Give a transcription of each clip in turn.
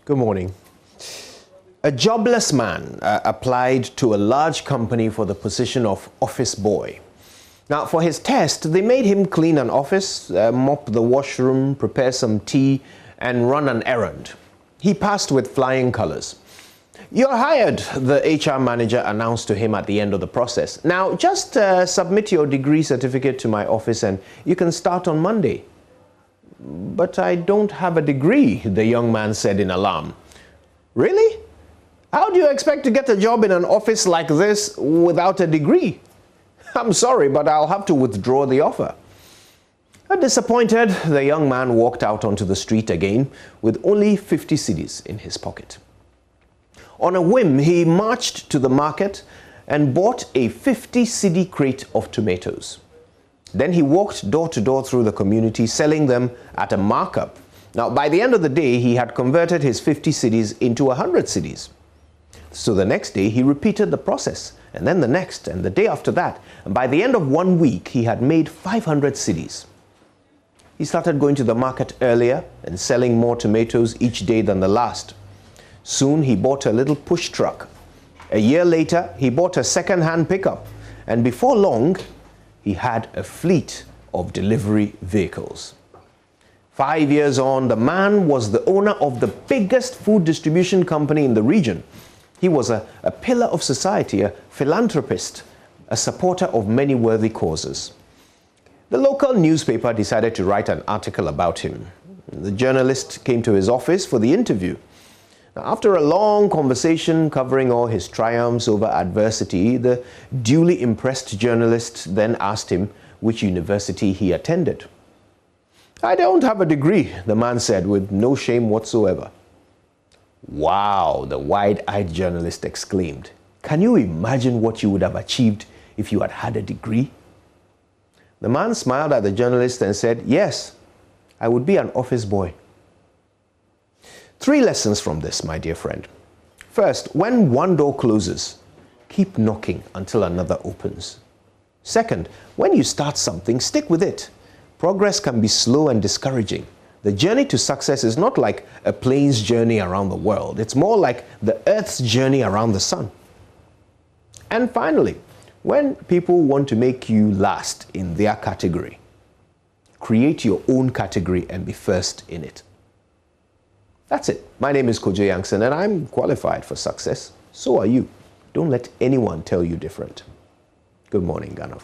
Good morning. A jobless man applied to a large company for the position of office boy. Now, for his test, they made him clean an office, mop the washroom, prepare some tea, and run an errand. He passed with flying colors. "You're hired," the HR manager announced to him at the end of the process. "Now, just submit your degree certificate to my office and you can start on Monday." "But I don't have a degree," the young man said in alarm. "Really? How do you expect to get a job in an office like this without a degree?" "I'm sorry, but I'll have to withdraw the offer." Disappointed, the young man walked out onto the street again with only 50 cedis in his pocket. On a whim, he marched to the market and bought a 50 cedi crate of tomatoes. Then he walked door to door through the community, selling them at a markup. Now, by the end of the day, he had converted his 50 cedis into 100 cedis. So the next day, he repeated the process, and then the next, and the day after that. And by the end of 1 week, he had made 500 cedis. He started going to the market earlier and selling more tomatoes each day than the last. Soon, he bought a little push truck. A year later, he bought a second-hand pickup. And before long, he had a fleet of delivery vehicles. 5 years on, the man was the owner of the biggest food distribution company in the region. He was a pillar of society, a philanthropist, a supporter of many worthy causes. The local newspaper decided to write an article about him. The journalist came to his office for the interview. After a long conversation covering all his triumphs over adversity, the duly impressed journalist then asked him which university he attended. "I don't have a degree," the man said with no shame whatsoever. "Wow," the wide-eyed journalist exclaimed. "Can you imagine what you would have achieved if you had had a degree?" The man smiled at the journalist and said, "Yes, I would be an office boy." 3 lessons from this, my dear friend. First, when one door closes, keep knocking until another opens. Second, when you start something, stick with it. Progress can be slow and discouraging. The journey to success is not like a plane's journey around the world. It's more like the Earth's journey around the sun. And finally, when people want to make you last in their category, create your own category and be first in it. That's it. My name is Kojo Yankson and I'm qualified for success. So are you. Don't let anyone tell you different. Good morning, Ghana.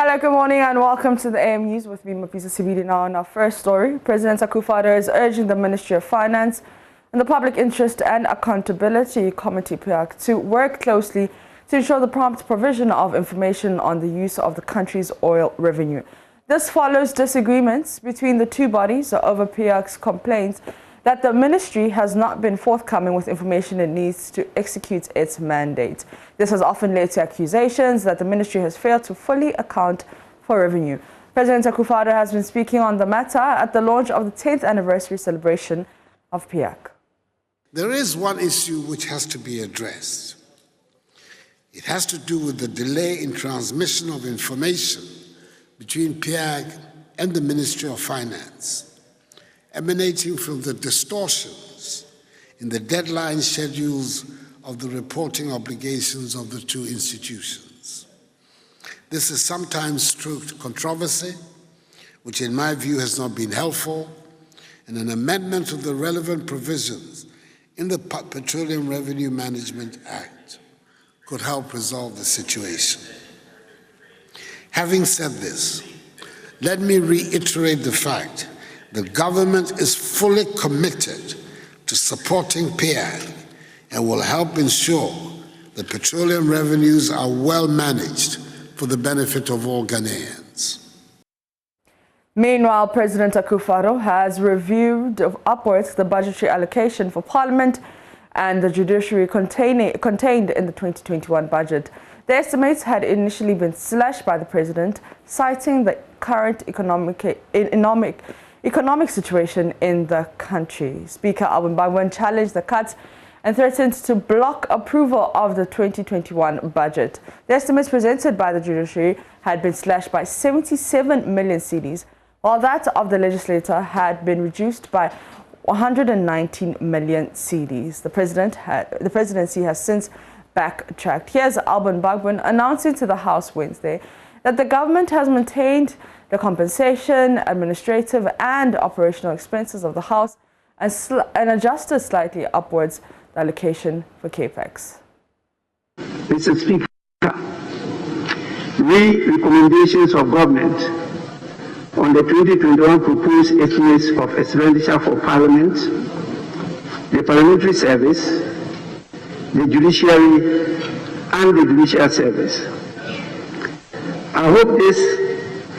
Hello, good morning and welcome to the AM News with me, Mapisa Sibidi. Now on our first story, President Akufo-Addo is urging the Ministry of Finance and the Public Interest and Accountability Committee (PIAC) to work closely to ensure the prompt provision of information on the use of the country's oil revenue. This follows disagreements between the two bodies over PIAC's complaints that the ministry has not been forthcoming with information it needs to execute its mandate. This has often led to accusations that the ministry has failed to fully account for revenue. President Akufo-Addo has been speaking on the matter at the launch of the 10th anniversary celebration of PIAC. There is one issue which has to be addressed. It has to do with the delay in transmission of information between PIAC and the Ministry of Finance, emanating from the distortions in the deadline schedules of the reporting obligations of the two institutions. This has sometimes stoked controversy, which in my view has not been helpful, and an amendment of the relevant provisions in the Petroleum Revenue Management Act could help resolve the situation. Having said this, let me reiterate the fact the government is fully committed to supporting PIAC and will help ensure that petroleum revenues are well managed for the benefit of all Ghanaians. Meanwhile, President Akufo-Addo has reviewed upwards the budgetary allocation for Parliament and the Judiciary contained in the 2021 budget. The estimates had initially been slashed by the President, citing the current economic economic situation in the country. Speaker Alban Bagwan challenged the cuts and threatened to block approval of the 2021 budget. The estimates presented by the Judiciary had been slashed by 77 million cedis, while that of the legislator had been reduced by 119 million cedis. The presidency has since backtracked. Here's Alban Bagwan announcing to the House Wednesday that the government has maintained the compensation, administrative and operational expenses of the House and adjusted slightly upwards the allocation for CAPEX. Mr. Speaker, recommendations of government on the 2021 proposed estimates of expenditure for Parliament, the Parliamentary Service, the Judiciary and the Judicial Service. I hope this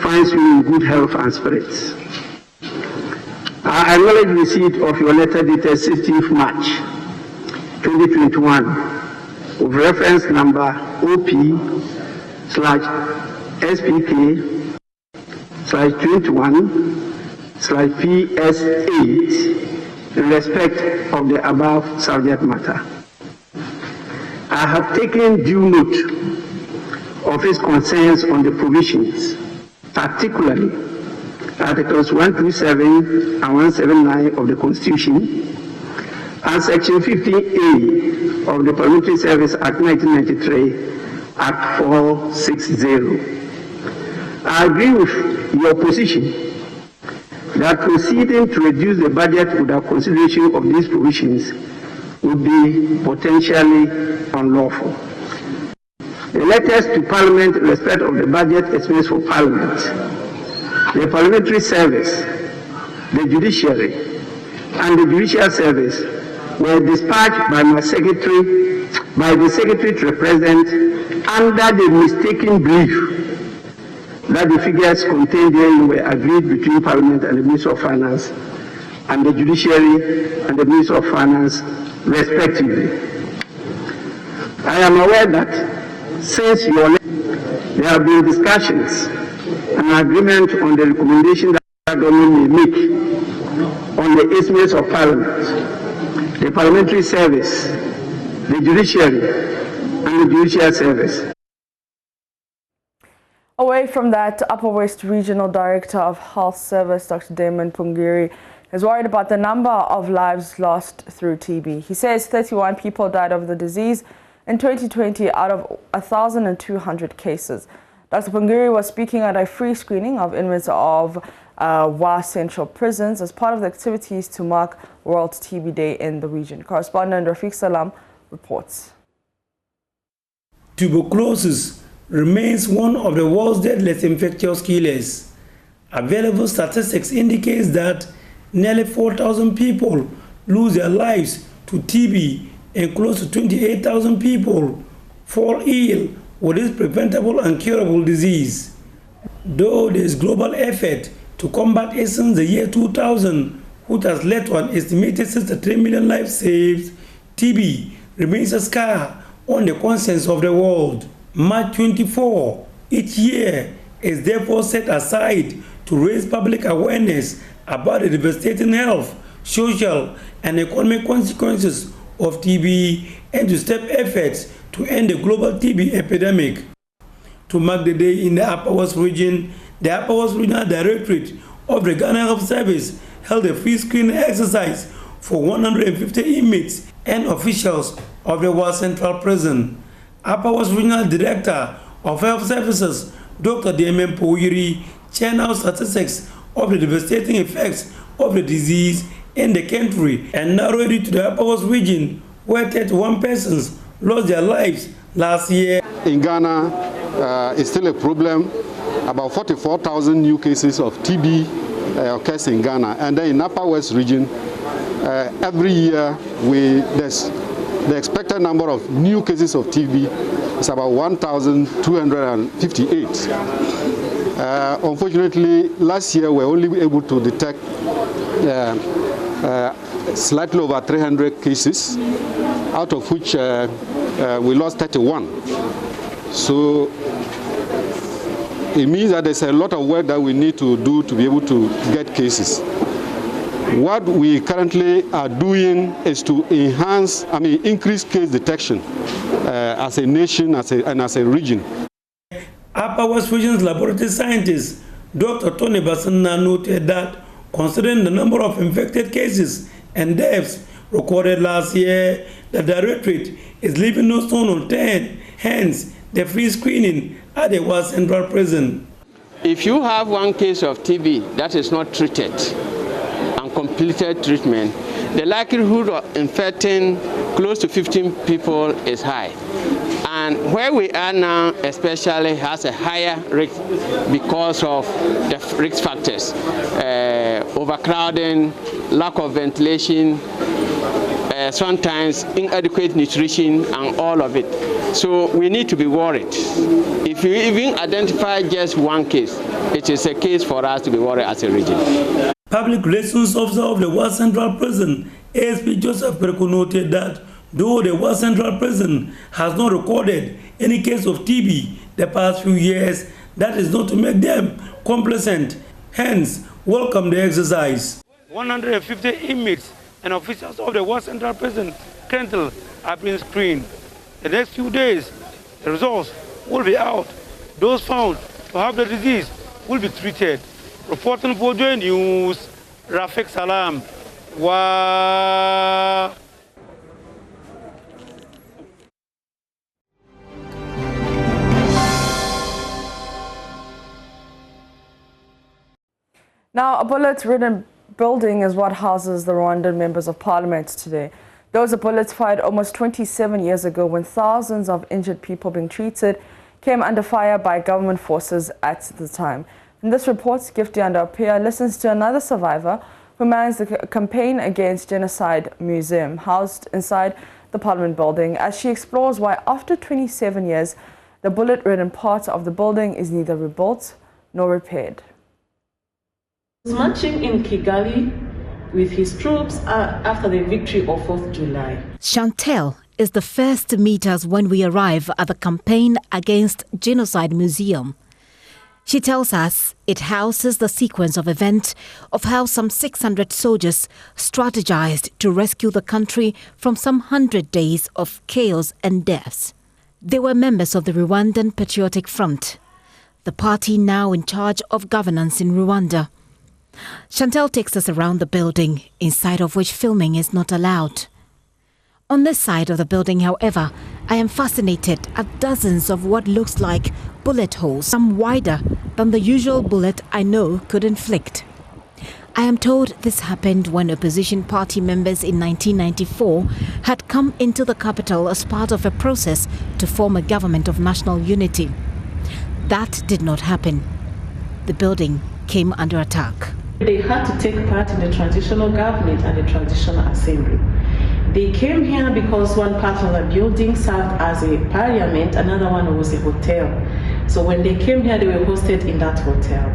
finds you in good health and spirits. I acknowledge receipt of your letter dated 16th March 2021 with reference number OP/21/PS8 in respect of the above subject matter. I have taken due note of his concerns on the provisions, particularly Articles 127 and 179 of the Constitution and Section 15A of the Parliamentary Service Act 1993, Act 460. I agree with your position that proceeding to reduce the budget without consideration of these provisions would be potentially unlawful. The letters to Parliament in respect of the budget estimates for Parliament, the Parliamentary Service, the Judiciary, and the Judicial Service were dispatched by the Secretary to the President under the mistaken belief that the figures contained therein were agreed between Parliament and the Minister of Finance and the Judiciary and the Minister of Finance, respectively. I am aware that since your letter, there have been discussions and agreement on the recommendation that the government may make on the estimates of Parliament, the Parliamentary Service, the Judiciary, and the Judicial Service. Away from that, Upper West Regional Director of Health Service, Dr. Damon Pungiri, is worried about the number of lives lost through TB. He says 31 people died of the disease in 2020 out of 1,200 cases. Dr. Pungiri was speaking at a free screening of inmates of Wa Central Prisons as part of the activities to mark World TB Day in the region. Correspondent Rafiq Salam reports. Tuberculosis remains one of the world's deadliest infectious killers. Available statistics indicates that nearly 4,000 people lose their lives to TB and close to 28,000 people fall ill with this preventable and curable disease. Though there is global effort to combat it since the year 2000, which has led to an estimated 63 million lives saved, TB remains a scar on the conscience of the world. March 24 each year is therefore set aside to raise public awareness about the devastating health, social, and economic consequences of TB and to step efforts to end the global TB epidemic. To mark the day in the Upper West region, the Upper West Regional Directorate of the Ghana Health Service held a free screening exercise for 150 inmates and officials of the Wa Central Prison. Upper West Regional Director of Health Services, Dr. Damon Pungiri, channeled statistics of the devastating effects of the disease in the country and narrowed it to the Upper West region, where 31 persons lost their lives last year. In Ghana, it's still a problem. About 44,000 new cases of TB occurs in Ghana, and then in Upper West region, every year the expected number of new cases of TB is about 1,258. Unfortunately, last year we were only able to detect slightly over 300 cases, out of which we lost 31. So it means that there's a lot of work that we need to do to be able to get cases. What we currently are doing is to increase case detection as a nation and as a region. Upper West Region's laboratory scientist, Dr. Tony Basana, noted that considering the number of infected cases and deaths recorded last year, the directorate is leaving no stone unturned, hence the free screening at the West Central Prison. If you have one case of TB that is not treated and completed treatment, the likelihood of infecting close to 15 people is high. And where we are now especially has a higher risk because of the risk factors, overcrowding, lack of ventilation, sometimes inadequate nutrition and all of it. So we need to be worried. If you even identify just one case, it is a case for us to be worried as a region. Public Relations Officer of the West Central Prison, ASP Joseph Perko, noted that though the West Central Prison has not recorded any case of TB the past few years, that is not to make them complacent. Hence, welcome the exercise. 150 inmates and officials of the West Central Prison currently have been screened. The next few days, the results will be out. Those found to have the disease will be treated. Reporting for JoyNews, Rafik Salam. Wow. Now, a bullet-ridden building is what houses the Rwandan members of parliament today. Those are bullets fired almost 27 years ago when thousands of injured people being treated came under fire by government forces at the time. In this report, Gifty Andapia listens to another survivor who managed the campaign against genocide museum housed inside the parliament building as she explores why after 27 years, the bullet-ridden part of the building is neither rebuilt nor repaired. He was marching in Kigali with his troops after the victory of 4th July. Chantel is the first to meet us when we arrive at the campaign against genocide museum. She tells us it houses the sequence of events of how some 600 soldiers strategized to rescue the country from some 100 days of chaos and deaths. They were members of the Rwandan Patriotic Front, the party now in charge of governance in Rwanda. Chantel takes us around the building, inside of which filming is not allowed. On this side of the building, however, I am fascinated at dozens of what looks like bullet holes, some wider than the usual bullet I know could inflict. I am told this happened when opposition party members in 1994 had come into the capital as part of a process to form a government of national unity. That did not happen. The building came under attack. They had to take part in the transitional government and the transitional assembly. They came here because one part of the building served as a parliament, another one was a hotel. So when they came here, they were hosted in that hotel.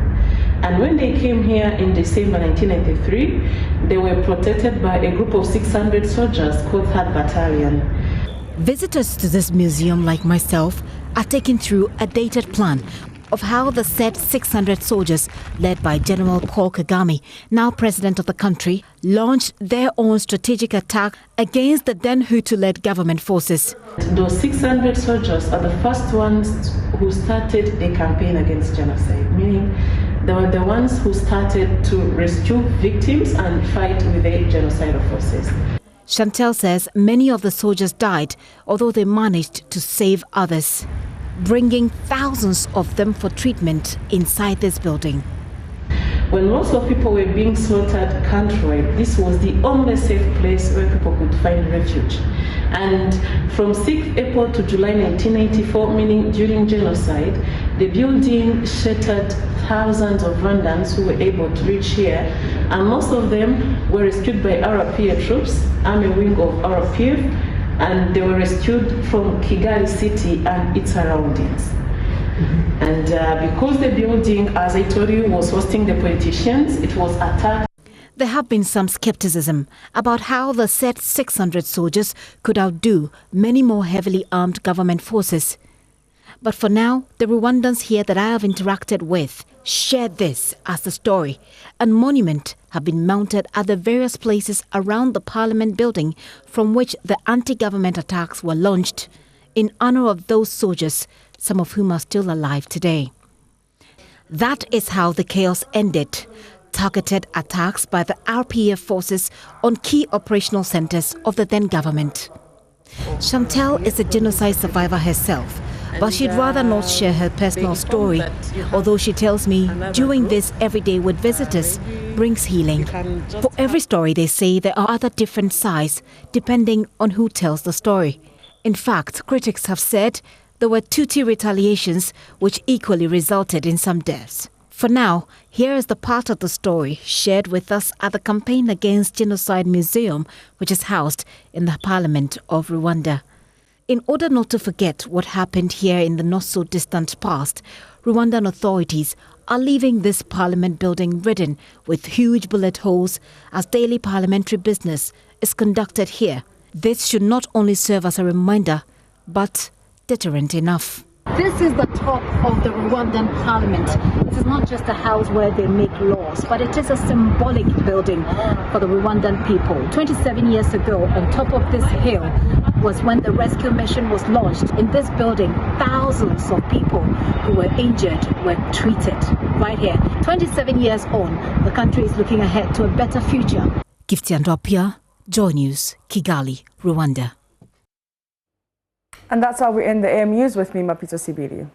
And when they came here in December 1993, they were protected by a group of 600 soldiers called 3rd Battalion. Visitors to this museum, like myself, are taken through a dated plan of how the said 600 soldiers, led by General Paul Kagame, now president of the country, launched their own strategic attack against the then Hutu-led government forces. Those 600 soldiers are the first ones who started the campaign against genocide, meaning they were the ones who started to rescue victims and fight with the genocidal forces. Chantel says many of the soldiers died, although they managed to save others, bringing thousands of them for treatment inside this building. When lots of people were being slaughtered countrywide, this was the only safe place where people could find refuge. And from 6th April to July 1994, meaning during genocide, the building sheltered thousands of Rwandans who were able to reach here, and most of them were rescued by RPF troops, Army Wing of RPF, and they were rescued from Kigali city and its surroundings. And because the building, as I told you, was hosting the politicians, it was attacked. There have been some skepticism about how the said 600 soldiers could outdo many more heavily armed government forces. But for now, the Rwandans here that I have interacted with share this as the story. A monument have been mounted at the various places around the Parliament building from which the anti-government attacks were launched in honor of those soldiers, some of whom are still alive today. That is how the chaos ended. Targeted attacks by the RPF forces on key operational centers of the then government. Chantel is a genocide survivor herself, but she'd rather not share her personal story, although she tells me doing this every day with visitors brings healing. For every story, they say there are other different sides, depending on who tells the story. In fact, critics have said there were Tutsi retaliations which equally resulted in some deaths. For now, here is the part of the story shared with us at the Campaign Against Genocide Museum, which is housed in the Parliament of Rwanda. In order not to forget what happened here in the not-so-distant past, Rwandan authorities are leaving this parliament building ridden with huge bullet holes as daily parliamentary business is conducted here. This should not only serve as a reminder, but deterrent enough. This is the top of the Rwandan parliament. This is not just a house where they make laws, but it is a symbolic building for the Rwandan people. 27 years ago, on top of this hill, was when the rescue mission was launched. In this building, thousands of people who were injured were treated right here. 27 years on, the country is looking ahead to a better future. Gifty Andopia, JoyNews, Kigali, Rwanda. And that's how we end the AM News with me, Mapito Sibiri.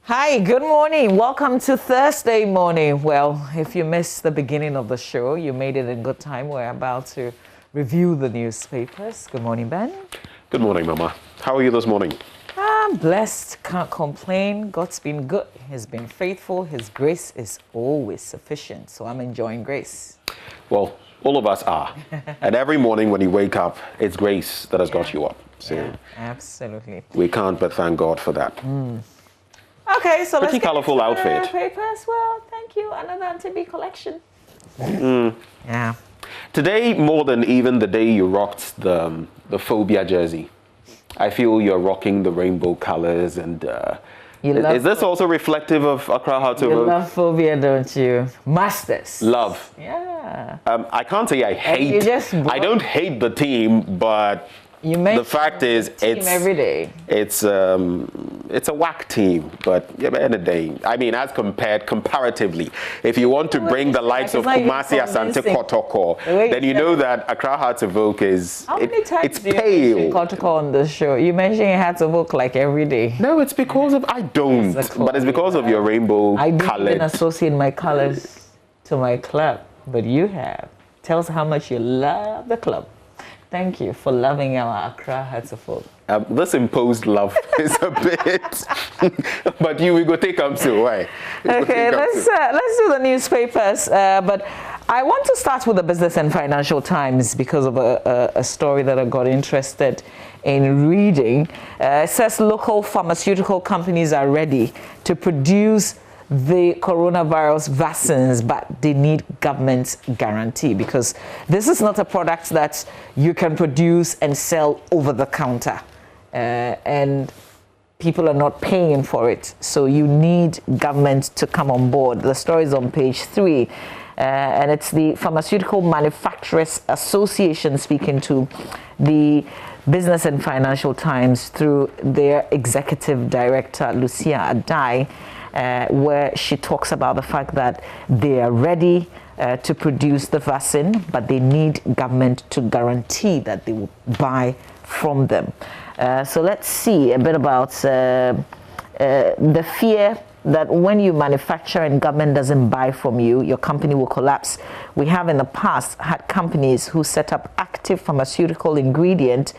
Hi, good morning. Welcome to Thursday morning. Well, if you missed the beginning of the show, you made it in good time. We're about to review the newspapers. Good morning, Ben. Good morning, Mama. How are you this morning? I'm blessed, can't complain. God's been good. He's been faithful. His grace is always sufficient. So I'm enjoying grace. Well, all of us are. And every morning when you wake up, it's grace that has got you up. So yeah, absolutely. We can't but thank God for that. Okay, so pretty let's colorful get outfit. Papers. Well, thank you. Another Antibi collection. Yeah. Today, more than even the day you rocked the Phobia jersey, I feel you're rocking the rainbow colors. And is this also reflective of Accra How to Vote? You love Phobia, don't you? Masters. Love. Yeah. I can't say I hate. I don't hate the team, but the fact is, it's every day. It's a whack team, but at the end of the day, I mean, as comparatively, if you want to bring the likes of Kumasi Asante Kotoko, then you know that Accra How to Vote is it's pale. Kotoko on the show. You mentioned you had to vote like every day. No, it's because of but it's because of your rainbow color. I didn't associate my colors to my club, but you have. Tell us how much you love the club. Thank you for loving our Accra How to Vote. This imposed love is a bit, but we go take them to why? Okay, let's do the newspapers. But I want to start with the Business and Financial Times because of a story that I got interested in reading. It says local pharmaceutical companies are ready to produce the coronavirus vaccines, but they need government guarantee because this is not a product that you can produce and sell over the counter. And people are not paying for it. So you need government to come on board. The story is on page 3. And it's the Pharmaceutical Manufacturers Association speaking to the Business and Financial Times through their executive director, Lucia Adai, where she talks about the fact that they are ready to produce the vaccine, but they need government to guarantee that they will buy from them. So let's see a bit about the fear that when you manufacture and government doesn't buy from you, your company will collapse. We have in the past had companies who set up active pharmaceutical ingredient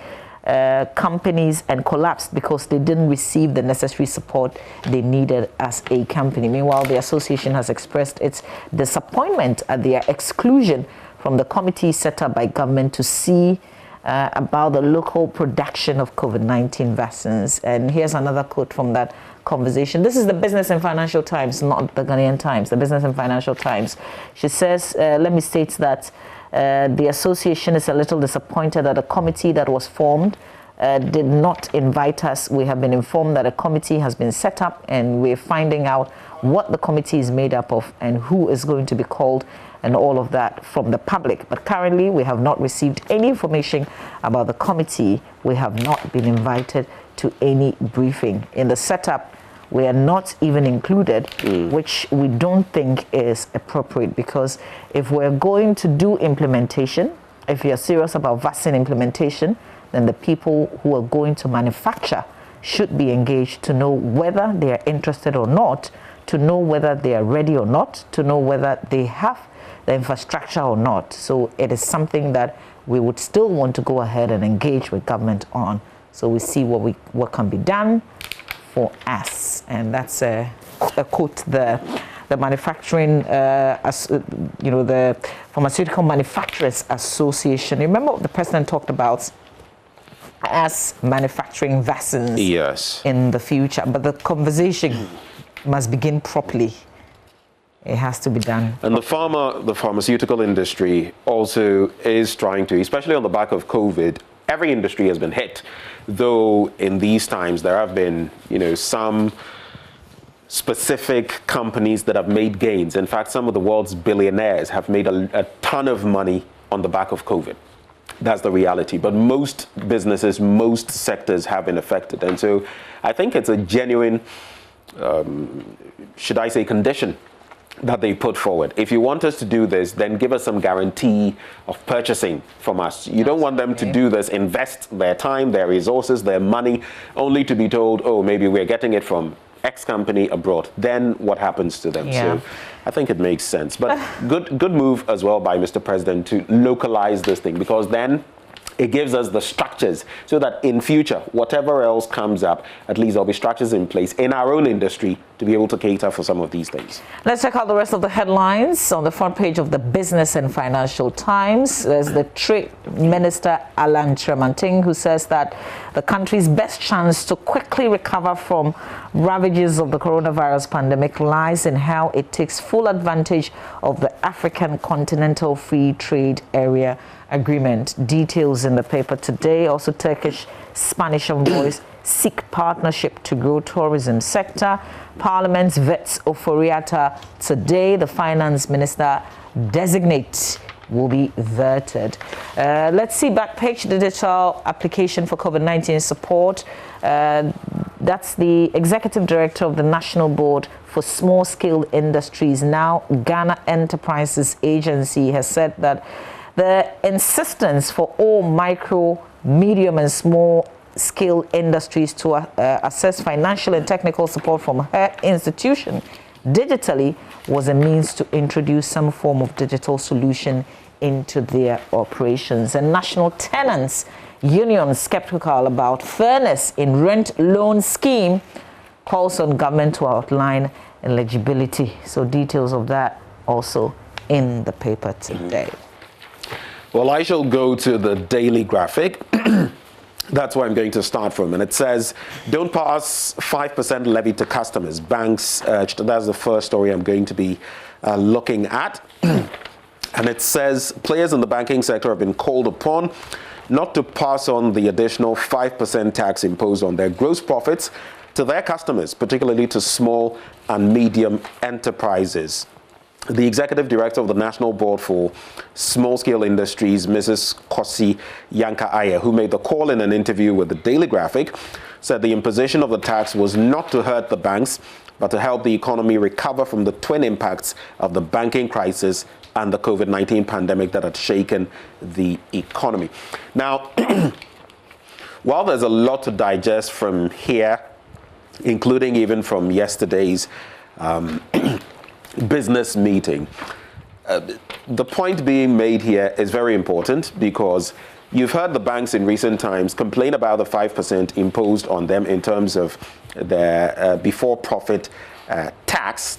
companies and collapsed because they didn't receive the necessary support they needed as a company. Meanwhile, the association has expressed its disappointment at their exclusion from the committee set up by government to see about the local production of COVID-19 vaccines. And here's another quote from that conversation. This is the Business and Financial Times, not the Ghanaian Times, the Business and Financial Times. She says, let me state that the association is a little disappointed that a committee that was formed did not invite us. We have been informed that a committee has been set up and we're finding out what the committee is made up of and who is going to be called and all of that from the public. But currently we have not received any information about the committee. We have not been invited to any briefing. In the setup, we are not even included, which we don't think is appropriate, because if we're going to do implementation, if you're serious about vaccine implementation, then the people who are going to manufacture should be engaged to know whether they are interested or not, to know whether they are ready or not, to know whether they have the infrastructure or not. So it is something that we would still want to go ahead and engage with government on. So we see what can be done for us. And that's a quote, the manufacturing, the Pharmaceutical Manufacturers Association. Remember what the president talked about as manufacturing vaccines in the future, but the conversation must begin properly. It has to be done. And the pharmaceutical industry also is trying to, especially on the back of COVID, every industry has been hit, though in these times there have been, some specific companies that have made gains. In fact, some of the world's billionaires have made a ton of money on the back of COVID. That's the reality. But most businesses, most sectors have been affected. And so I think it's a genuine, should I say, condition that they put forward. If you want us to do this, then give us some guarantee of purchasing from us. You don't want them to do this, invest their time, their resources, their money, only to be told, oh, maybe we're getting it from X company abroad. Then what happens to them? Yeah. So I think it makes sense. But good move as well by Mr. President to localize this thing, because then it gives us the structures so that in future, whatever else comes up, at least there'll be structures in place in our own industry to be able to cater for some of these things. Let's check out the rest of the headlines on the front page of the Business and Financial Times. There's the Trade Minister, Alan Tremanting, who says that the country's best chance to quickly recover from ravages of the coronavirus pandemic lies in how it takes full advantage of the African Continental Free Trade Area Agreement. Details in the paper today. Also, Turkish Spanish envoys seek partnership to grow tourism sector. Parliament vets Oforiatta today. The finance minister designate will be vetted. Let's see back page, digital application for COVID-19 support. That's the executive director of the National Board for Small Scale Industries, now Ghana Enterprises Agency, has said that the insistence for all micro, medium and small scale industries to assess financial and technical support from her institution digitally was a means to introduce some form of digital solution into their operations. And National Tenants Union, skeptical about fairness in rent loan scheme, calls on government to outline eligibility. So details of that also in the paper today. Well, I shall go to the Daily Graphic. That's where I'm going to start from. And it says, don't pass 5% levy to customers. Banks urged. That's the first story I'm going to be looking at. And it says, players in the banking sector have been called upon not to pass on the additional 5% tax imposed on their gross profits to their customers, particularly to small and medium enterprises. The executive director of the National Board for Small Scale Industries, Mrs. Kosi Yanka-Aye, who made the call in an interview with the Daily Graphic, said the imposition of the tax was not to hurt the banks, but to help the economy recover from the twin impacts of the banking crisis and the COVID-19 pandemic that had shaken the economy. Now, while there's a lot to digest from here, including even from yesterday's business meeting, the point being made here is very important, because you've heard the banks in recent times complain about the 5% imposed on them in terms of their before profit tax.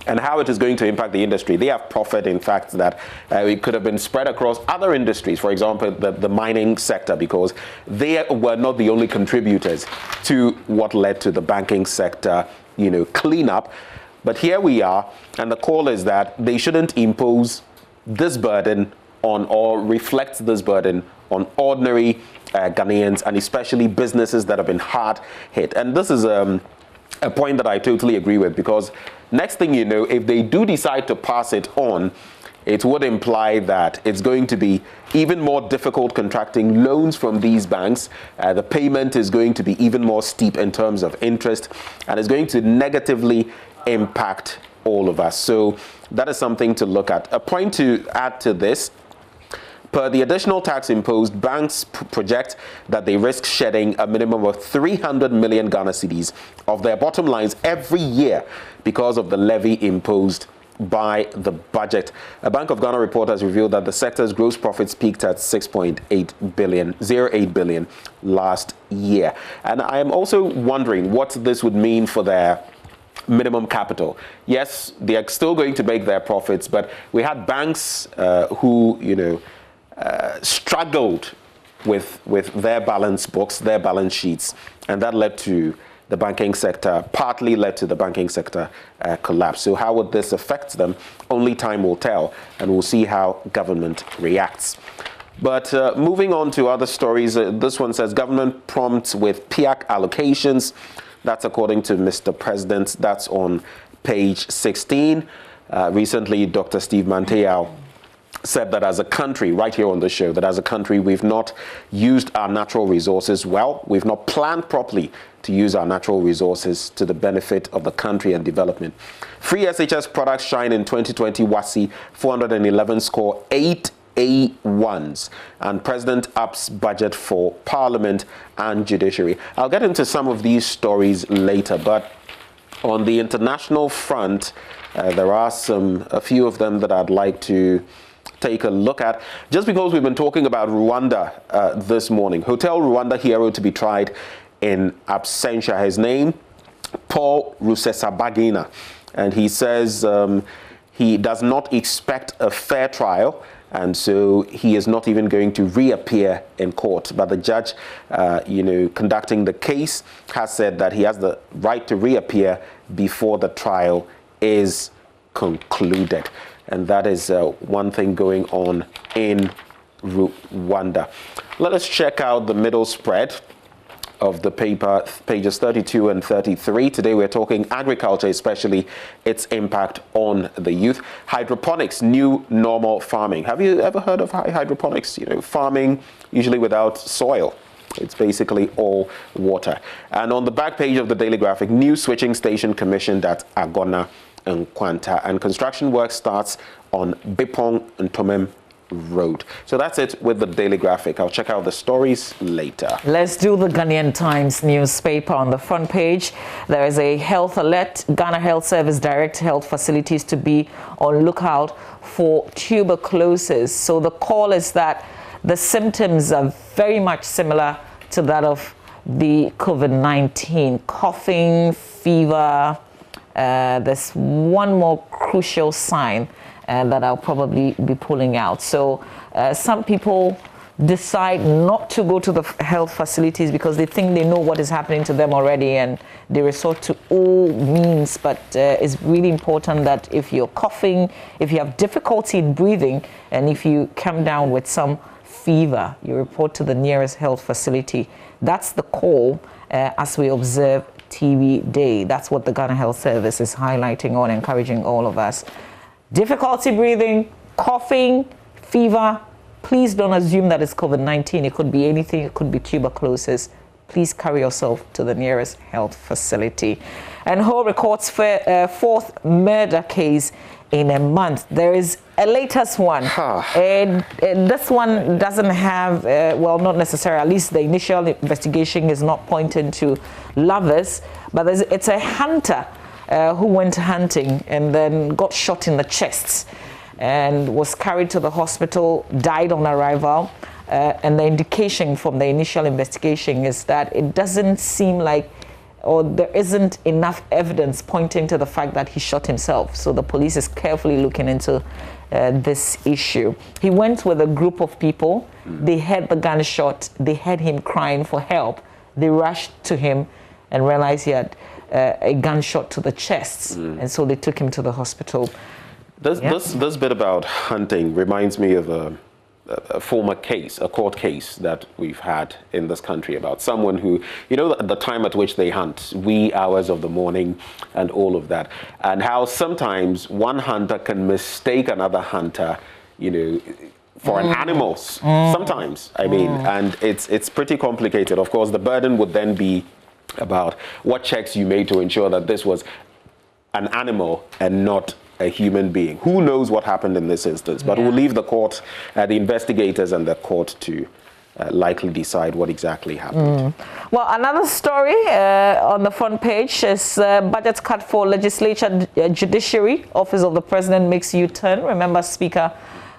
and how it is going to impact the industry. They have profit, in fact, that it could have been spread across other industries, for example, the mining sector, because they were not the only contributors to what led to the banking sector, cleanup. But here we are, and the call is that they shouldn't impose this burden on, or reflect this burden on, ordinary Ghanaians, and especially businesses that have been hard hit. And this is a point that I totally agree with, because next thing you know, if they do decide to pass it on, it would imply that it's going to be even more difficult contracting loans from these banks. The payment is going to be even more steep in terms of interest, and it's going to negatively impact all of us. So that is something to look at. A point to add to this: per the additional tax imposed, banks project that they risk shedding a minimum of 300 million Ghana cedis of their bottom lines every year because of the levy imposed by the budget. A Bank of Ghana report has revealed that the sector's gross profits peaked at 6.8 billion last year. And I am also wondering what this would mean for their minimum capital. Yes, they are still going to make their profits, but we had banks who, struggled with their balance books, their balance sheets, and that led to the banking sector, partly led to the banking sector collapse. So how would this affect them? Only time will tell, and we'll see how government reacts. But moving on to other stories, this one says government prompts with PIAC allocations. That's according to Mr. President. That's on page 16. Recently, Dr. Steve Manteau said that as a country, right here on the show, that as a country, we've not used our natural resources well. We've not planned properly to use our natural resources to the benefit of the country and development. Free SHS products shine in 2020. WASI 411 score 8 A1s, and President ups budget for Parliament and Judiciary. I'll get into some of these stories later, but on the international front, there are a few of them that I'd like to take a look at. Just because we've been talking about Rwanda this morning, Hotel Rwanda hero to be tried in absentia. His name, Paul Rusesabagina, and he says he does not expect a fair trial, and so he is not even going to reappear in court. But the judge, conducting the case, has said that he has the right to reappear before the trial is concluded. And that is one thing going on in Rwanda. Let us check out the middle spread of the paper, pages 32 and 33. Today we're talking agriculture, especially its impact on the youth. Hydroponics, new normal farming. Have you ever heard of hydroponics? Farming usually without soil. It's basically all water. And on the back page of the Daily Graphic, new switching station commissioned at Agona and Kwanta, and construction work starts on Bipong and Tomem Road. So that's it with the Daily Graphic. I'll check out the stories later. Let's do the Ghanaian Times newspaper. On the front page, there is a health alert. Ghana Health Service direct health facilities to be on lookout for tuberculosis. So the call is that the symptoms are very much similar to that of the COVID-19. Coughing, fever. There's one more crucial sign that I'll probably be pulling out. So some people decide not to go to the health facilities because they think they know what is happening to them already, and they resort to all means. But it's really important that if you're coughing, if you have difficulty in breathing, and if you come down with some fever, you report to the nearest health facility. That's the call as we observe TB Day. That's what the Ghana Health Service is highlighting on, encouraging all of us. Difficulty breathing, coughing, fever, please don't assume that it's COVID-19. It could be anything. It could be tuberculosis. Please carry yourself to the nearest health facility. And Ho records fourth murder case in a month. There is a latest one. And this one doesn't have, well, not necessarily, at least the initial investigation is not pointing to lovers, but it's a hunter who went hunting and then got shot in the chest and was carried to the hospital, died on arrival. And the indication from the initial investigation is that it doesn't seem like or there isn't enough evidence pointing to the fact that he shot himself. So the police is carefully looking into this issue. He went with a group of people. They heard the gunshot. They heard him crying for help. They rushed to him and realized he had a gunshot to the chest. And so they took him to the hospital. This bit about hunting reminds me of a former case, a court case that we've had in this country about someone who, you know, the time at which they hunt, wee hours of the morning and all of that, and how sometimes one hunter can mistake another hunter, you know, for an animal. Sometimes, I mean, and it's pretty complicated. Of course, the burden would then be about what checks you made to ensure that this was an animal and not a human being. Who knows what happened in this instance? But we'll leave the court, the investigators and the court to likely decide what exactly happened. Well, another story on the front page is budget cut for legislature, judiciary. Office of the President makes U-turn. Remember, Speaker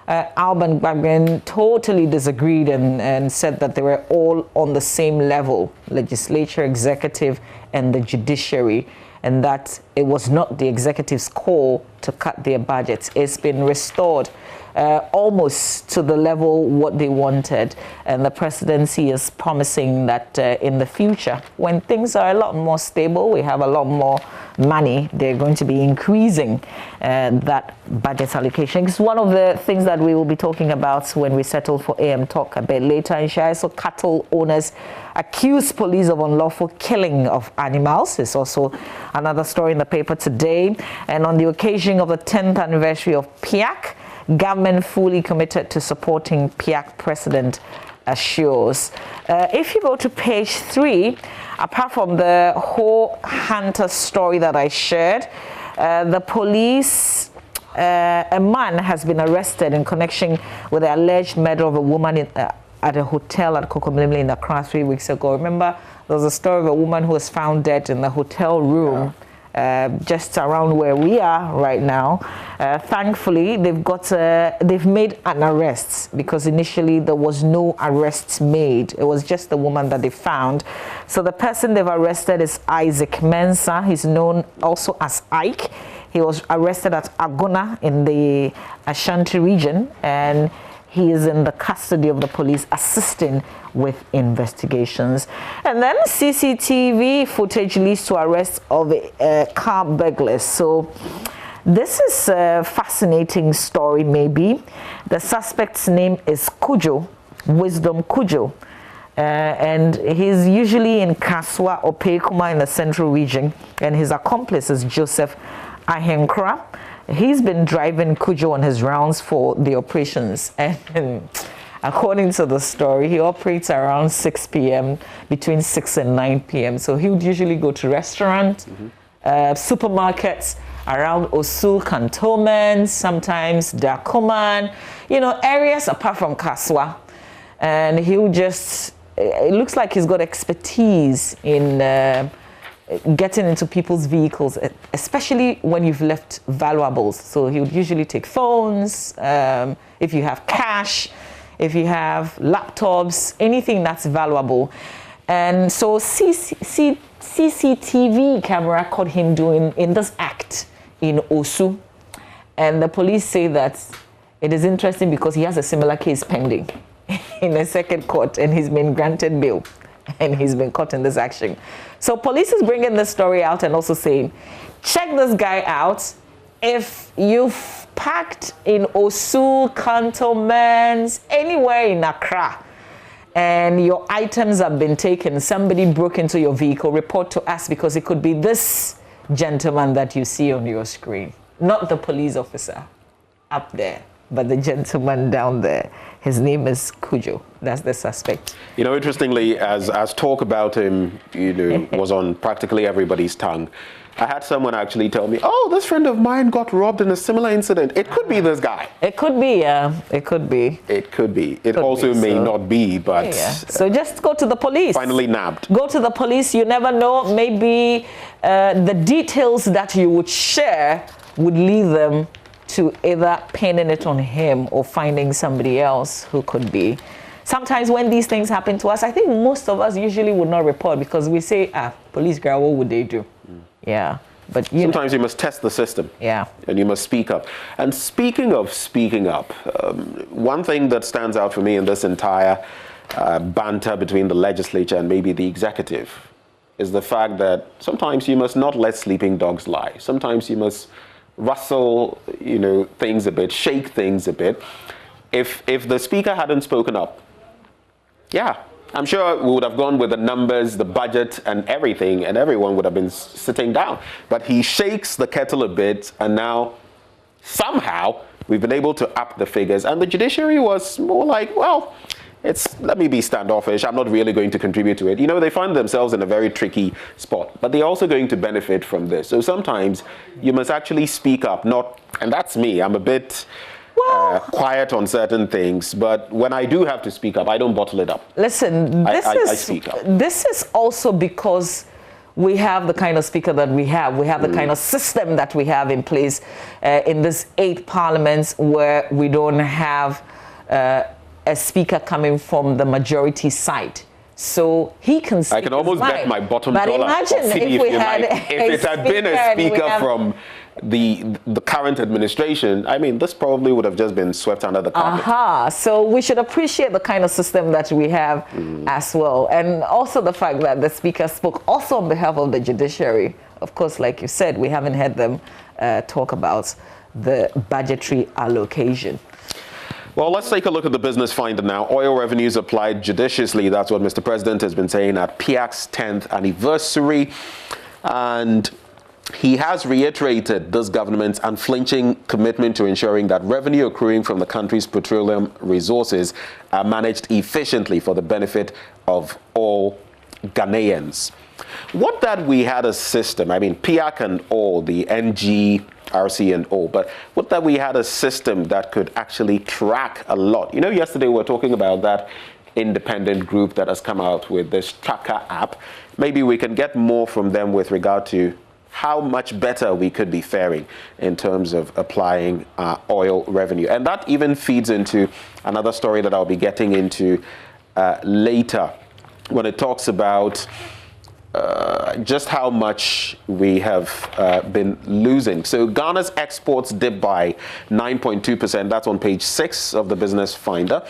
Alban Gbagben totally disagreed and said that they were all on the same level, legislature, executive, and the judiciary, and that it was not the executive's call to cut their budgets. It's been restored almost to the level what they wanted, and the presidency is promising that in the future, when things are a lot more stable, we have a lot more money, they're going to be increasing that budget allocation. It's one of the things that we will be talking about when we settle for AM Talk a bit later. In Shaiso, cattle owners accuse police of unlawful killing of animals. It's also another story in the paper today. And on the occasion of the 10th anniversary of PIAC, government fully committed to supporting PIAC, President assures. If you go to page 3, apart from the whole hunter story that I shared, the police, a man has been arrested in connection with the alleged murder of a woman at a hotel at Kokomlimli in Accra 3 weeks ago. Remember, there was a story of a woman who was found dead in the hotel room. Just around where we are right now. Thankfully, they've made an arrest, because initially there was no arrests made. It was just the woman that they found. So the person they've arrested is Isaac Mensah. He's known also as Ike. He was arrested at Agona in the Ashanti region, and he is in the custody of the police, assisting with investigations. And then CCTV footage leads to arrest of car burglars. So this is a fascinating story, maybe. The suspect's name is Kujo, Wisdom Kujo. And he's usually in Kaswa or Pekuma in the central region. And his accomplice is Joseph Ahenkra. He's been driving Kujo on his rounds for the operations, and according to the story, he operates around 6 p.m., between 6 and 9 p.m. So he would usually go to restaurants, supermarkets around Osu, cantonments, sometimes Dakuman, you know, areas apart from Kaswa. And he would just, it looks like he's got expertise in getting into people's vehicles, especially when you've left valuables. So he would usually take phones, if you have cash, if you have laptops, anything that's valuable. And so CCTV camera caught him doing in this act in Osu. And the police say that it is interesting because he has a similar case pending in a second court, and he's been granted bail, and he's been caught in this action. So police is bringing this story out and also saying, check this guy out. If you've parked in Osu, cantonments, anywhere in Accra, and your items have been taken, somebody broke into your vehicle, report to us, because it could be this gentleman that you see on your screen. Not the police officer up there, but the gentleman down there. His name is Kujo. That's the suspect. You know, interestingly, as talk about him, you know, was on practically everybody's tongue, I had someone actually tell me, oh, this friend of mine got robbed in a similar incident. It could be this guy. It could be, yeah. It could be. It could be. It also may not be, but... Yeah. So just go to the police. Finally nabbed. Go to the police. You never know. Maybe the details that you would share would lead them to either pinning it on him or finding somebody else who could be. Sometimes when these things happen to us, I think most of us usually would not report, because we say, police girl, what would they do? Yeah. But sometimes you must test the system. Yeah. And you must speak up. And speaking of speaking up, one thing that stands out for me in this entire banter between the legislature and maybe the executive is the fact that sometimes you must not let sleeping dogs lie. Sometimes you must rustle, things a bit, shake things a bit. If the speaker hadn't spoken up, yeah, I'm sure we would have gone with the numbers, the budget, and everything, and everyone would have been sitting down. But he shakes the kettle a bit, and now somehow we've been able to up the figures. And the judiciary was more like, well, let me be standoffish. I'm not really going to contribute to it. They find themselves in a very tricky spot, but they're also going to benefit from this. So sometimes you must actually speak up, and that's me. I'm a bit quiet on certain things, but when I do have to speak up, I don't bottle it up. Listen, I speak up. This is also because we have the kind of speaker that we have. We have the kind of system that we have in place in this 8 parliaments where we don't have a speaker coming from the majority side. So he can speak. I can almost bet my bottom dollar. But imagine if we had if it had been a speaker from the current administration, I mean, this probably would have just been swept under the carpet. So we should appreciate the kind of system that we have as well. And also the fact that the speaker spoke also on behalf of the judiciary. Of course, like you said, we haven't heard them talk about the budgetary allocation. Well, let's take a look at the business finder now. Oil revenues applied judiciously. That's what Mr. President has been saying at PIAC's 10th anniversary. And he has reiterated this government's unflinching commitment to ensuring that revenue accruing from the country's petroleum resources are managed efficiently for the benefit of all Ghanaians. What that we had a system, I mean, PIAC and all, the NG, RC and all, but what that we had a system that could actually track a lot. Yesterday we were talking about that independent group that has come out with this tracker app. Maybe we can get more from them with regard to how much better we could be faring in terms of applying oil revenue. And that even feeds into another story that I'll be getting into later when it talks about just how much we have been losing. So Ghana's exports dipped by 9.2%. That's on page 6 of the Business Finder.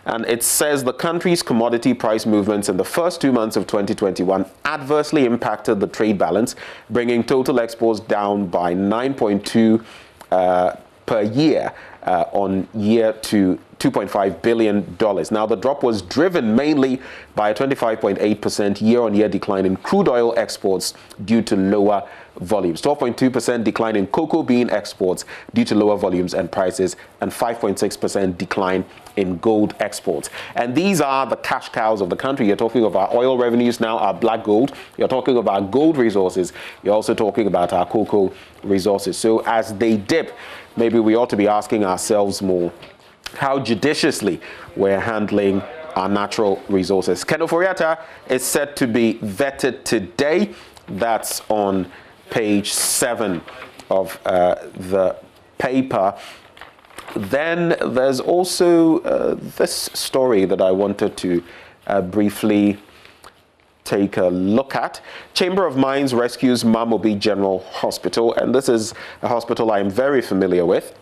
And it says the country's commodity price movements in the first 2 months of 2021 adversely impacted the trade balance, bringing total exports down by 9.2% per year on year to $2.5 billion. Now, the drop was driven mainly by a 25.8% year-on-year decline in crude oil exports due to lower volumes, 12.2% decline in cocoa bean exports due to lower volumes and prices, and 5.6% decline in gold exports. And these are the cash cows of the country. You're talking about oil revenues now, our black gold. You're talking about gold resources. You're also talking about our cocoa resources. So as they dip, maybe we ought to be asking ourselves more how judiciously we're handling our natural resources. Ken Oforiatta is set to be vetted today. That's on page 7 of the paper. Then there's also this story that I wanted to briefly take a look at. Chamber of Mines rescues Mamobi General Hospital, and this is a hospital I am very familiar with.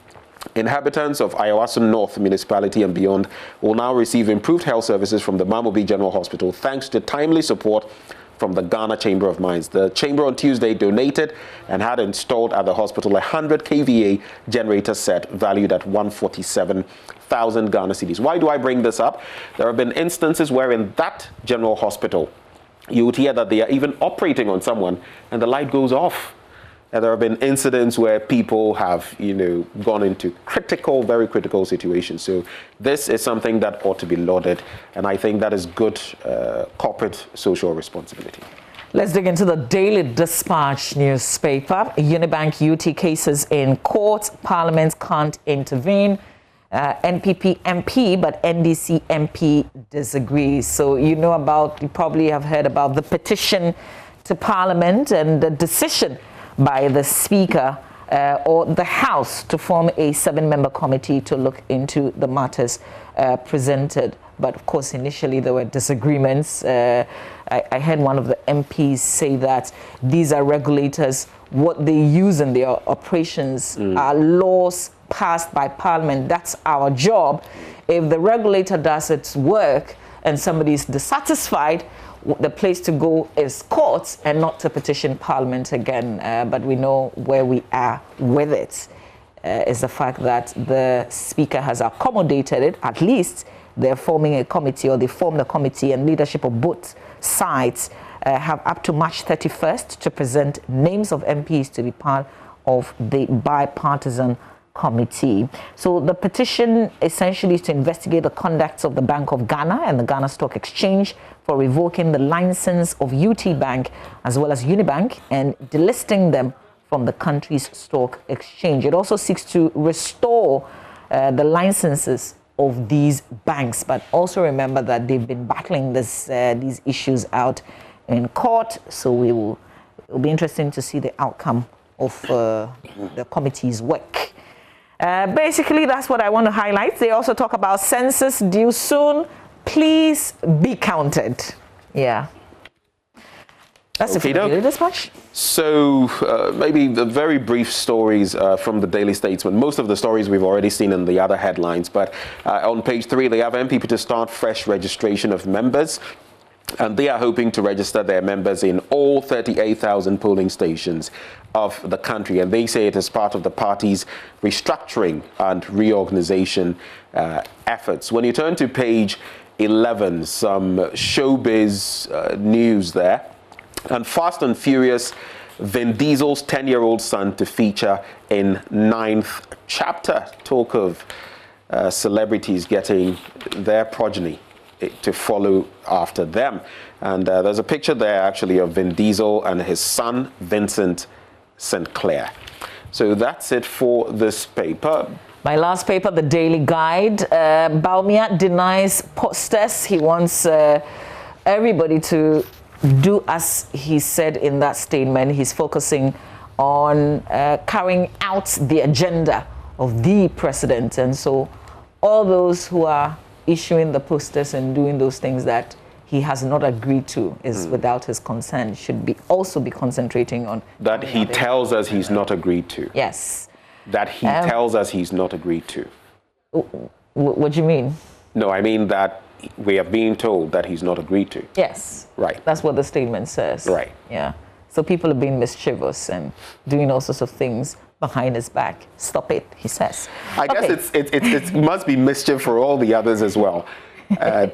Inhabitants of Ayawaso North Municipality and beyond will now receive improved health services from the Mamobi General Hospital thanks to timely support from the Ghana Chamber of Mines. The Chamber on Tuesday donated and had installed at the hospital a 100 kVA generator set valued at 147,000 Ghana cedis. Why do I bring this up? There have been instances where in that general hospital, you would hear that they are even operating on someone and the light goes off. And there have been incidents where people have, gone into very critical situations. So this is something that ought to be lauded. And I think that is good corporate social responsibility. Let's dig into the Daily Dispatch newspaper. Unibank UT cases in court. Parliament can't intervene. NPP MP, but NDC MP disagrees. So you probably have heard about the petition to Parliament and the decision by the Speaker or the House to form a 7-member committee to look into the matters presented. But of course, initially there were disagreements I heard one of the MPs say that these are regulators. What they use in their operations are laws passed by Parliament. That's our job. If the regulator does its work and somebody is dissatisfied, the place to go is courts and not to petition Parliament again. But we know where we are with it. Is the fact that the Speaker has accommodated it. At least they're forming a committee, or they formed a committee, and leadership of both sides have up to March 31st to present names of MPs to be part of the bipartisan committee. So the petition essentially is to investigate the conduct of the Bank of Ghana and the Ghana Stock Exchange for revoking the license of UT Bank as well as Unibank and delisting them from the country's stock exchange. It also seeks to restore the licenses of these banks, but also remember that they've been battling these issues out in court. So it'll be interesting to see the outcome of the committee's work. Basically, that's what I want to highlight. They also talk about census due soon. Please be counted. Yeah. That's it for the Daily Dispatch. So maybe the very brief stories from the Daily Statesman. Most of the stories we've already seen in the other headlines, but on page 3 they have MPP to start fresh registration of members, and they are hoping to register their members in all 38,000 polling stations of the country, and they say it is part of the party's restructuring and reorganization efforts. When you turn to page 11, some showbiz news there. And Fast and Furious, Vin Diesel's 10-year-old son to feature in 9th chapter. Talk of celebrities getting their progeny to follow after them. And there's a picture there actually of Vin Diesel and his son, Vincent St. Clair. So that's it for this paper. My last paper, the Daily Guide. Baumia denies posters. He wants everybody to do as he said in that statement. He's focusing on carrying out the agenda of the president. And so all those who are issuing the posters and doing those things that he has not agreed to is without his consent should also be concentrating on that he tells us he's not agreed to. Yes. That he tells us he's not agreed to. What do you mean? No, I mean that we have been told that he's not agreed to. Yes. Right. That's what the statement says. Right. Yeah. So people are being mischievous and doing all sorts of things behind his back. Stop it, he says. I guess it must be mischief for all the others as well.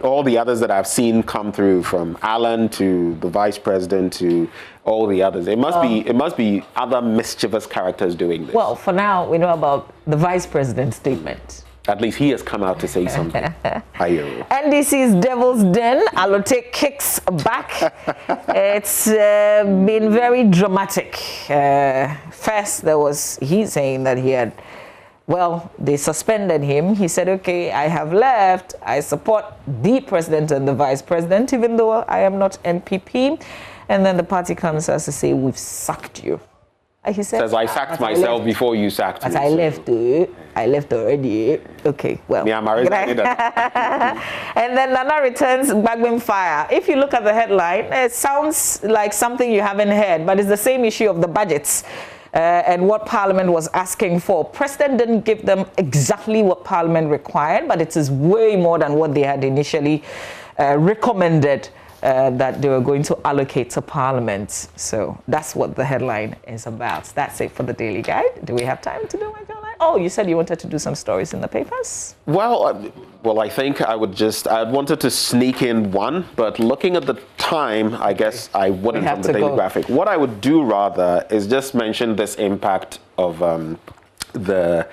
All the others that I've seen come through, from Alan to the vice president to all the others. It must be other mischievous characters doing this. Well, for now, we know about the vice president's statement. At least he has come out to say something. NDC's Devil's Den, Alote kicks back. It's been very dramatic. First, he's saying that he had, they suspended him. He said, okay, I have left. I support the president and the vice president, even though I am not NPP. And then the party comes as to say, we've sacked you. He says, I sacked myself before you sacked me. But I left. I left already. Okay, well. Yeah, and then Nana returns Bagbin fire. If you look at the headline, it sounds like something you haven't heard, but it's the same issue of the budgets and what Parliament was asking for. President didn't give them exactly what Parliament required, but it is way more than what they had initially recommended that they were going to allocate to Parliament. So that's what the headline is about. That's it for the Daily Guide. Do we have time to do my headline? Oh, you said you wanted to do some stories in the papers? Well, I think I wanted to sneak in one, but looking at the time, I guess I wouldn't from the Daily Graphic. What I would do rather is just mention this impact of the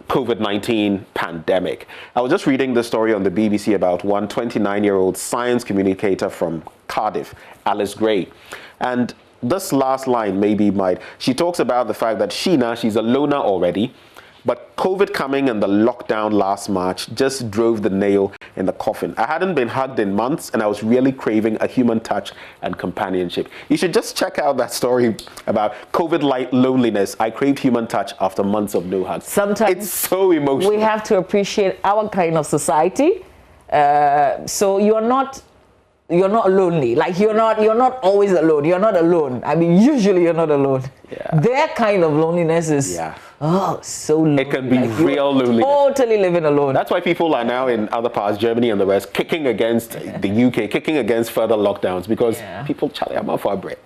COVID-19 pandemic. I was just reading the story on the BBC about one 29-year-old science communicator from Cardiff, Alice Gray. And this last line she talks about the fact that she's a loner already, but COVID coming and the lockdown last March just drove the nail in the coffin. I hadn't been hugged in months, and I was really craving a human touch and companionship. You should just check out that story about COVID-like loneliness. I craved human touch after months of no hugs. Sometimes it's so emotional. We have to appreciate our kind of society. So you are not lonely. Like you're not always alone. You're not alone. I mean, usually you're not alone. Yeah. Their kind of loneliness is so lonely. It can be like real loneliness. Totally living alone. That's why people are now in other parts, Germany and the West, kicking against the UK, kicking against further lockdowns because people, Charlie, I'm out for a break.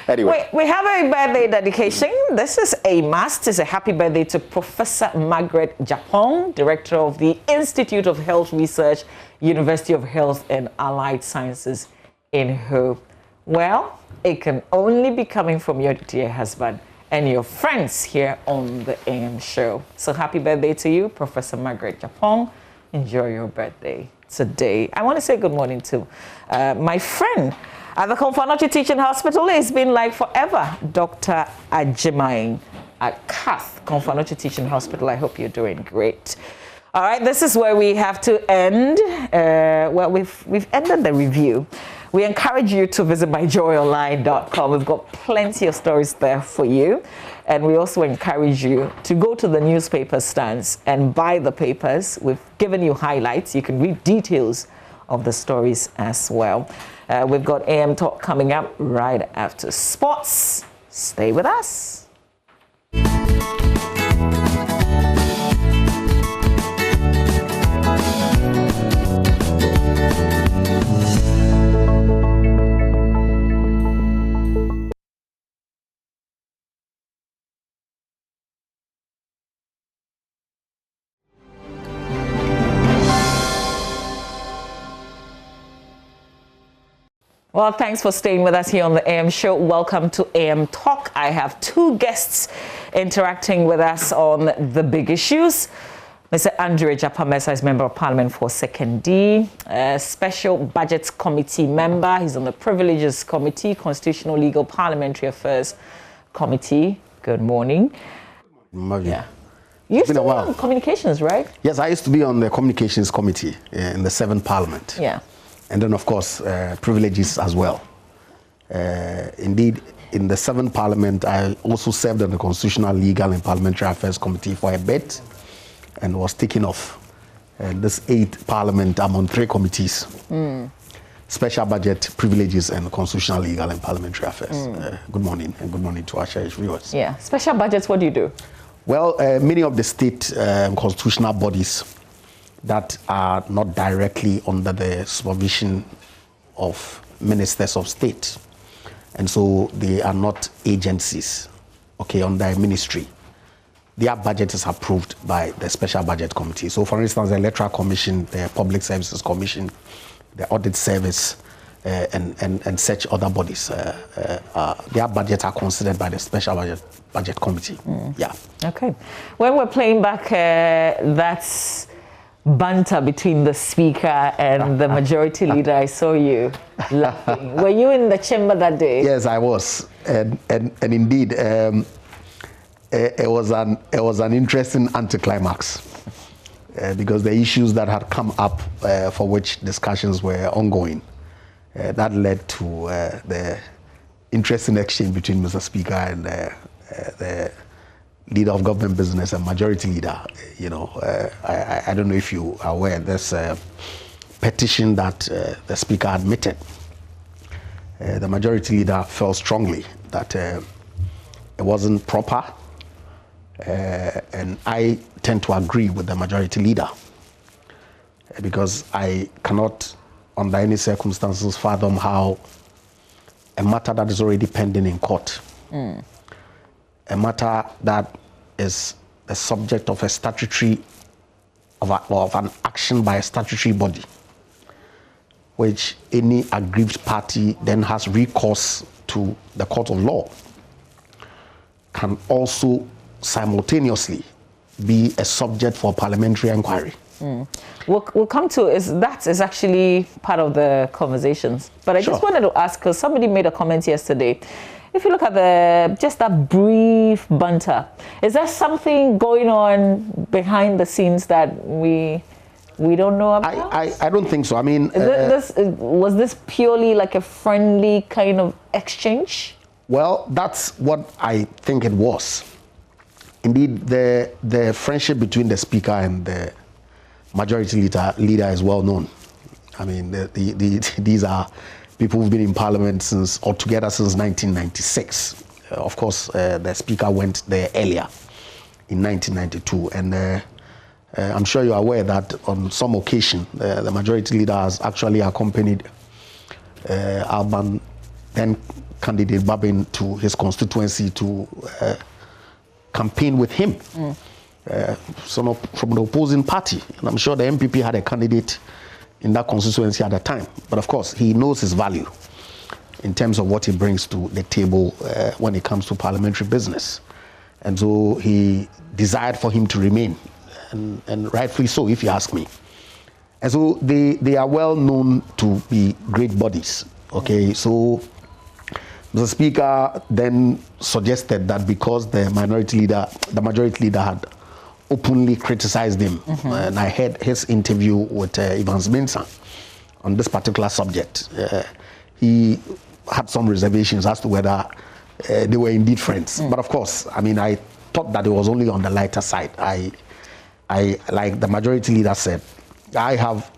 Anyway. We have a birthday dedication. This is a must. It's a happy birthday to Professor Margaret Japong, Director of the Institute of Health Research, University of Health and Allied Sciences in Hope. Well, it can only be coming from your dear husband and your friends here on the AM show. So happy birthday to you, Professor Margaret Japong. Enjoy your birthday today. I want to say good morning to my friend at the Komfanochi Teaching Hospital. It's been like forever, Dr. Ajimain at Kath Komfanochi Teaching Hospital. I hope you're doing great. All right, this is where we have to end. Well, we've ended the review. We encourage you to visit myjoyonline.com. We've got plenty of stories there for you. And we also encourage you to go to the newspaper stands and buy the papers. We've given you highlights. You can read details of the stories as well. We've got AM Talk coming up right after sports. Stay with us. Well, thanks for staying with us here on the AM show. Welcome to AM Talk. I have two guests interacting with us on the big issues. Mr. Andrew Ejapamesa is Member of Parliament for 2nd D, Special Budgets Committee member. He's on the Privileges Committee, Constitutional Legal Parliamentary Affairs Committee. Good morning. Yeah. You used to be on Communications, right? Yes, I used to be on the Communications Committee in the 7th Parliament. Yeah. And then, of course, privileges as well. Indeed, in the 7th Parliament, I also served on the Constitutional, Legal and Parliamentary Affairs Committee for a bit and was taken off. And this 8th Parliament, I'm on 3 committees. Special Budget, Privileges and Constitutional, Legal and Parliamentary Affairs. Good morning, and good morning to our cherished viewers. Yeah. Special Budgets, what do you do? Well, many of the state constitutional bodies that are not directly under the supervision of ministers of state. And so they are not agencies, under a ministry. Their budget is approved by the Special Budget Committee. So for instance, the Electoral Commission, the Public Services Commission, the Audit Service, and such other bodies, their budgets are considered by the Special Budget Committee. Yeah. Okay. When we're playing back that's banter between the Speaker and the Majority Leader, I saw you laughing. Were you in the chamber that day? Yes, I was, and indeed, it was an interesting anticlimax because the issues that had come up for which discussions were ongoing that led to the interesting exchange between Mr. Speaker and the Leader of Government Business and Majority Leader. I don't know if you are aware, there's a petition that the Speaker admitted. The Majority Leader felt strongly that it wasn't proper, and I tend to agree with the Majority Leader because I cannot, under any circumstances, fathom how a matter that is already pending in court, a matter that is the subject of a statutory, of an action by a statutory body, which any aggrieved party then has recourse to the court of law, can also simultaneously be a subject for parliamentary inquiry. We'll come to that is actually part of the conversations. But I just wanted to ask, because somebody made a comment yesterday. If you look at just that brief banter, is there something going on behind the scenes that we don't know about? I don't think so. I mean, was this purely like a friendly kind of exchange? Well, that's what I think it was. Indeed, the friendship between the Speaker and the Majority Leader is well known. I mean, these are people who've been in Parliament since 1996. Of course, the Speaker went there earlier in 1992, and I'm sure you're aware that on some occasion, the Majority Leader has actually accompanied Alban, then candidate Babin, to his constituency to campaign with him. From the opposing party, and I'm sure the MPP had a candidate in that constituency at the time. But of course, he knows his value in terms of what he brings to the table when it comes to parliamentary business. And so he desired for him to remain, and rightfully so, if you ask me. And so they are well known to be great bodies. Okay, so the Speaker then suggested that because the Majority Leader had openly criticized him, and I heard his interview with Evans Mensah on this particular subject, he had some reservations as to whether they were indeed friends. But of course, I mean, I thought that it was only on the lighter side. I like the Majority Leader said, I have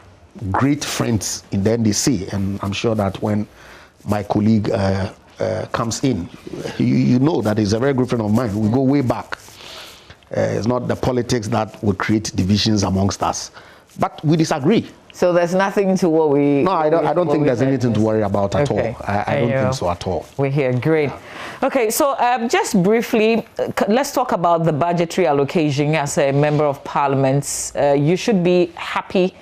great friends in the NDC, and I'm sure that when my colleague comes in, you know that he's a very good friend of mine. We go way back. It's not the politics that would create divisions amongst us, but we disagree. So there's nothing to worry. No, I don't think there's anything to worry about at all. I don't think so at all. We're here, great. Okay, so just briefly, let's talk about the budgetary allocation. As a member of Parliament, you should be happy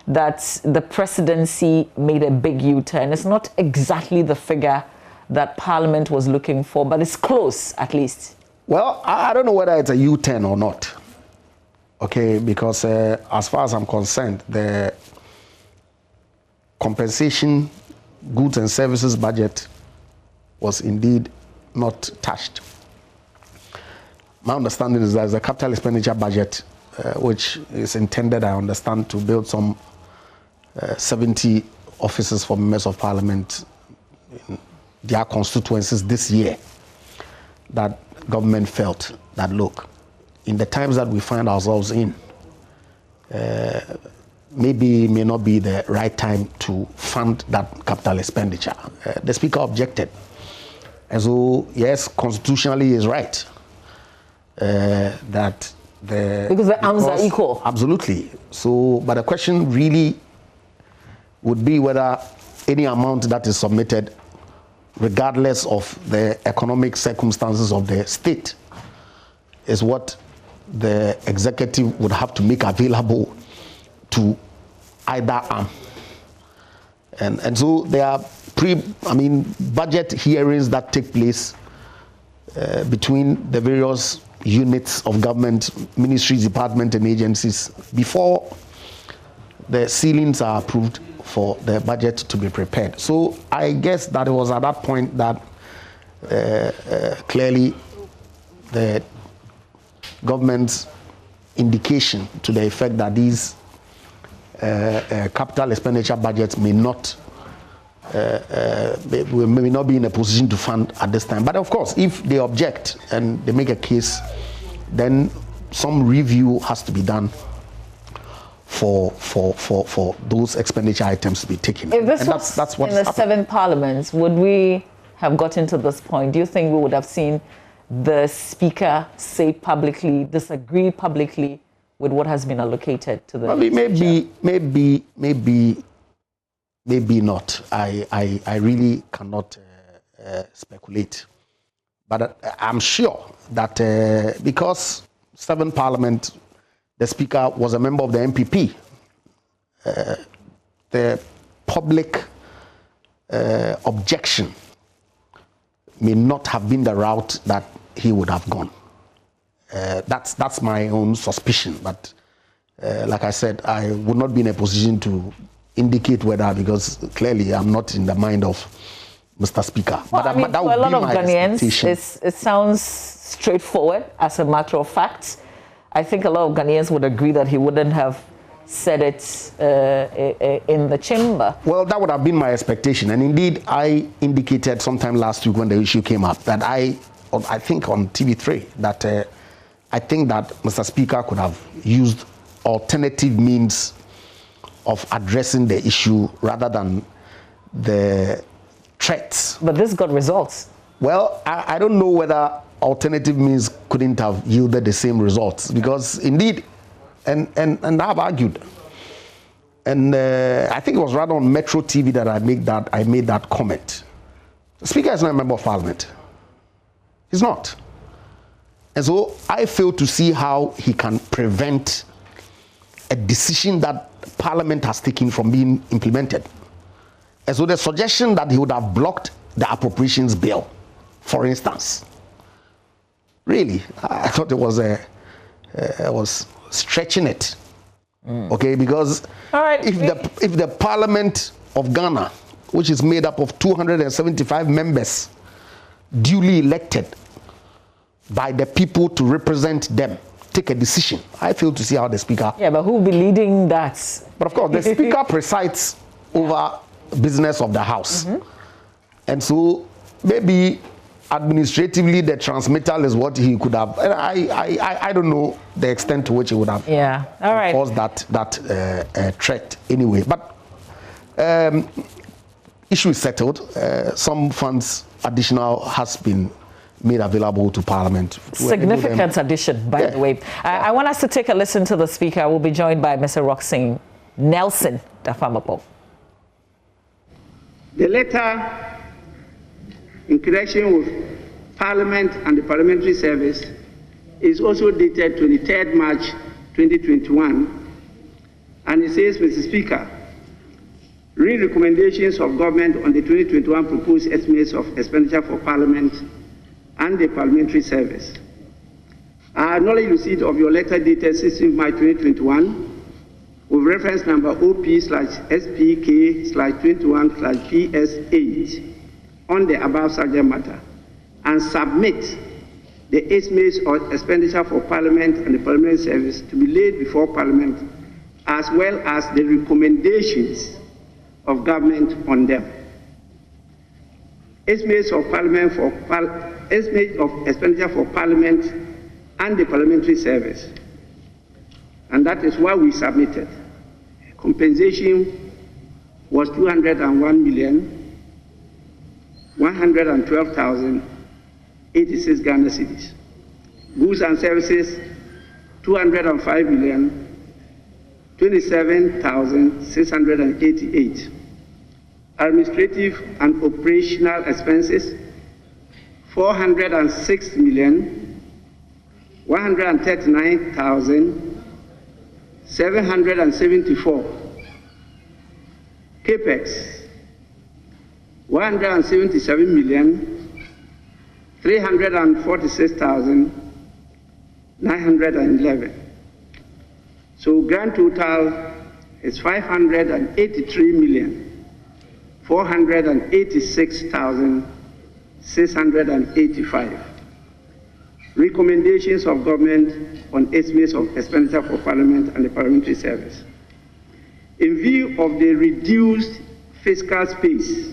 that the presidency made a big U-turn. It's not exactly the figure that Parliament was looking for, but it's close at least. Well, I don't know whether it's a U-turn or not, okay, because as far as I'm concerned, the compensation, goods and services budget was indeed not touched. My understanding is that there's a capital expenditure budget, which is intended, I understand, to build some 70 offices for members of Parliament in their constituencies this year. That government felt that, look, in the times that we find ourselves in, maybe it may not be the right time to fund that capital expenditure. The Speaker objected. And so, yes, constitutionally is right that because the arms are equal. Absolutely. So, but the question really would be whether any amount that is submitted, regardless of the economic circumstances of the state, is what the executive would have to make available to either arm. And so there are budget hearings that take place between the various units of government, ministries, departments, and agencies before the ceilings are approved for the budget to be prepared. So I guess that it was at that point that clearly the government's indication to the effect that these capital expenditure budgets may not be in a position to fund at this time. But of course, if they object and they make a case, then some review has to be done for those expenditure items to be taken. If this was that's in the 7th Parliament, would we have gotten to this point? Do you think we would have seen the Speaker say publicly, disagree publicly with what has been allocated to the... Well, maybe not. I really cannot speculate. But I'm sure that because 7th Parliament, the Speaker was a member of the MPP, the public objection may not have been the route that he would have gone. That's my own suspicion. But like I said, I would not be in a position to indicate whether, because clearly I'm not in the mind of Mr. Speaker. Well, but that would for a lot of Ghanaians, it sounds straightforward as a matter of fact. I think a lot of Ghanaians would agree that he wouldn't have said it in the chamber. Well, that would have been my expectation. And indeed, I indicated sometime last week when the issue came up that I think on TV3 that I think that Mr. Speaker could have used alternative means of addressing the issue rather than the threats. But this got results. Well, I don't know whether alternative means couldn't have yielded the same results, because indeed, and I've argued, and I think it was rather on Metro TV that I made that comment. The Speaker is not a member of Parliament. He's not. And so I fail to see how he can prevent a decision that Parliament has taken from being implemented. And so the suggestion that he would have blocked the appropriations bill, for instance, really, I thought it was stretching it. Okay, because if the Parliament of Ghana, which is made up of 275 members, duly elected by the people to represent them, take a decision, I fail to see how the Speaker... Yeah, but who will be leading that? But of course, the Speaker presides over business of the House. And so maybe administratively the transmittal is what he could have... I don't know the extent to which he would have caused that threat anyway. But issue is settled. Some funds additional has been made available to Parliament. Significant addition, by the way. I want us to take a listen to the Speaker. We'll be joined by Mr. Roxing Nelson Dafamapo. The letter in connection with Parliament and the Parliamentary Service is also dated 23rd March 2021, and it says, Mr. Speaker, read recommendations of government on the 2021 proposed estimates of expenditure for Parliament and the Parliamentary Service. I acknowledge receipt of your letter dated 16 March 2021 with reference number OP/SPK/21/PS8 on the above subject matter, and submit the estimates of expenditure for Parliament and the Parliamentary Service to be laid before Parliament, as well as the recommendations of government on them. Estimates of expenditure for Parliament and the Parliamentary Service, and that is why we submitted. Compensation was 201,112,086 Ghana cedis. Goods and services 205,027,688. Administrative and operational expenses 406,139,774. Capex 177,346,911. So grand total is 583,486,685. Recommendations of government on estimates of expenditure for Parliament and the Parliamentary Service. In view of the reduced fiscal space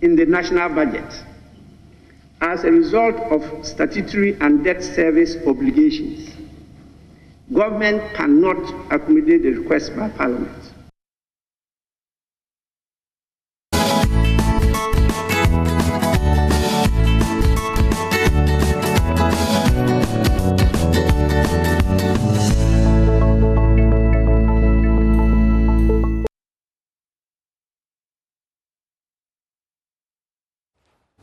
in the national budget as a result of statutory and debt service obligations, government cannot accommodate the request by Parliament.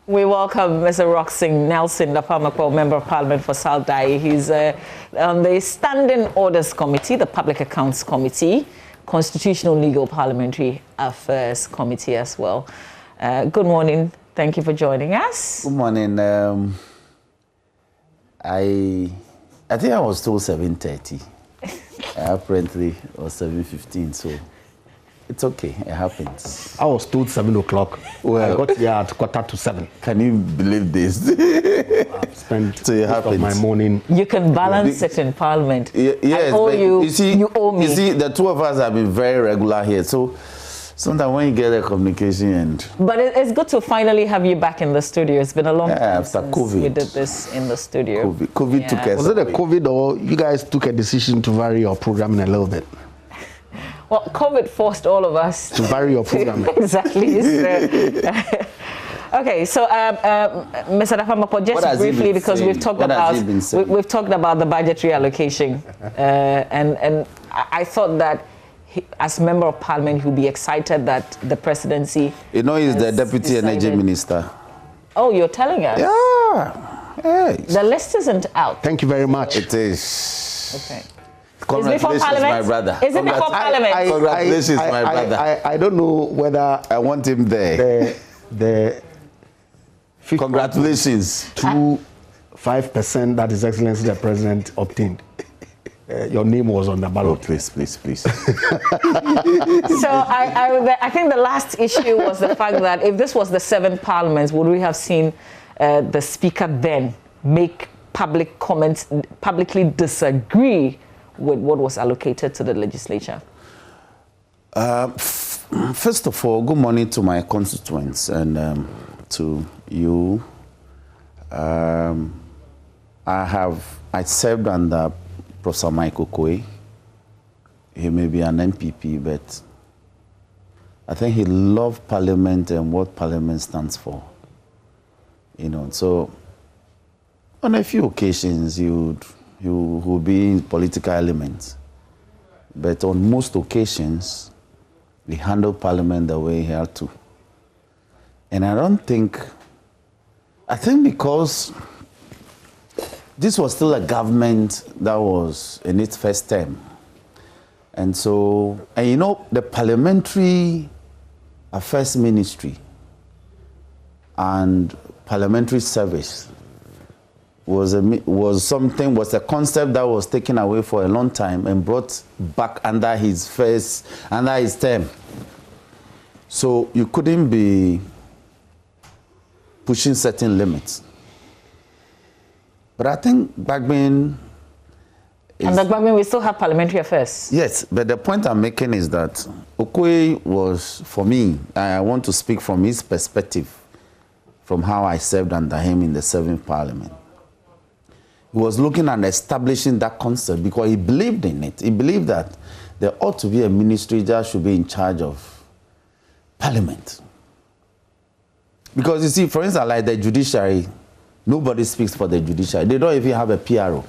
We welcome Mr. Roxing Nelson Dafamapo, Member of Parliament for South Dai. He's on the Standing Orders Committee, the Public Accounts Committee, Constitutional Legal Parliamentary Affairs Committee as well. Good morning. Thank you for joining us. Good morning. I think I was told 7:30. Apparently it was 7:15, so it's okay, it happens. I was told 7 o'clock. Well, I got here at 6:45. Can you believe this? I've spent most of my morning. You can balance it in Parliament. Yes, but you owe me. You see, the two of us have been very regular here, so sometimes when you get a communication and... But it's good to finally have you back in the studio. It's been a long time after since COVID. we did this in the studio. COVID took us Was it a COVID or you guys took a decision to vary your programming a little bit? Well, COVID forced all of us to vary your program. Exactly. Okay, so Mr. Dafamapo, just briefly, because we've talked about the budgetary allocation, and I thought that as member of parliament, he'll be excited that the presidency. You know, he's the deputy energy minister. Oh, you're telling us? Yeah. Hey. The list isn't out. Thank you very much. It is. Okay. Congratulations, my brother. Is it before Parliament? Congratulations, my brother. I don't know whether I want him there. The congratulations to 5% that His Excellency the President obtained. Your name was on the ballot. Oh, please. So I think the last issue was the fact that if this was the 7th Parliament, would we have seen the Speaker then make public comments, publicly disagree with what was allocated to the legislature? First of all, good morning to my constituents and to you. I served under Professor Michael Koe. He may be an MPP, but I think he loved Parliament and what Parliament stands for. You know, so on a few occasions you will be in political elements, but on most occasions we handle Parliament the way he had to. And I think because this was still a government that was in its first term. And so, you know, the Parliamentary Affairs Ministry and Parliamentary Service was a concept that was taken away for a long time and brought back under his term. So you couldn't be pushing certain limits. But I think Bagbin and that Bagbin, we still have parliamentary affairs. Yes, but the point I'm making is that Okoye was, for me, I want to speak from his perspective, from how I served under him in the 7th Parliament. He was looking at establishing that concept because he believed in it. He believed that there ought to be a ministry that should be in charge of Parliament. Because you see, for instance, like the Judiciary, nobody speaks for the Judiciary. They don't even have a PRO.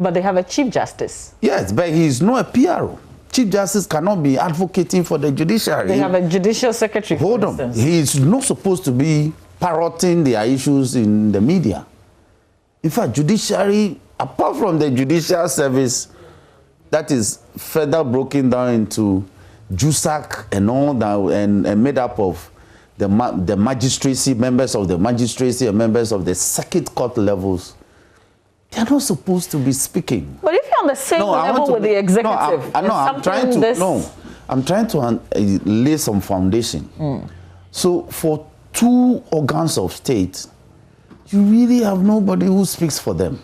But they have a Chief Justice. Yes, but he's not a PRO. Chief Justice cannot be advocating for the Judiciary. They have a Judicial Secretary, Hold on. He's not supposed to be parroting their issues in the media. In fact, Judiciary, apart from the Judicial Service, that is further broken down into JUSAC and all that, and made up of the magistracy, members of the magistracy and members of the circuit court levels, they are not supposed to be speaking. But if you're on the same level with the executive, I'm trying to lay some foundation. So for two organs of state, you really have nobody who speaks for them.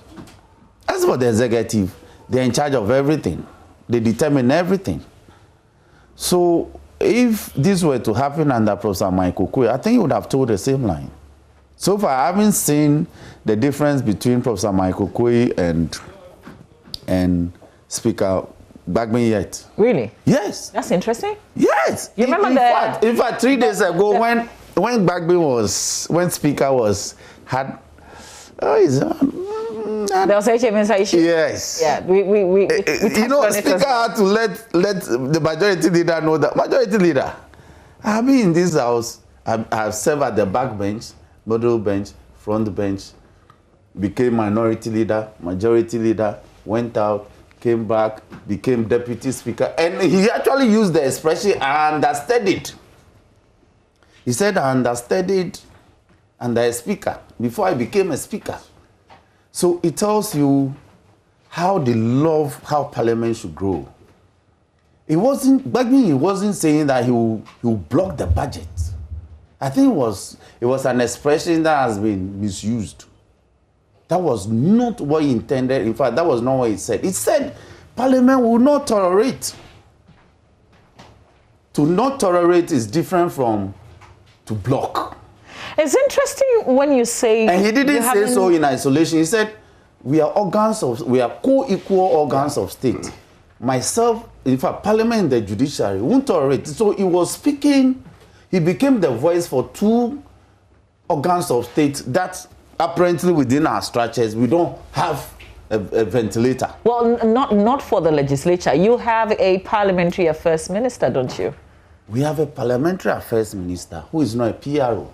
As for the executive, they're in charge of everything. They determine everything. So if this were to happen under Professor Michael Koe, I think he would have told the same line. So far, I haven't seen the difference between Professor Michael Koe and Speaker Bagbin yet. Really? Yes. That's interesting. Yes. You remember in fact, 3 days ago, when Speaker had, there was a issue. Yes. Yeah. We you know, Speaker had to let the majority leader know that majority leader, I've been in this house. I've served at the back bench, middle bench, front bench, became minority leader, majority leader, went out, came back, became deputy speaker, and he actually used the expression, I understood it. He said, I understood it under a speaker before I became a speaker. So it tells you how they love how Parliament should grow. He wasn't saying that he will block the budget. I think it was an expression that has been misused. That was not what he intended. In fact, that was not what he said. He said Parliament will not tolerate. To not tolerate is different from to block. It's interesting when you say... And he didn't say so in isolation. He said, we are co-equal organs of state. Myself in fact, Parliament and the Judiciary won't tolerate. So he was speaking, he became the voice for two organs of state that apparently within our structures, we don't have a ventilator. Well, not for the legislature. You have a parliamentary affairs minister, don't you? We have a parliamentary affairs minister who is not a PRO.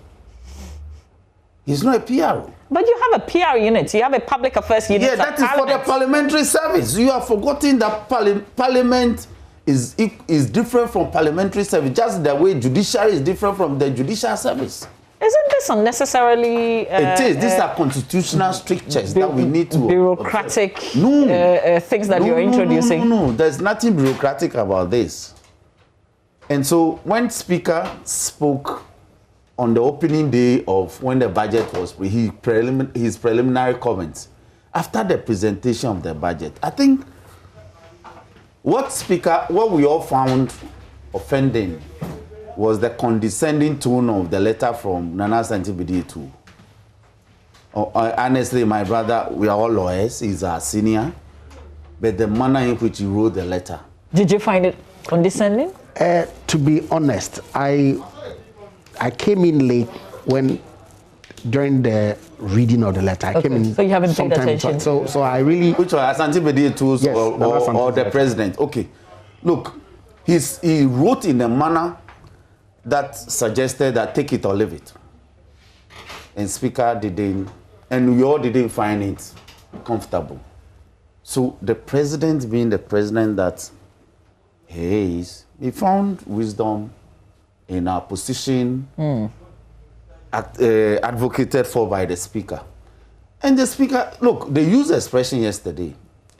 He's not a PRO. But you have a PR unit. You have a public affairs unit. Yeah, that is for the parliamentary service. You have forgotten that parliament is different from parliamentary service, just the way judiciary is different from the judicial service. Isn't this unnecessarily... it is. These are constitutional strictures that we need to... Bureaucratic things that you're introducing. No, there's nothing bureaucratic about this. And so when Speaker spoke on the opening day of when the budget was, his preliminary comments, after the presentation of the budget, I think what we all found offending was the condescending tone of the letter from Nana Asante too. Honestly, my brother, we are all lawyers, he's our senior, but the manner in which he wrote the letter. Did you find it condescending? To be honest, I came in late during the reading of the letter. I came in. So you haven't paid attention. So I really. Which one, Asante Bedi tools yes, or the president? Okay, look, he wrote in a manner that suggested that take it or leave it. And Speaker didn't, and we all didn't find it comfortable. So the president, being the president that he is, he found wisdom in our position, advocated for by the Speaker. And the Speaker, look, they used the expression yesterday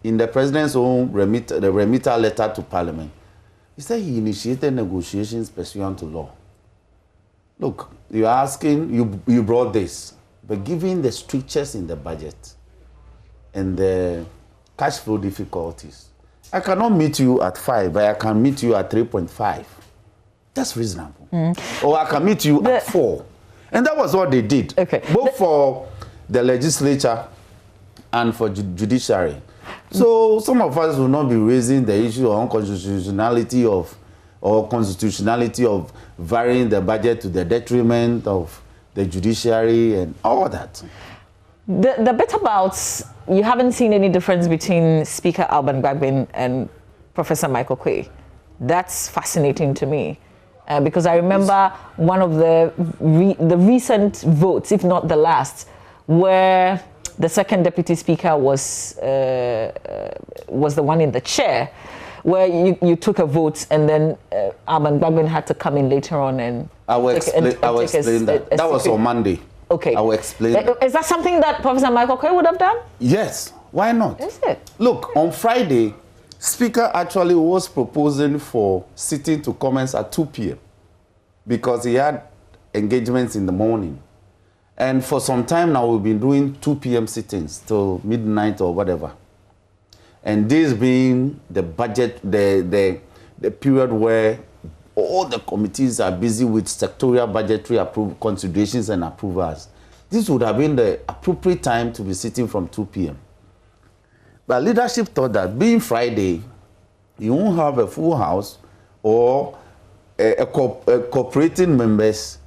in the president's own remitter letter to Parliament. He said he initiated negotiations pursuant to law. Look, you're asking, you brought this, but given the strictures in the budget and the cash flow difficulties, I cannot meet you at 5, but I can meet you at 3.5. That's reasonable. Or I can meet you at 4. And that was what they did, both for the legislature and for judiciary. So some of us will not be raising the issue of constitutionality of varying the budget to the detriment of the judiciary and all that. The bit about you haven't seen any difference between Speaker Alban Gbagbin and Professor Michael Quay. That's fascinating to me. Because I remember one of the recent votes, if not the last, where the second deputy speaker was the one in the chair, where you took a vote and then Alban Gbagbin had to come in later on and... I will explain that. That was on Monday. Okay. I will explain that. Is that something that Professor Michael Quay would have done? Yes. Why not? Is it? Look, on Friday, Speaker actually was proposing for sitting to commence at 2 p.m. because he had engagements in the morning. And for some time now, we've been doing 2 p.m. sittings till midnight or whatever. And this being the budget, the period where all the committees are busy with sectorial budgetary considerations and approvals. This would have been the appropriate time to be sitting from 2 p.m. But leadership thought that being Friday, you won't have a full house or cooperating members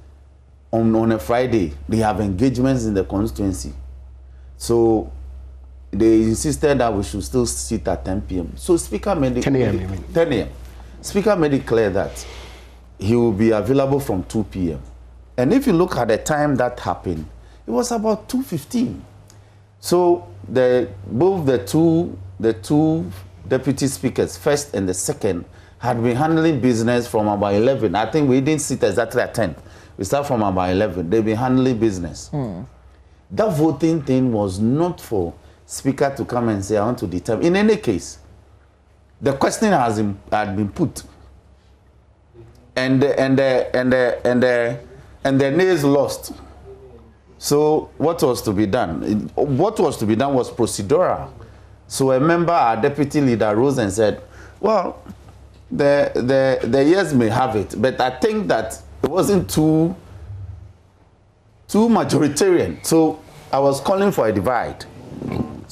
on a Friday. They have engagements in the constituency. So they insisted that we should still sit at 10 p.m. So Speaker made it 10 a.m. 10 a.m. Speaker made it clear that he will be available from 2 p.m. And if you look at the time that happened, it was about 2:15. So both the two deputy speakers, first and the second, had been handling business from about 11. I think we didn't sit exactly at 10. We start from about 11. They've been handling business. That voting thing was not for Speaker to come and say, I want to determine. In any case, the question had been put. And the nays lost. So what was to be done? What was to be done was procedural. So a member, our deputy leader, rose and said, well, the yes may have it, but I think that it wasn't too majoritarian. So I was calling for a divide.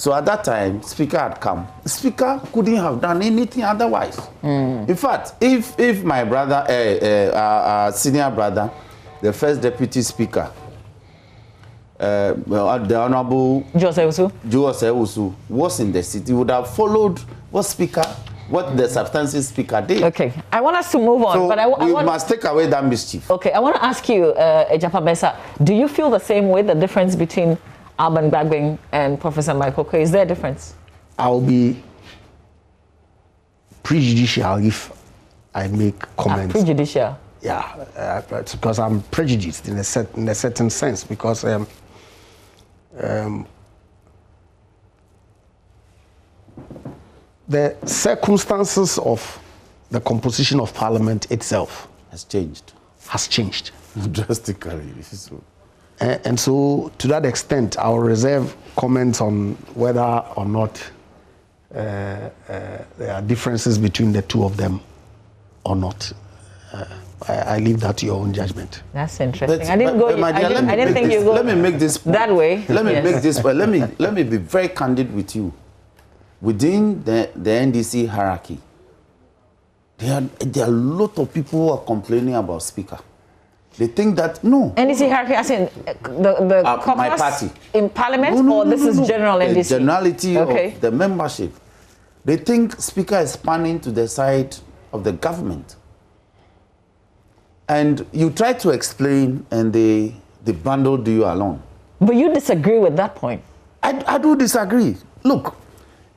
So at that time, Speaker had come. The Speaker couldn't have done anything otherwise. In fact, if my brother, senior brother, the first Deputy Speaker, the Honorable Joseph Usu was in the city, would have followed what the substantive Speaker did. Okay, I want us to move on, so but we must take away that mischief. Okay, I want to ask you, Ejapa Mensah, do you feel the same way, the difference between Alban Gbagbin and Professor Michael Quay? Is there a difference? I'll be prejudicial if I make comments. Prejudicial? Yeah, because I'm prejudiced in a certain sense, because the circumstances of the composition of Parliament itself has changed. Drastically. And so, to that extent, I'll reserve comments on whether or not there are differences between the two of them or not. I leave that to your own judgment. That's interesting. I didn't think you go. Let me make this point. That way. Let me make this point. Let me be very candid with you. Within the NDC hierarchy, there are a lot of people who are complaining about Speaker. They think that no. NDC hierarchy, as in the caucus my party in Parliament, or this is general NDC? The generality of the membership. They think Speaker is spanning to the side of the government. And you try to explain, and they bundle you along. But you disagree with that point? I do disagree. Look,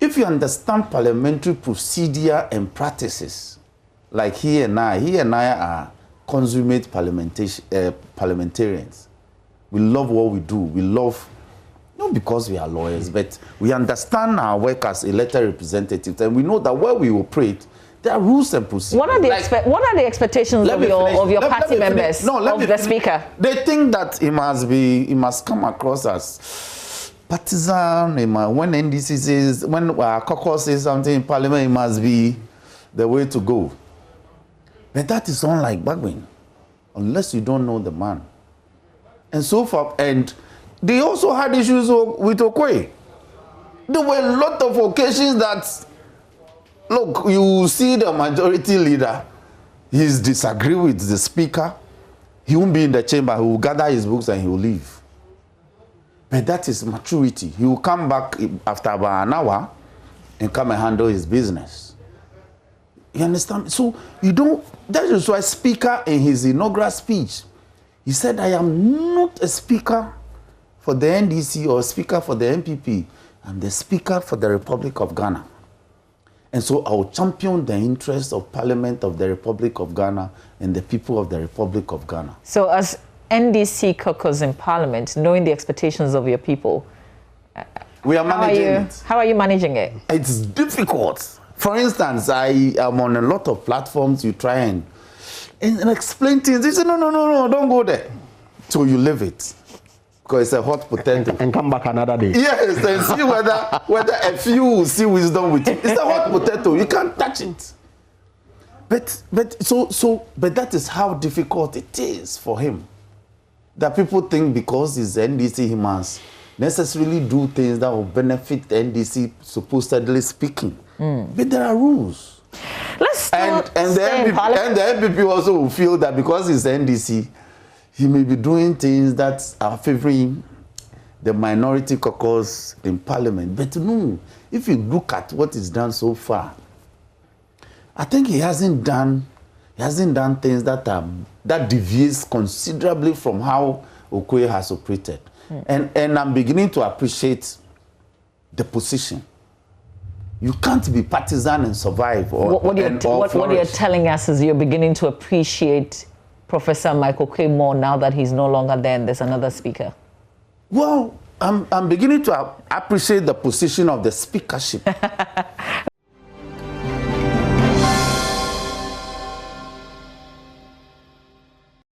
if you understand parliamentary procedure and practices, like he and I are consummate parliamentarians. We love what we do. We love, not because we are lawyers, but we understand our work as elected representatives, and we know that where we operate, there are rules and procedures. What are the expectations of your party members of the Speaker? They think that he must come across as partisan. When NDC says, when our caucus says something in Parliament, it must be the way to go. But that is unlike Gbagbin, unless you don't know the man. And so far, and they also had issues with Okoye. There were a lot of occasions that, look, you see the majority leader, he's disagree with the Speaker, he won't be in the chamber, he will gather his books and he will leave. But that is maturity. He will come back after about an hour and come and handle his business. You understand? So you don't, that is why Speaker in his inaugural speech, he said, I am not a Speaker for the NDC or a Speaker for the MPP. I'm the Speaker for the Republic of Ghana. And so I will champion the interests of Parliament of the Republic of Ghana and the people of the Republic of Ghana. So as NDC caucus in Parliament, knowing the expectations of your people, we are managing it. How are you managing it? It's difficult. For instance, I am on a lot of platforms. You try and explain things. You say, no, don't go there. So you leave it. Because it's a hot potato. And come back another day. Yes, and see whether a few will see wisdom with it. It's a hot potato. You can't touch it. But that is how difficult it is for him. That people think because he's NDC, he must necessarily do things that will benefit the NDC, supposedly speaking. But there are rules. And the MPP also will feel that because he's NDC, he may be doing things that are favoring the minority caucus in Parliament. But no, if you look at what he's done so far, I think he hasn't done things that deviates considerably from how Okoye has operated. And I'm beginning to appreciate the position. You can't be partisan and survive. What you're telling us is you're beginning to appreciate Professor Michael Quay more now that he's no longer there and there's another speaker. Well, I'm beginning to appreciate the position of the speakership.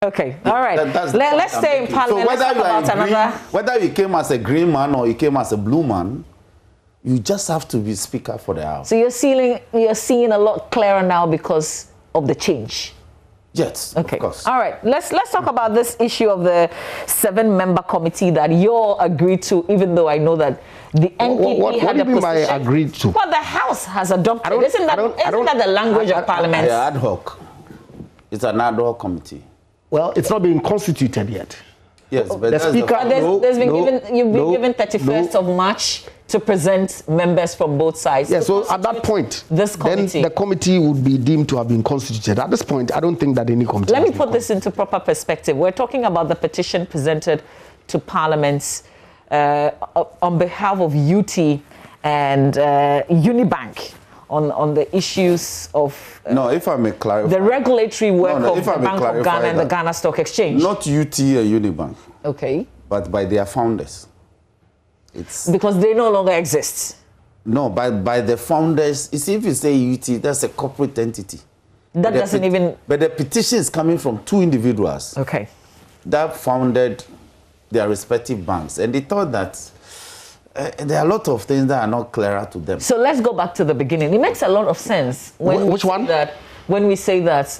Okay, all right. Let's stay in Parliament. So whether you came as a green man or you came as a blue man, you just have to be Speaker for the House. So you're seeing a lot clearer now because of the change. Yes, okay. Of course. All right. Let's talk about this issue of the 7-member committee that you all agreed to, even though I know that the NPP what had do you a mean position. by agreed to? Well, the House has adopted. Isn't that the language of Parliament? The ad hoc. It's an ad hoc committee. Well, it's not been constituted yet. Yes, but the speaker. You've been given 31st of March to present members from both sides. Yeah, so at that point, this committee, then the committee would be deemed to have been constituted. At this point, I don't think that any committee. Let me put this into proper perspective. We're talking about the petition presented to Parliament on behalf of UT and Unibank on the issues of no, if I may clarify, the regulatory work of the Bank of Ghana and the that. Ghana Stock Exchange. Not UT and Unibank. Okay. But by their founders. It's because they no longer exist. No, by the founders. You see, if you say UT, that's a corporate entity. That doesn't even. But the petition is coming from 2 individuals. Okay. That founded their respective banks, and they thought that there are a lot of things that are not clearer to them. So let's go back to the beginning. It makes a lot of sense when which one? When we say that,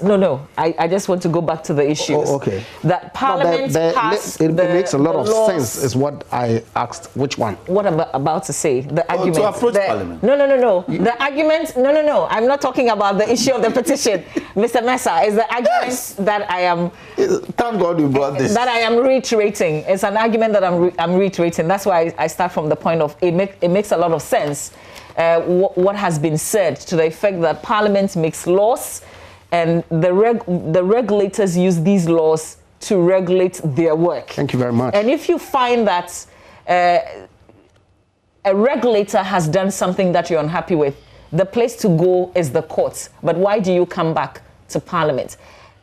I just want to go back to the issues. Oh, okay. That Parliament passed it makes a lot of laws. sense, is what I asked. Which one? What I'm about to say, the argument. To approach Parliament. No. The argument, no. I'm not talking about the issue of the petition, Mr. Mesa. Is the argument that I am. Thank God you brought this. That I am reiterating. It's an argument that I'm reiterating. That's why I start from the point of it makes a lot of sense. What has been said to the effect that Parliament makes laws and the regulators use these laws to regulate their work. Thank you very much. And if you find that a regulator has done something that you're unhappy with, the place to go is the courts. But why do you come back to Parliament?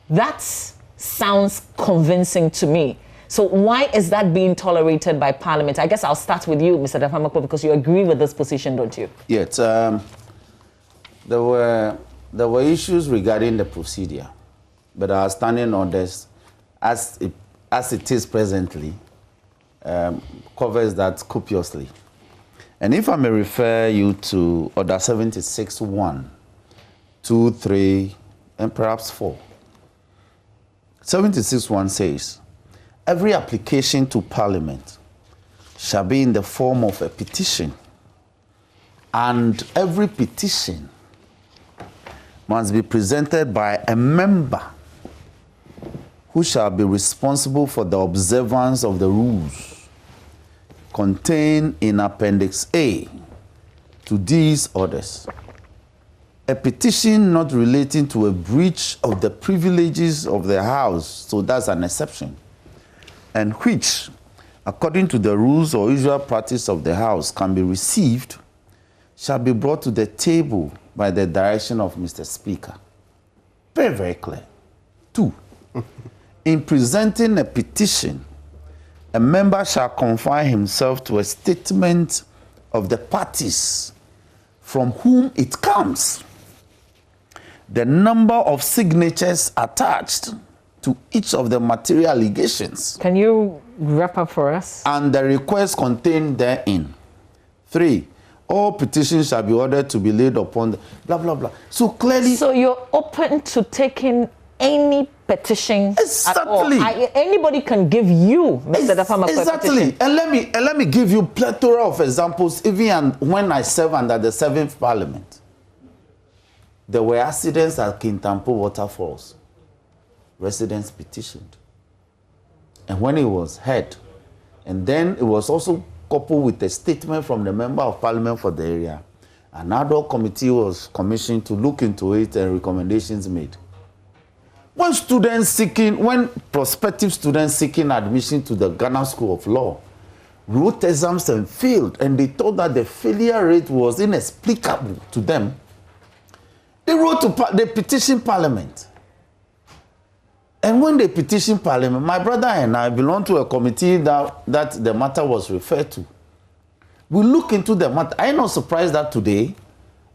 That sounds convincing to me. So why is that being tolerated by Parliament? I guess I'll start with you, Mr. Dafamako, because you agree with this position, don't you? Yes. There were issues regarding the procedure, but our standing orders, as it is presently, covers that copiously. And if I may refer you to Order 76.1, 2, 3, and perhaps 4. 76.1 says, every application to Parliament shall be in the form of a petition, and every petition must be presented by a member who shall be responsible for the observance of the rules contained in Appendix A to these orders. A petition not relating to a breach of the privileges of the House, so that's an exception, and which, according to the rules or usual practice of the House, can be received, shall be brought to the table by the direction of Mr. Speaker. Very, very clear. 2, in presenting a petition, a member shall confine himself to a statement of the parties from whom it comes, the number of signatures attached to each of the material allegations. Can you wrap up for us? And the request contained therein. 3, all petitions shall be ordered to be laid upon the blah, blah, blah. So clearly... So you're open to taking any petition exactly. At all? Anybody can give you, Mr. Dafamako, exactly. And let me give you plethora of examples. Even when I served under the 7th Parliament, there were accidents at Kintampo waterfalls. Residents petitioned. And when it was heard, and then it was also coupled with a statement from the Member of Parliament for the area, an ad hoc committee was commissioned to look into it and recommendations made. When prospective students seeking admission to the Ghana School of Law wrote exams and failed, and they thought that the failure rate was inexplicable to them, they petitioned Parliament. And when they petitioned Parliament, my brother and I belong to a committee that the matter was referred to. We look into the matter. I'm not surprised that today,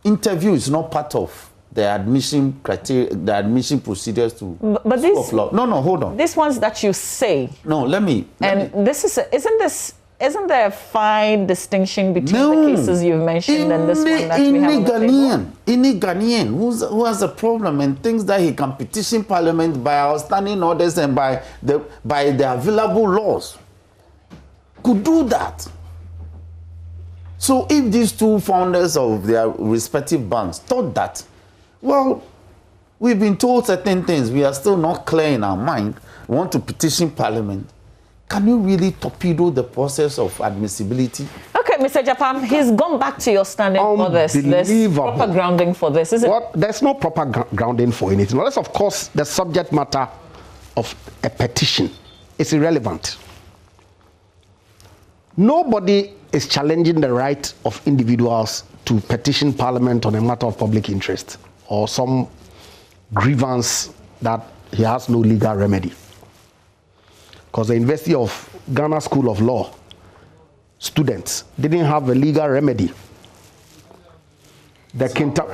interview is not part of the admission criteria, the admission procedures to School of Law. No, hold on. These ones that you say. No, let me. Isn't this Isn't there a fine distinction between the cases you've mentioned and this one that we have on the table? Any Ghanaian who has a problem and thinks that he can petition Parliament by outstanding orders and by the available laws could do that. So if these two founders of their respective banks thought that, well, we've been told certain things, we are still not clear in our mind, we want to petition Parliament, can you really torpedo the process of admissibility? Okay, Mr. Japan, he's gone back to your standing for this. There's proper grounding for this, is it? Well, there's no proper grounding for anything. Unless, of course, the subject matter of a petition is irrelevant. Nobody is challenging the right of individuals to petition Parliament on a matter of public interest or some grievance that he has no legal remedy. Because the University of Ghana School of Law students didn't have a legal remedy.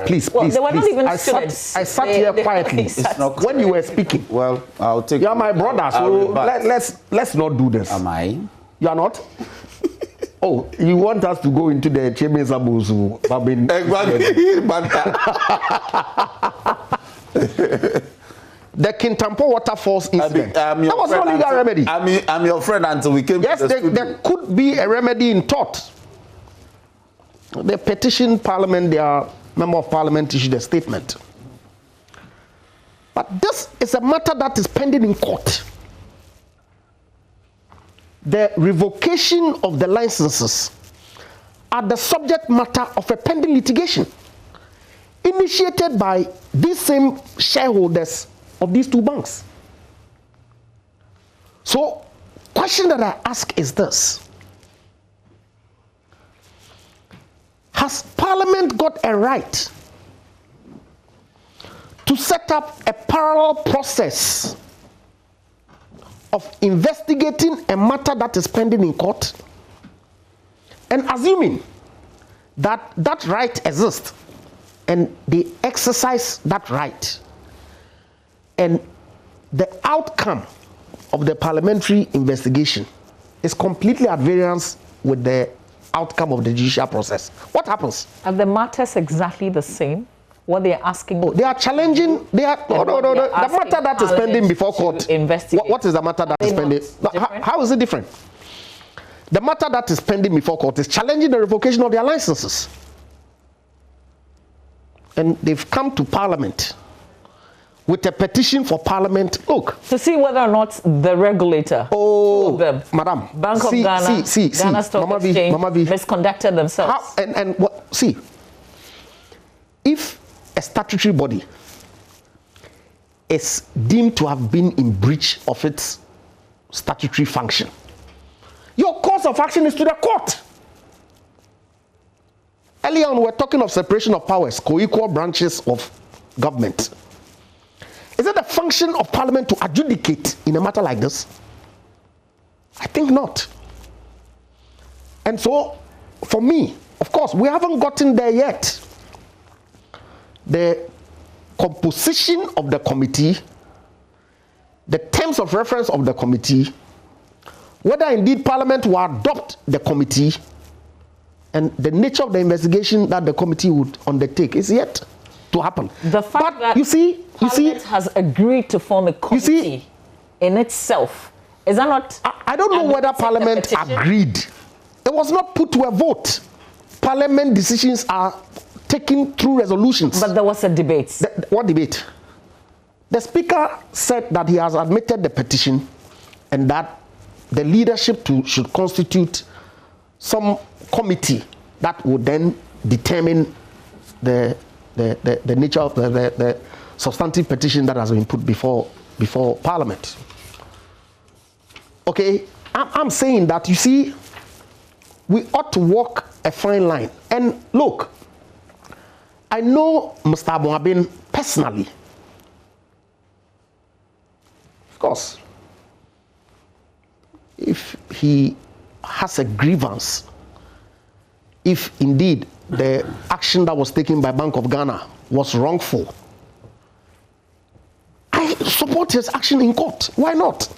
Please. They were not even students. I sat here quietly when you were speaking. Well, I'll take. You are my brother, so let's not do this. Am I? You are not. Oh, you want us to go into the Cheme Sabusu? The Kintampo waterfalls incident. That was no legal remedy. I'm your friend until we came to the studio. There could be a remedy in thought. They petitioned Parliament, their member of Parliament issued a statement. But this is a matter that is pending in court. The revocation of the licenses are the subject matter of a pending litigation initiated by these same shareholders of these two banks. So, question that I ask is this: has Parliament got a right to set up a parallel process of investigating a matter that is pending in court, and assuming that that right exists and they exercise that right, and the outcome of the parliamentary investigation is completely at variance with the outcome of the judicial process? What happens? Are the matters exactly the same? What they are asking? Oh, they are challenging. The matter that is pending before court. What is the matter that is pending? How is it different? The matter that is pending before court is challenging the revocation of their licenses. And they've come to Parliament with a petition for Parliament. Look. To see whether or not the regulator, Madam, Bank of Ghana, Ghana Stock Exchange, misconducted themselves. See, if a statutory body is deemed to have been in breach of its statutory function, your course of action is to the court. Earlier on, we were talking of separation of powers, co-equal branches of government. Is it the function of Parliament to adjudicate in a matter like this? I think not. And so, for me, of course, we haven't gotten there yet. The composition of the committee, the terms of reference of the committee, whether indeed Parliament will adopt the committee, and the nature of the investigation that the committee would undertake is yet to happen. The fact that Parliament has agreed to form a committee in itself, is that not? I don't know whether Parliament agreed. It was not put to a vote. Parliament decisions are taken through resolutions. But there was a debate. What debate? The Speaker said that he has admitted the petition and that the leadership should constitute some committee that would then determine the nature of the substantive petition that has been put before Parliament. Okay, I'm saying that, you see, we ought to walk a fine line. And look, I know Mr. Abuabin personally. Of course, if he has a grievance, if indeed the action that was taken by Bank of Ghana was wrongful, I support his action in court. Why not?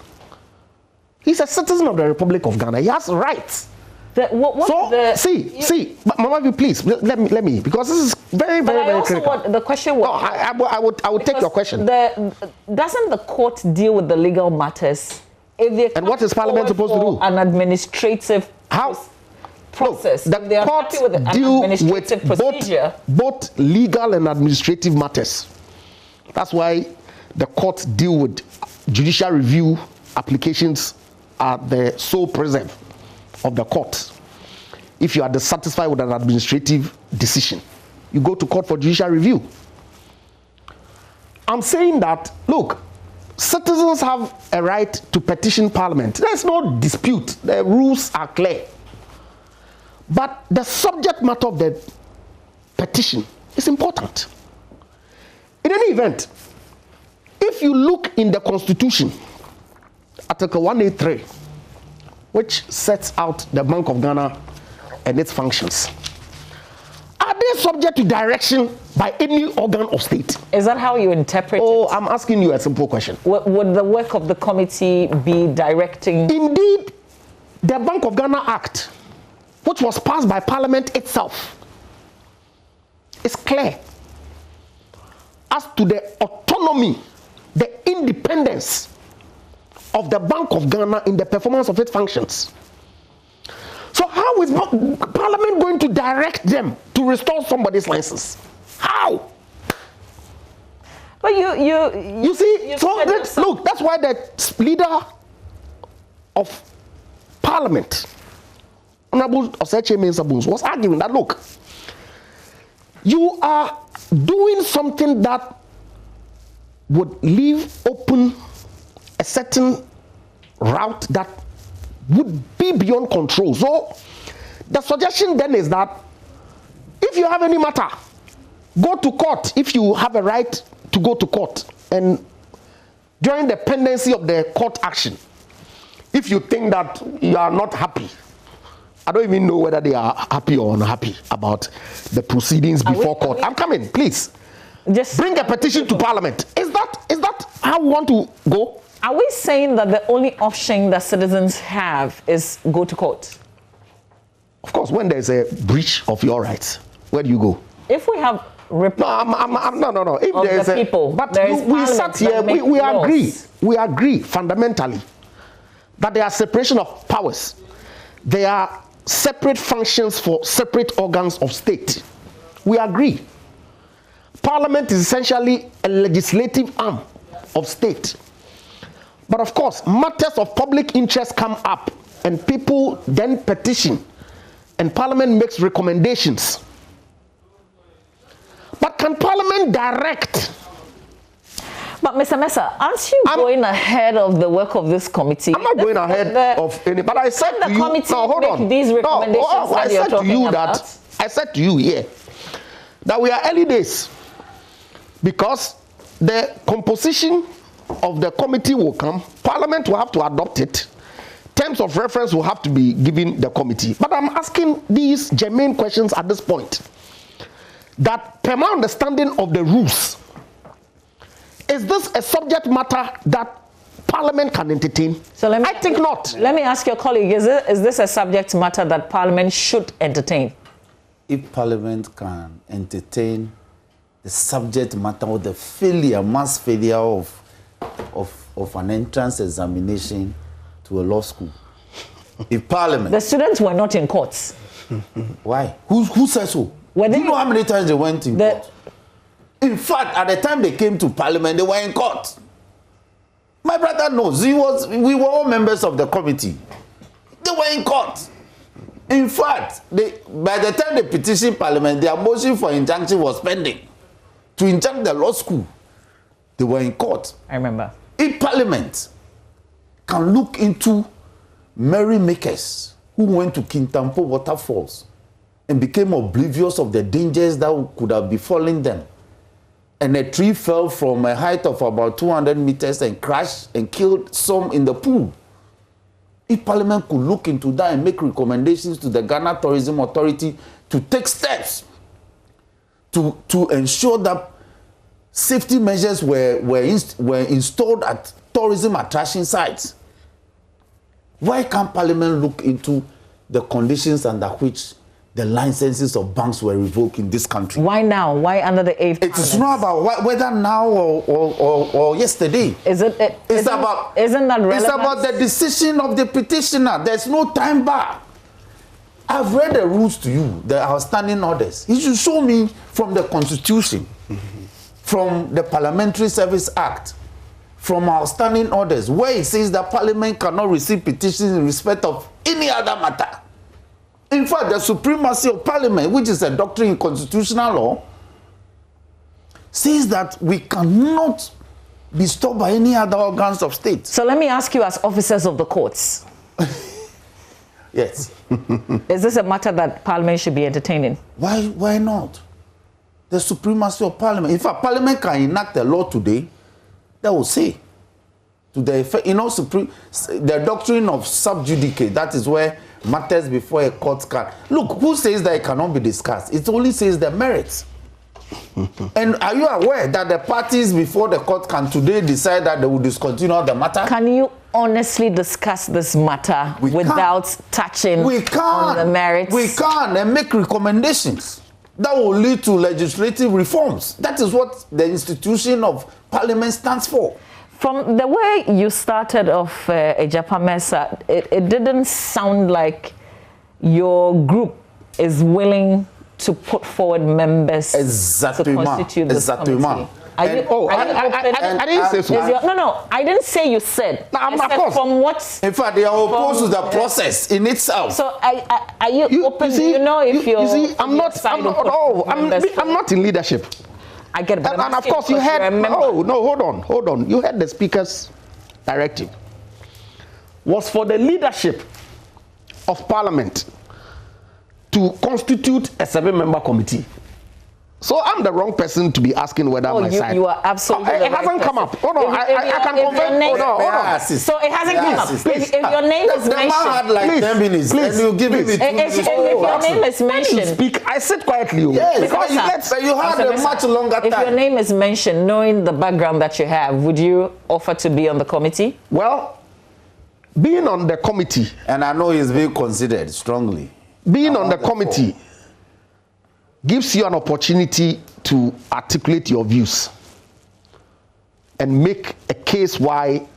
He's a citizen of the Republic of Ghana. He has rights See, Mama, please let me, because this is very critical. The question was. No, I would take your question. Doesn't the court deal with the legal matters? And what is Parliament supposed to do? An administrative process. Look, the court deal with both legal and administrative matters. That's why the court deal with judicial review applications are the sole preserve of the court. If you are dissatisfied with an administrative decision, you go to court for judicial review. I'm saying that, look, citizens have a right to petition Parliament. There's no dispute. The rules are clear. But the subject matter of the petition is important. In any event, if you look in the Constitution, Article 183, which sets out the Bank of Ghana and its functions, are they subject to direction by any organ of state? Is that how you interpret it? Oh, I'm asking you a simple question. Would the work of the committee be directing? Indeed, the Bank of Ghana Act, which was passed by Parliament itself, is clear as to the autonomy, the independence of the Bank of Ghana in the performance of its functions. So how is Parliament going to direct them to restore somebody's license? How? But you see, look, that's why the leader of Parliament, Honorable Oseche Mensah-Bonsu, was arguing that, look, you are doing something that would leave open a certain route that would be beyond control. So the suggestion then is that if you have any matter, go to court if you have a right to go to court. And during the pendency of the court action, if you think that you are not happy, I don't even know whether they are happy or unhappy about the proceedings before court. I'm coming, please. Just bring a petition to Parliament. Is that how we want to go? Are we saying that the only option that citizens have is go to court? Of course, when there's a breach of your rights, where do you go? If we have no. If there's the people, but we sat here, we agree. We agree fundamentally that there are separation of powers. There are separate functions for separate organs of state. We agree. Parliament is essentially a legislative arm of state. But of course, matters of public interest come up and people then petition and Parliament makes recommendations. But can Parliament direct? But Mr. Mensah, aren't you going ahead of the work of this committee? I'm not going ahead of any, but I said to you, hold on. These recommendations I said to you that, I said to you here that we are early days because the composition of the committee will come, Parliament will have to adopt it, terms of reference will have to be given the committee. But I'm asking these germane questions at this point, that per my understanding of the rules, is this a subject matter that Parliament can entertain? I think not. Let me ask your colleague, is this a subject matter that Parliament should entertain? If Parliament can entertain the subject matter of the failure, mass failure of an entrance examination to a law school. If Parliament... The students were not in courts. Why? Who said so? Do you know how many times they went in court? In fact, at the time they came to Parliament, they were in court. My brother knows. We were all members of the committee. They were in court. In fact, by the time they petitioned Parliament, their motion for injunction was pending to injunct the law school. They were in court. I remember. If Parliament can look into merrymakers who went to Kintampo waterfalls and became oblivious of the dangers that could have befallen them, and a tree fell from a height of about 200 meters and crashed and killed some in the pool. If Parliament could look into that and make recommendations to the Ghana Tourism Authority to take steps to ensure that safety measures were installed at tourism attraction sites, why can't Parliament look into the conditions under which the licenses of banks were revoked in this country. Why now? Why under the 8th? It is not about whether now or yesterday. Isn't that relevant? It's about the decision of the petitioner. There's no time bar. I've read the rules to you, the outstanding orders. You should show me from the Constitution, from the Parliamentary Service Act, from outstanding orders, where it says that Parliament cannot receive petitions in respect of any other matter. In fact, the supremacy of Parliament, which is a doctrine in constitutional law, says that we cannot be stopped by any other organs of state. So let me ask you, as officers of the courts. Yes. Is this a matter that Parliament should be entertaining? Why not? The supremacy of Parliament. In fact, Parliament can enact a law today that will say, to the effect, the doctrine of sub judice, that is where matters before a court can. Look, who says that it cannot be discussed? It only says the merits. And are you aware that the parties before the court can today decide that they will discontinue the matter? Can you honestly discuss this matter without touching on the merits? We can, and make recommendations that will lead to legislative reforms. That is what the institution of Parliament stands for. From the way you started off, Ejapa Mensah, it didn't sound like your group is willing to put forward members to constitute this committee. I didn't say so. No, I didn't say you said. No, I said from what? In fact, they are opposed to the process in itself. So are you open? You see, you know if you're. You see, I'm not in leadership. I get it. And of course, you had. Oh no, hold on. You had the Speaker's directive. Was for the leadership of Parliament to constitute a 7-member committee. So I'm the wrong person to be asking whether my side. You are absolutely. It hasn't come up. Hold on, I can confirm. Hold on. So it hasn't come up. If your name is mentioned, had like 10 minutes. Please, and you give me if your name is mentioned, speak. I sit quietly. Yes, but you had a much longer time. If your name is mentioned, knowing the background that you have, would you offer to be on the committee? Well, being on the committee, and I know he's being considered strongly. Being on the committee gives you an opportunity to articulate your views and make a case why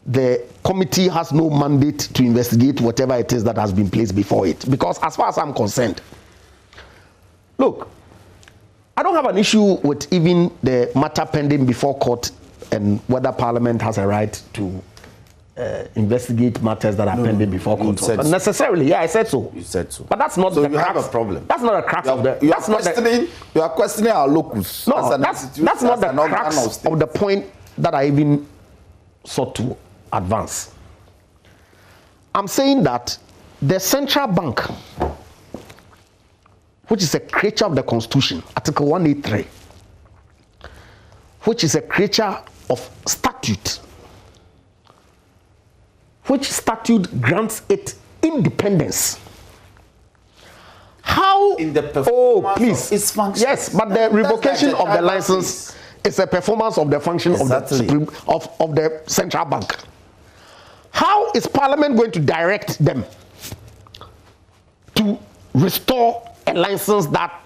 the committee has no mandate to investigate whatever it is that has been placed before it. Because as far as I'm concerned, look, I don't have an issue with even the matter pending before court and whether Parliament has a right to investigate matters that are pending before court. Necessarily, yeah, I said so. You said so. But that's not so the you crux. have a problem. That's not a crux of the. You are questioning our locus. No, that's not the crux of the point that I even sought to advance. I'm saying that the central bank, which is a creature of the Constitution, Article 183, which is a creature of statute, which statute grants it independence. How? In the performance please. of its function. Yes, but the revocation of the license is a performance of the function of the central bank. How is Parliament going to direct them to restore a license that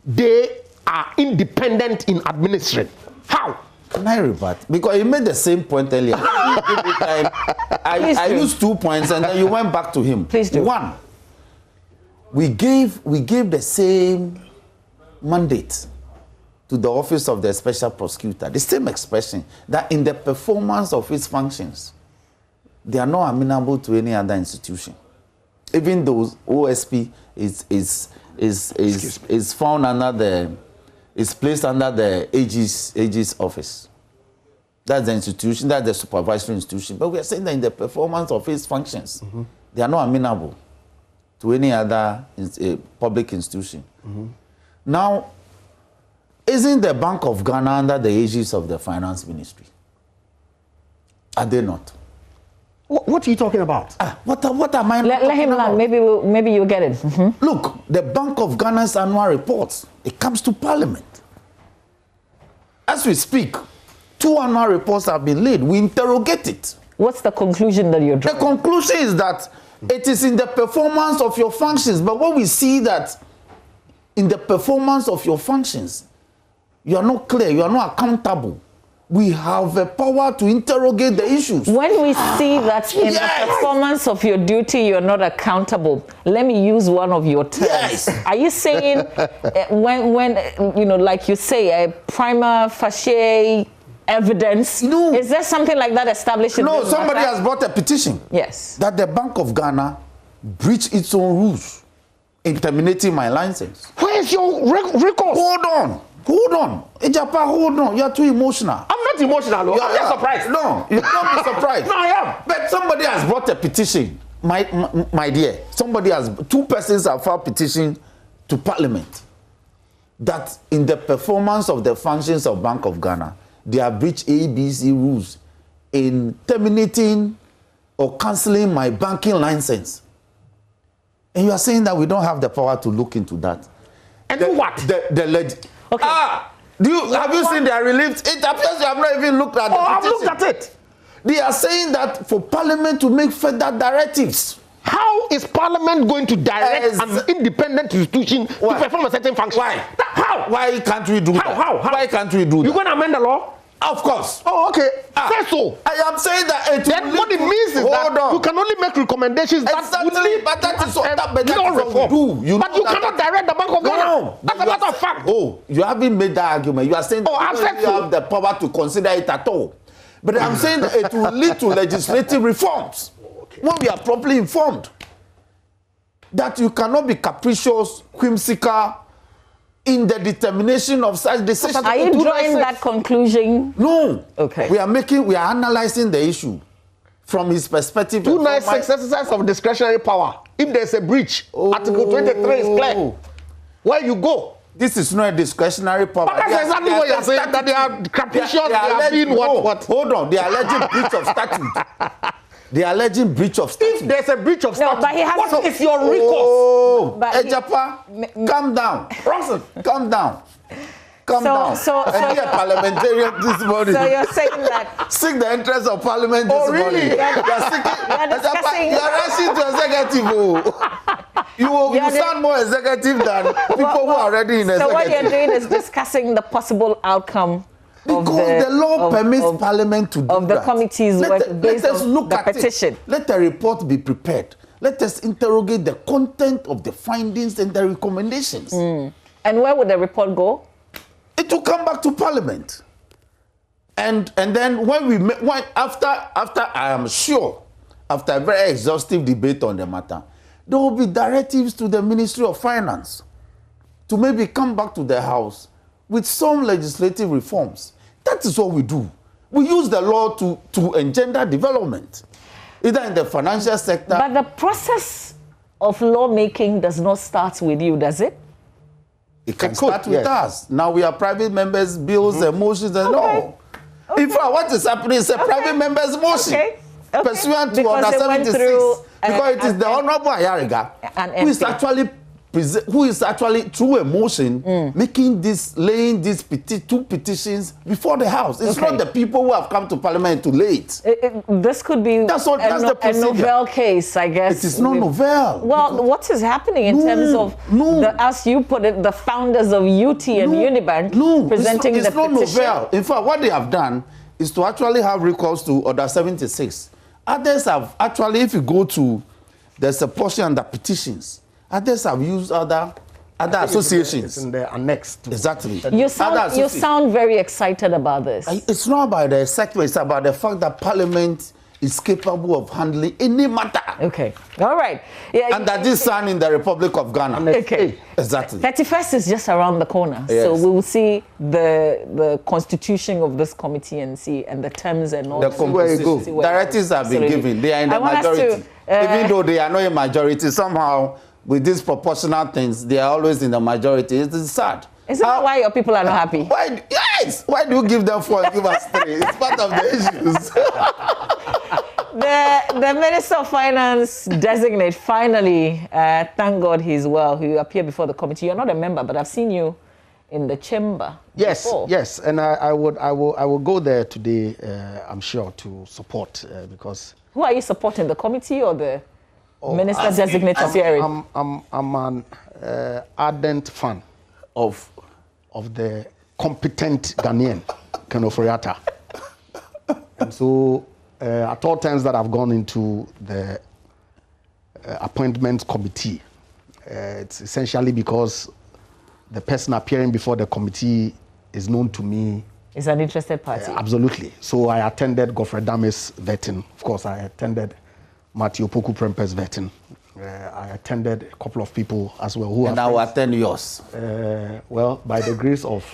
they are independent in administering? How? Can I rebut? Because you made the same point earlier. I used 2 points and then you went back to him. Please do. One, we gave the same mandate to the Office of the Special Prosecutor, the same expression, that in the performance of its functions, they are not amenable to any other institution. Even though OSP is found under the, is placed under the AG's office. That's the institution, that's the supervisory institution. But we are saying that in the performance of its functions, they are not amenable to any other public institution. Now, isn't the Bank of Ghana under the aegis of the Finance Ministry? Are they not? What are you talking about? What am I Let him learn. Maybe you'll get it. Look, the Bank of Ghana's annual reports, it comes to Parliament. As we speak, 2 annual reports have been laid. We interrogate it. What's the conclusion that you're drawing? The conclusion is that It is in the performance of your functions. But when we see that in the performance of your functions, you are not clear, you are not accountable, we have the power to interrogate the issues. When we see that in the performance of your duty, you're not accountable, let me use one of your terms. Yes. Are you saying when you know, like you say, a prima facie evidence? No. Is there something like that established in No, this somebody matter? has brought a petition. Yes. That the Bank of Ghana breached its own rules in terminating my license. Where is your recourse? Hold on. Ejapa, hold on. You are too emotional. I'm not emotional. I'm not surprised. No, you can't be surprised. No, I am. But somebody has brought a petition, my dear. Two persons have filed petition to Parliament that in the performance of the functions of Bank of Ghana, they have breached ABC rules in terminating or cancelling my banking license. And you are saying that we don't have the power to look into that. And do what? Okay. Have you seen their relief? It appears you have not even looked at the petition. I've looked at it. They are saying that for Parliament to make further directives. How is Parliament going to direct an independent institution to perform a certain function? Why? How? Why can't we do that? How? Why can't we do that? You're going to amend the law? Of course. Oh, okay. Say so. I am saying that then what it means is that you can only make recommendations that would lead but that is what reform. we do. But you cannot direct the Bank of Ghana. No, that's a matter of fact. Oh, you haven't made that argument. You are saying that you have the power to consider it at all. But I'm saying that it will lead to legislative reforms when we are properly informed. That you cannot be capricious, whimsical in the determination of such decisions. Are you drawing that conclusion? No. Okay. We are analyzing the issue from his perspective. 296 exercise of discretionary power. If there's a breach, Article 23 is clear. Where you go. This is not a discretionary power. But that's exactly what you're saying, that they are capricious, they are being what? Hold on, they are alleging breach of statute. They are alleging breach of statute. If there's a breach of statute, but he has what is your recourse? Oh, Ejapa, calm down. Roxanne, calm down. Calm down. And be a parliamentarian this morning. So you're saying that... Seek the interest of Parliament this morning. You are rushing to executive. You sound more executive than people who are already in executive. So what you're doing is discussing the possible outcome because the law permits Parliament to do that. Of the committee's work based on the petition. Let the report be prepared. Let us interrogate the content of the findings and the recommendations. And where would the report go? It will come back to Parliament. And then after I am sure, after a very exhaustive debate on the matter, there will be directives to the Ministry of Finance to maybe come back to the House with some legislative reforms. That is what we do. We use the law to engender development, either in the financial sector. But the process of lawmaking does not start with you, does it? It can start with us. Now we are private members' bills and motions and all. In fact, what is happening is a private members' motion pursuant to Order 76. Because it is the Honorable Ayariga who is actually through a motion laying these two petitions before the House. It's not the people who have come to Parliament to lay it. This could be a novel case, I guess. It is not novel. Well, what is happening in terms of, as you put it, the founders of UT and Unibank presenting the petition? It's not novel. In fact, what they have done is to actually have recourse to Order 76. Others have actually, if you go to, there's a portion under petitions. Others have used other associations. It's in the annex. Exactly. You sound very excited about this. It's not about the excitement. It's about the fact that Parliament is capable of handling any matter. Okay. All right. Yeah, and that is signed in the Republic of Ghana. Okay. Exactly. 31st is just around the corner. Yes. So we will see the constitution of this committee and the terms and all. Where you go. Directives have been given. They are in the majority. Even though they are not a majority, somehow with these proportional things, they are always in the majority. It's sad. Is that why your people are not happy? Yes! Why do you give them 4 and give us 3? It's part of the issues. The Minister of Finance designate, finally, thank God he's well, he appeared before the committee. You're not a member, but I've seen you in the chamber. Yes, before. yes, and I will go there today, I'm sure, to support because... Who are you supporting, the committee or the Minister designate appearing? I'm an ardent fan of the competent Ghanaian, Ken Ofori-Atta. And so at all times that I've gone into the appointment committee, it's essentially because the person appearing before the committee is known to me. Is an interested party. Absolutely. So I attended Godfrey Dame's vetting. Of course, I attended Matthew Opoku Prempeh's vetting. I attended a couple of people as well. And I will attend yours. Well, by the grace of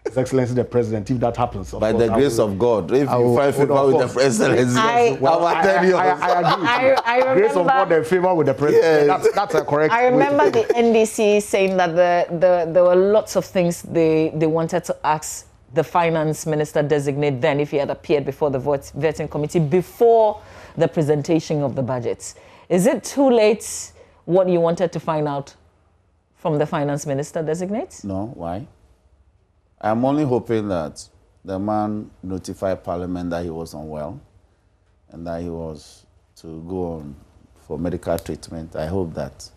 His Excellency the President, if that happens. By the grace of God, if you find favor with the President, I will attend yours. I agree. I grace of God and favor with the President. Yes. That's a correct. I remember the NDC saying that there were lots of things they wanted to ask the finance minister designate then if he had appeared before the vetting committee before the presentation of the budgets. Is it too late what you wanted to find out from the finance minister designate? No, why? I'm only hoping that the man notified Parliament that he was unwell and that he was to go on for medical treatment. I hope that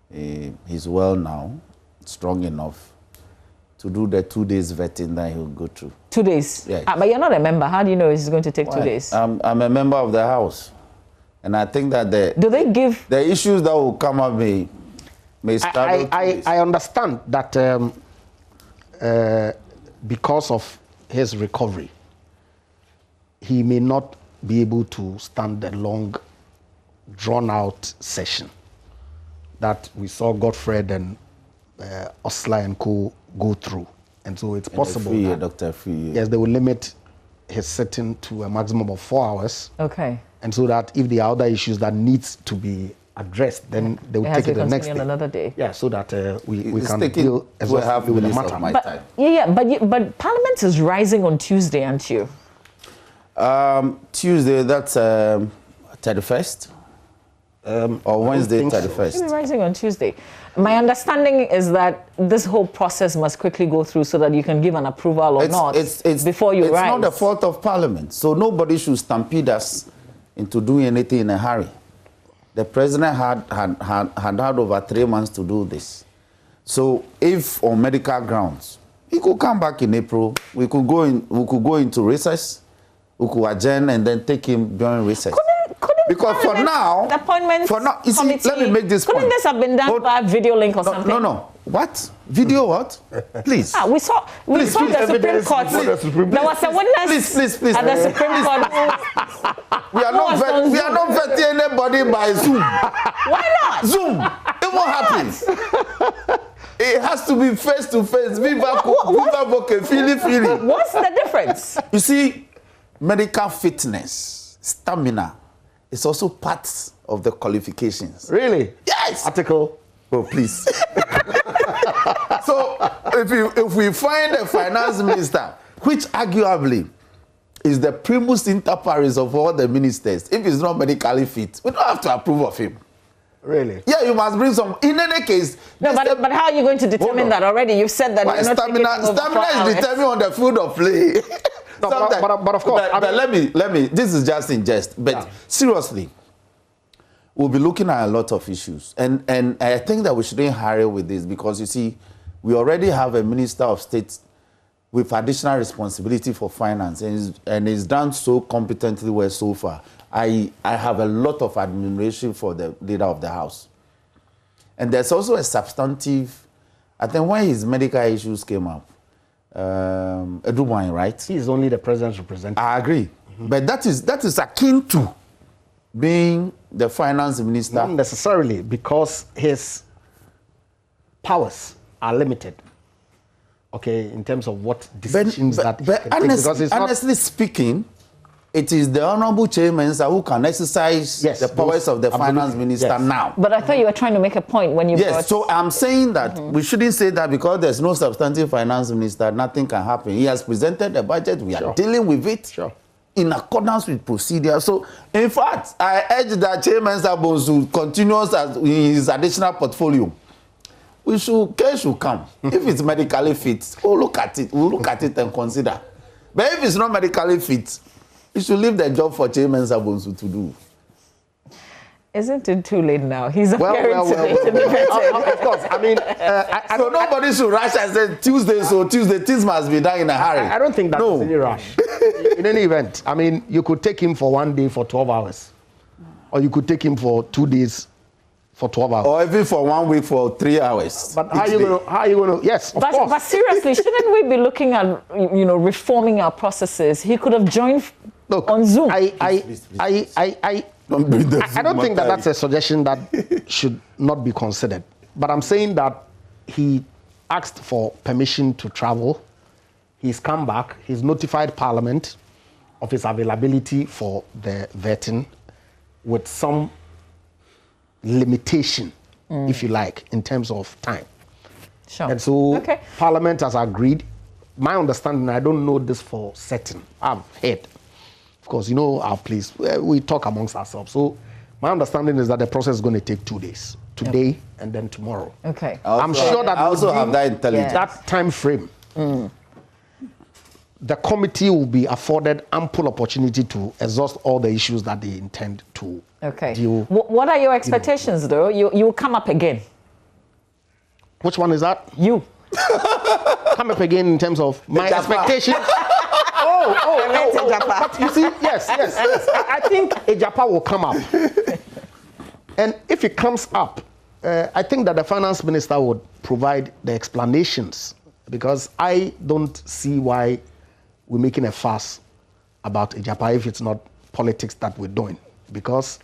he's well now, strong enough to do the 2 days vetting that he'll go through. 2 days? Yes. But you're not a member. How do you know it's going to take 2 days? I'm a member of the House. And I think that the issues that will come up may start. I understand that because of his recovery, he may not be able to stand the long, drawn-out session that we saw Godfred and Osla and co go through. And so it's possible that, Dr. Free. Yes, they will limit his sitting to a maximum of 4 hours. Okay. And so that if there are other issues that needs to be addressed, then they will take it the next day. Another day. Yeah, so that we can deal exhaustively with the matter. But Parliament is rising on Tuesday, aren't you? Tuesday, that's 31st. Or Wednesday, 31st. You'll be rising on Tuesday. My understanding is that this whole process must quickly go through so that you can give an approval or not before you rise. It's not the fault of Parliament, so nobody should stampede us into doing anything in a hurry. The President had over 3 months to do this. So if on medical grounds, he could come back in April, we could go into recess, we could adjourn and then take him during recess. Because for now, you see, let me make this point. Couldn't this have been done by video link or something? No. What? Video what? Please. We saw the Supreme Court. There was a witness please. at the Supreme Court. We are not vetting anybody by Zoom. Why not? Zoom. It won't happen. It has to be face to face. Viva voce, fili. What's the difference? You see, medical fitness, stamina, is also part of the qualifications. Really? Yes. Article. Oh, please. So, if we find a finance minister, which arguably is the primus inter pares of all the ministers, if he's not medically fit, we don't have to approve of him. Really? Yeah, you must bring some. In any case. No, but how are you going to determine that already? You've said that you're not stamina is determined on the field of play. No, but of course. But let me. This is just in jest. But seriously, we'll be looking at a lot of issues, and I think that we shouldn't hurry with this because you see, we already have a Minister of State with additional responsibility for finance, and he's done so competently well so far. I have a lot of admiration for the leader of the House, and there's also a substantive. I think when his medical issues came up. Edumai, right? He is only the president's representative. I agree. But that is akin to being the finance minister. Not necessarily, because his powers are limited. Okay, in terms of what decisions he can take. Honestly speaking, it is the honorable chairman who can exercise the powers of the finance minister now. But I thought you were trying to make a point when you Yes, so I'm saying that we shouldn't say that because there's no substantive finance minister, nothing can happen. He has presented the budget, we are dealing with it in accordance with procedure. So, in fact, I urge that Chairman Sabonsu continues in his additional portfolio. Care should come. If it's medically fit, we'll look at it and consider. But if it's not medically fit, you should leave the job for Chairman Sabonsu to do. Isn't it too late now? He's well, to be vetted. Of course. I mean, so nobody should rush and say Tuesday, so Tuesday, things must be done in a hurry. I don't think that's any rush. In any event, I mean, you could take him for 1 day for 12 hours. Or you could take him for 2 days for 12 hours. Or even for 1 week for 3 hours. But how are you going to, yes, of course. But seriously, shouldn't we be looking at, reforming our processes? He could have joined on Zoom. I don't think that that's a suggestion that should not be considered. But I'm saying that he asked for permission to travel. He's come back. He's notified Parliament of his availability for the vetting with some limitation, if you like, in terms of time. Sure. And so Parliament has agreed. My understanding, I don't know this for certain. I've heard. Of course, our place, we talk amongst ourselves. So my understanding is that the process is going to take 2 days. Today and then tomorrow. Okay. I'm sure that I also have that intelligence. That time frame. The committee will be afforded ample opportunity to exhaust all the issues that they intend to deal. What are your expectations, though? You will come up again. Which one is that? You. Come up again in terms of my expectations. But you see, yes. I think Ejapa will come up. And if it comes up, I think that the finance minister would provide the explanations, because I don't see why we're making a fuss about Ejapa if it's not politics that we're doing. Because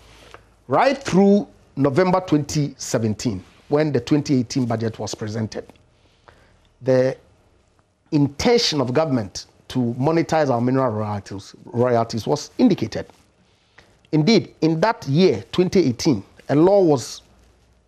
right through November 2017, when the 2018 budget was presented, the intention of government to monetize our mineral royalties was indicated. Indeed, in that year, 2018, a law was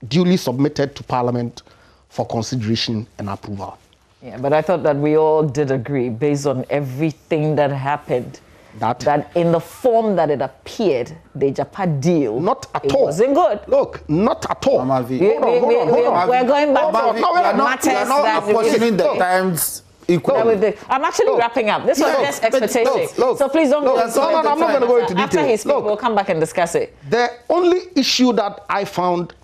duly submitted to Parliament for consideration and approval. Yeah, but I thought that we all did agree, based on everything that happened, that in the form that it appeared, the Ejapa deal, not at all, wasn't good. Look, not at all. Hold on. We're going back to matters that apportioning the times. I'm actually wrapping up. This was just expectation. So please don't go into I'm not going to go into detail. After he speaks, we'll come back and discuss it. The only issue that I found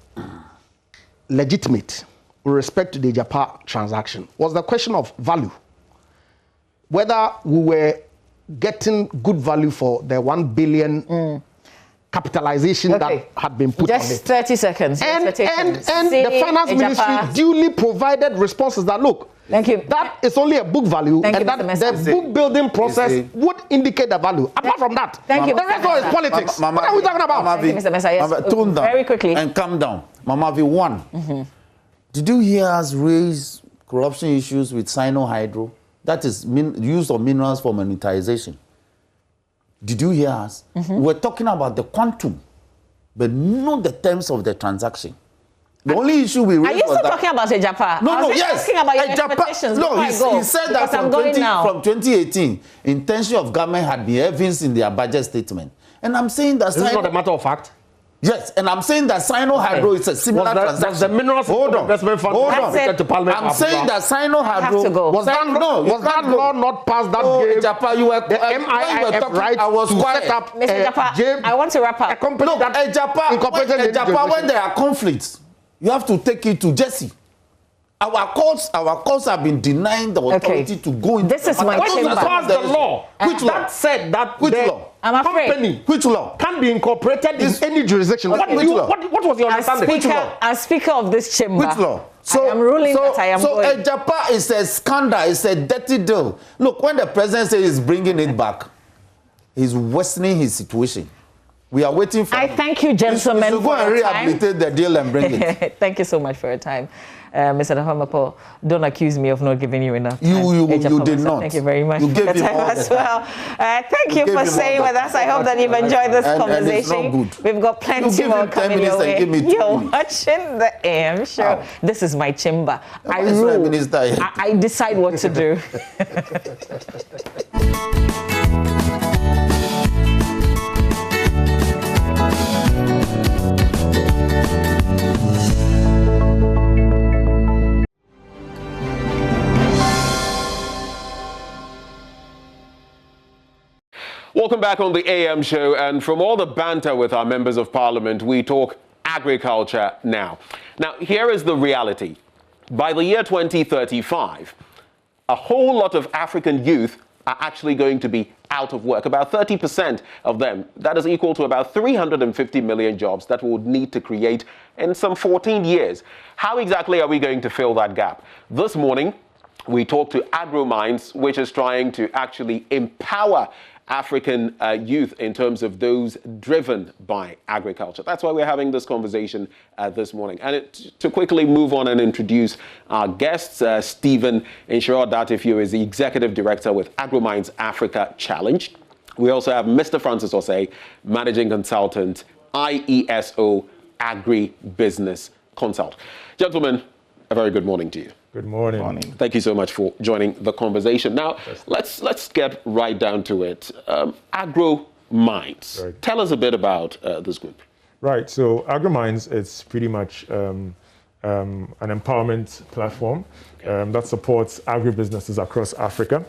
legitimate with respect to the Ejapa transaction was the question of value. Whether we were getting good value for the 1 billion capitalization that had been put on it. Just 30 seconds. And the finance ministry duly provided responses that, look, thank you. That is only a book value, and that the book building process would indicate the value. Apart from that, the rest of it is politics. What are we talking about? Thank you, Mr. Messiah. Tone down very quickly. And calm down. Mama V1, did you hear us raise corruption issues with Sino Hydro? That is use of minerals for monetization. Did you hear us? We're talking about the quantum, but not the terms of the transaction. The only issue we raised was that... Are you still talking about Ejapa? No, yes. Asking about your expectations. No, he said that from 2018, intention of government had been evinced in their budget statement. And I'm saying that... This is not a matter of fact. Yes, and I'm saying that Sino Hydro is a similar transaction. The minerals investment fund to Parliament. I'm saying that Sino Hydro... Was that law not passed that gave Ejapa, you were... The MIF right to set up... Mr. Ejapa, I want to wrap up. Look, Ejapa, when there are conflicts, you have to take it to Jesse. Our courts have been denying the authority to go into... This is my chamber. The law. Which law? That said that law? I'm afraid. Company which law can be incorporated in any jurisdiction. What was your understanding? As speaker of this chamber, which law? I am ruling that I am going. So Ejapa is a scandal, it's a dirty deal. Look, when the president says he's bringing it back, he's worsening his situation. We are waiting for... I thank you, gentlemen, you go and rehabilitate the deal and bring it. Thank you so much for your time. Mr. Dahomapol, don't accuse me of not giving you enough time. You did not. Thank you very much for your time as well. Thank you for staying with us. I hope that you've enjoyed this conversation. We've got plenty more coming your way. You're watching the AM show. This is my chamber. I rule. I decide what to do. Well, Welcome back on the AM show, and from all the banter with our members of parliament, we talk agriculture now. Now, here is the reality. By the year 2035, a whole lot of African youth are actually going to be out of work. About 30% of them. That is equal to about 350 million jobs that we would need to create in some 14 years. How exactly are we going to fill that gap? This morning, we talked to AgroMinds, which is trying to actually empower African youth in terms of those driven by agriculture. That's why we're having this conversation this morning. And to quickly move on and introduce our guests, Stephen Inshirodatifiu is the Executive Director with AgroMinds Africa Challenge. We also have Mr. Francis Osei, Managing Consultant, IESO Agri-Business Consult. Gentlemen, a very good morning to you. Good morning. Thank you so much for joining the conversation. Now, let's get right down to it. AgroMinds. Right. Tell us a bit about this group. Right. So AgroMinds is pretty much an empowerment platform that supports agribusinesses across Africa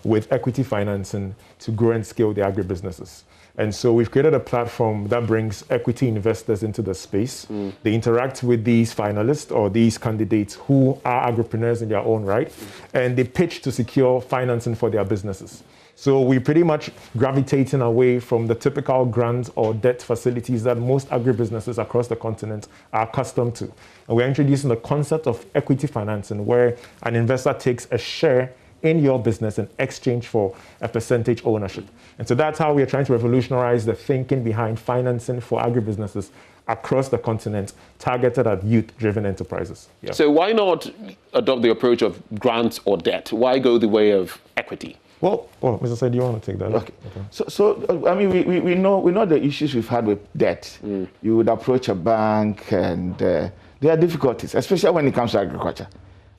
with equity financing to grow and scale the agribusinesses. And so we've created a platform that brings equity investors into the space. They interact with these finalists or these candidates who are agripreneurs in their own right, and they pitch to secure financing for their businesses. So we're pretty much gravitating away from the typical grant or debt facilities that most agribusinesses across the continent are accustomed to. And we're introducing the concept of equity financing, where an investor takes a share in your business in exchange for a percentage ownership. And so that's how we're trying to revolutionize the thinking behind financing for agribusinesses across the continent, targeted at youth-driven enterprises. Yeah. So why not adopt the approach of grants or debt? Why go the way of equity? Well, Mr. Say, do you want to take that? Okay. So I mean, we know the issues we've had with debt. You would approach a bank, and there are difficulties, especially when it comes to agriculture.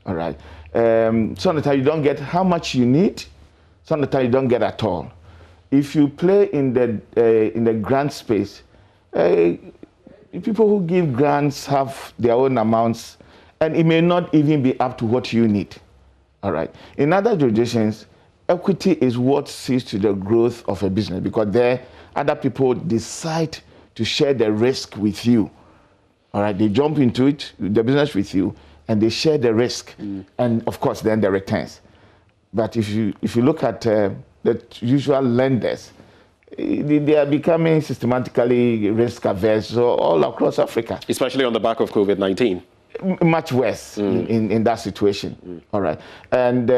All right. Some of the time you don't get how much you need. Some of the time you don't get at all. If you play in the grant space, people who give grants have their own amounts, and it may not even be up to what you need. All right. In other jurisdictions, equity is what sees to the growth of a business, because there other people decide to share the risk with you. All right. They jump into it, the business with you, and they share the risk, and of course then the returns. But if you look at the usual lenders, they are becoming systematically risk averse all across Africa. Especially on the back of COVID-19. Much worse in that situation. All right. And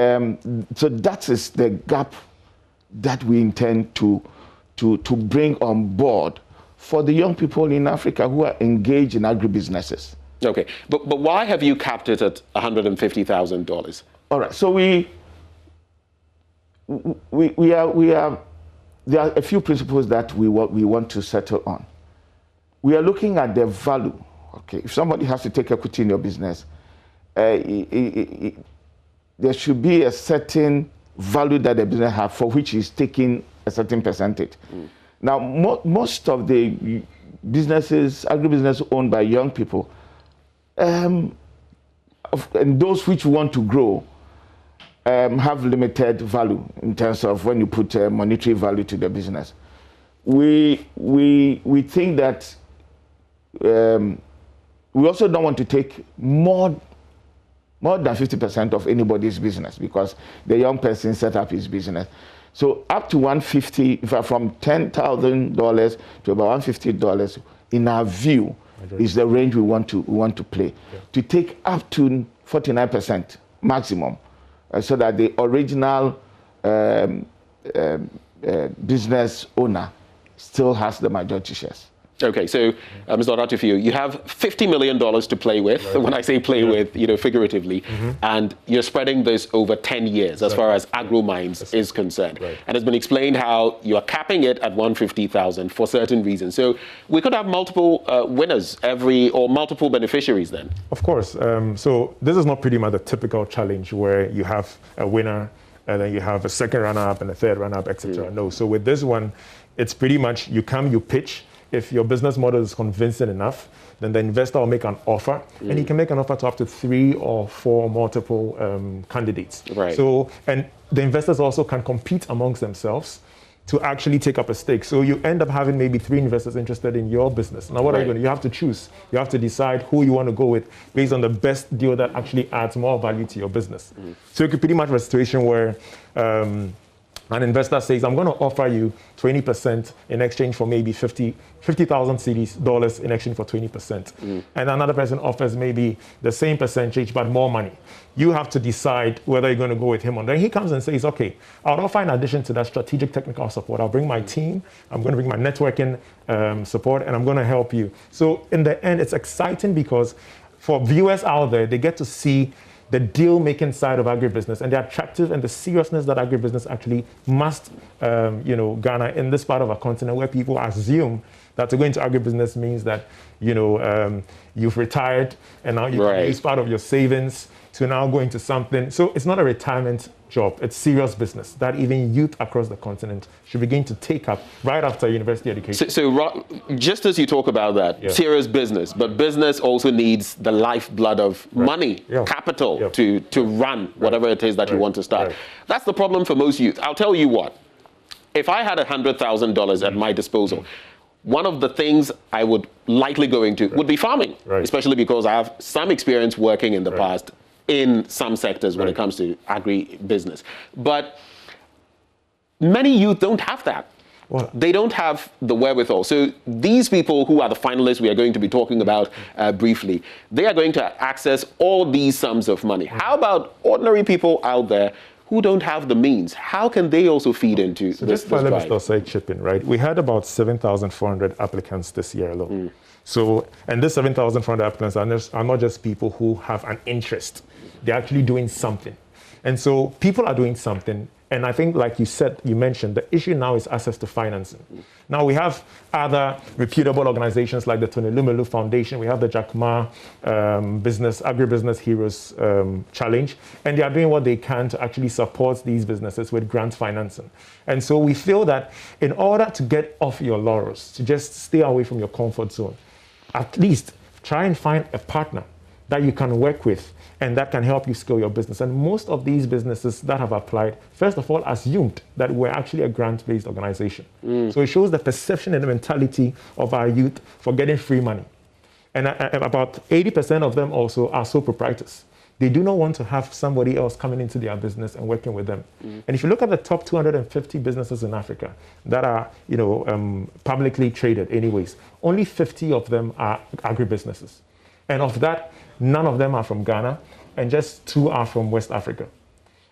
so that is the gap that we intend to bring on board for the young people in Africa who are engaged in agribusinesses. Okay, but why have you capped it at $150,000? All right, so we are. There are a few principles that we want to settle on. We are looking at the value. Okay, if somebody has to take equity in your business, there should be a certain value that the business has for which is taking a certain percentage. Now, most of the businesses, agribusiness owned by young people, and those which want to grow have limited value in terms of when you put monetary value to the business. We think that we also don't want to take more than 50% of anybody's business, because the young person set up his business. So up to $150, from $10,000 to about $150, in our view, is the range we want to play. Yeah. To take up to 49% maximum, so that the original business owner still has the majority shares. Okay, so Mr. Odatifiu, you have $50 million to play with. Right. When I say play with, figuratively, and you're spreading this over 10 years as far as AgroMinds is concerned. Right. And it's been explained how you are capping it at $150,000 for certain reasons. So we could have multiple winners or multiple beneficiaries then. Of course. So this is not pretty much the typical challenge where you have a winner and then you have a second runner-up and a third runner-up, etc. No. So with this one, it's pretty much you pitch. If your business model is convincing enough, then the investor will make an offer, and he can make an offer to up to 3 or 4 multiple candidates. Right. So, and the investors also can compete amongst themselves to actually take up a stake. So you end up having maybe 3 investors interested in your business. Now, what are you going to do? You have to choose. You have to decide who you want to go with based on the best deal that actually adds more value to your business. So you could pretty much have a situation where an investor says, I'm going to offer you 20% in exchange for maybe 50,000 cedis, dollars in exchange for 20%. And another person offers maybe the same percentage, but more money. You have to decide whether you're going to go with him or not. Then he comes and says, okay, I'll offer in addition to that strategic technical support. I'll bring my team, I'm going to bring my networking support, and I'm going to help you. So in the end, it's exciting because for viewers out there, they get to see the deal-making side of agribusiness and the attractive and the seriousness that agribusiness actually must, garner in this part of our continent where people assume that to go into agribusiness means that, you've retired and now you can use part of your savings to now go into something. So it's not a retirement job. It's serious business that even youth across the continent should begin to take up right after university education. So just as you talk about that, serious business, but business also needs the lifeblood of money, capital to run whatever it is that you want to start. That's the problem for most youth. I'll tell you what, if I had $100,000 at my disposal, one of the things I would likely go into would be farming, especially because I have some experience working in the past in some sectors when it comes to agri-business. But many youth don't have that. They don't have the wherewithal. So these people who are the finalists we are going to be talking about briefly, they are going to access all these sums of money. How about ordinary people out there who don't have the means? How can they also feed into this drive? Let me still say chip in, right? We had about 7,400 applicants this year alone. So, and these 7,400 applicants are not just people who have an interest. They're actually doing something. And so people are doing something. And I think, like you said, you mentioned, the issue now is access to financing. Now, we have other reputable organizations like the Tony Lumelu Foundation. We have the Jack Ma Agribusiness Heroes Challenge. And they are doing what they can to actually support these businesses with grant financing. And so we feel that in order to get off your laurels, to just stay away from your comfort zone, at least try and find a partner that you can work with and that can help you scale your business. And most of these businesses that have applied, first of all, assumed that we're actually a grant-based organization. So it shows the perception and the mentality of our youth for getting free money. And about 80% of them also are sole proprietors. They do not want to have somebody else coming into their business and working with them. And if you look at the top 250 businesses in Africa that are, publicly traded anyways, only 50 of them are agribusinesses. And of that, none of them are from Ghana, and just 2 are from West Africa.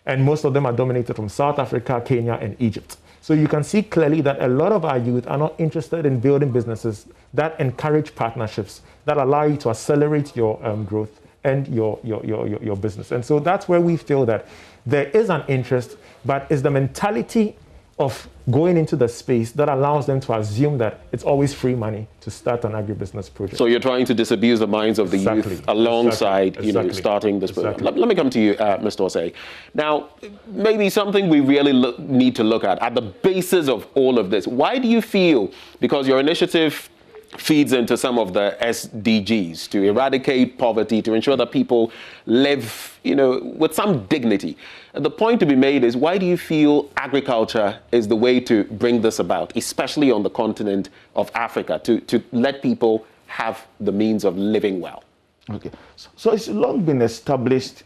And most of them are dominated from South Africa, Kenya, and Egypt. So you can see clearly that a lot of our youth are not interested in building businesses that encourage partnerships, that allow you to accelerate your growth and your business. And so that's where we feel that there is an interest, but it's the mentality of going into the space that allows them to assume that it's always free money to start an agribusiness project. So you're trying to disabuse the minds of the youth alongside, starting this program. Let me come to you, Mr. Osei. Now, maybe something we really need to look at the basis of all of this. Why do you feel, because your initiative feeds into some of the SDGs to eradicate poverty, to ensure that people live, with some dignity. And the point to be made is, why do you feel agriculture is the way to bring this about, especially on the continent of Africa, to let people have the means of living well? Okay, so it's long been established.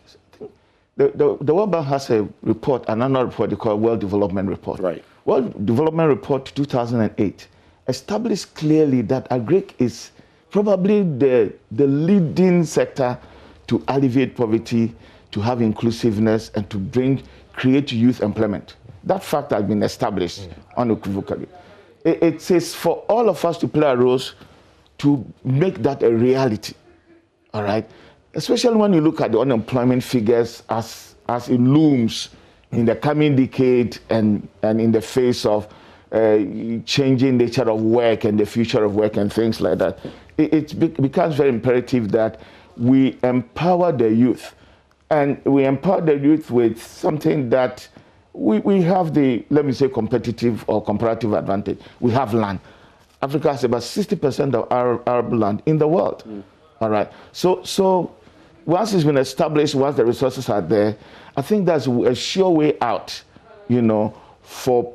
The World Bank has a report, an annual report they call World Development Report. Right. World Development Report 2008 established clearly that agric is probably the leading sector to alleviate poverty, to have inclusiveness, and to create youth employment. That fact has been established unequivocally. It says for all of us to play a role to make that a reality, all right? Especially when you look at the unemployment figures as it looms in the coming decade and in the face of changing nature of work and the future of work and things like that. It becomes very imperative that we empower the youth. And we empower the youth with something that we have the, let me say, competitive or comparative advantage. We have land. Africa has about 60% of arable land in the world. All right. So once it's been established, once the resources are there, I think that's a sure way out, for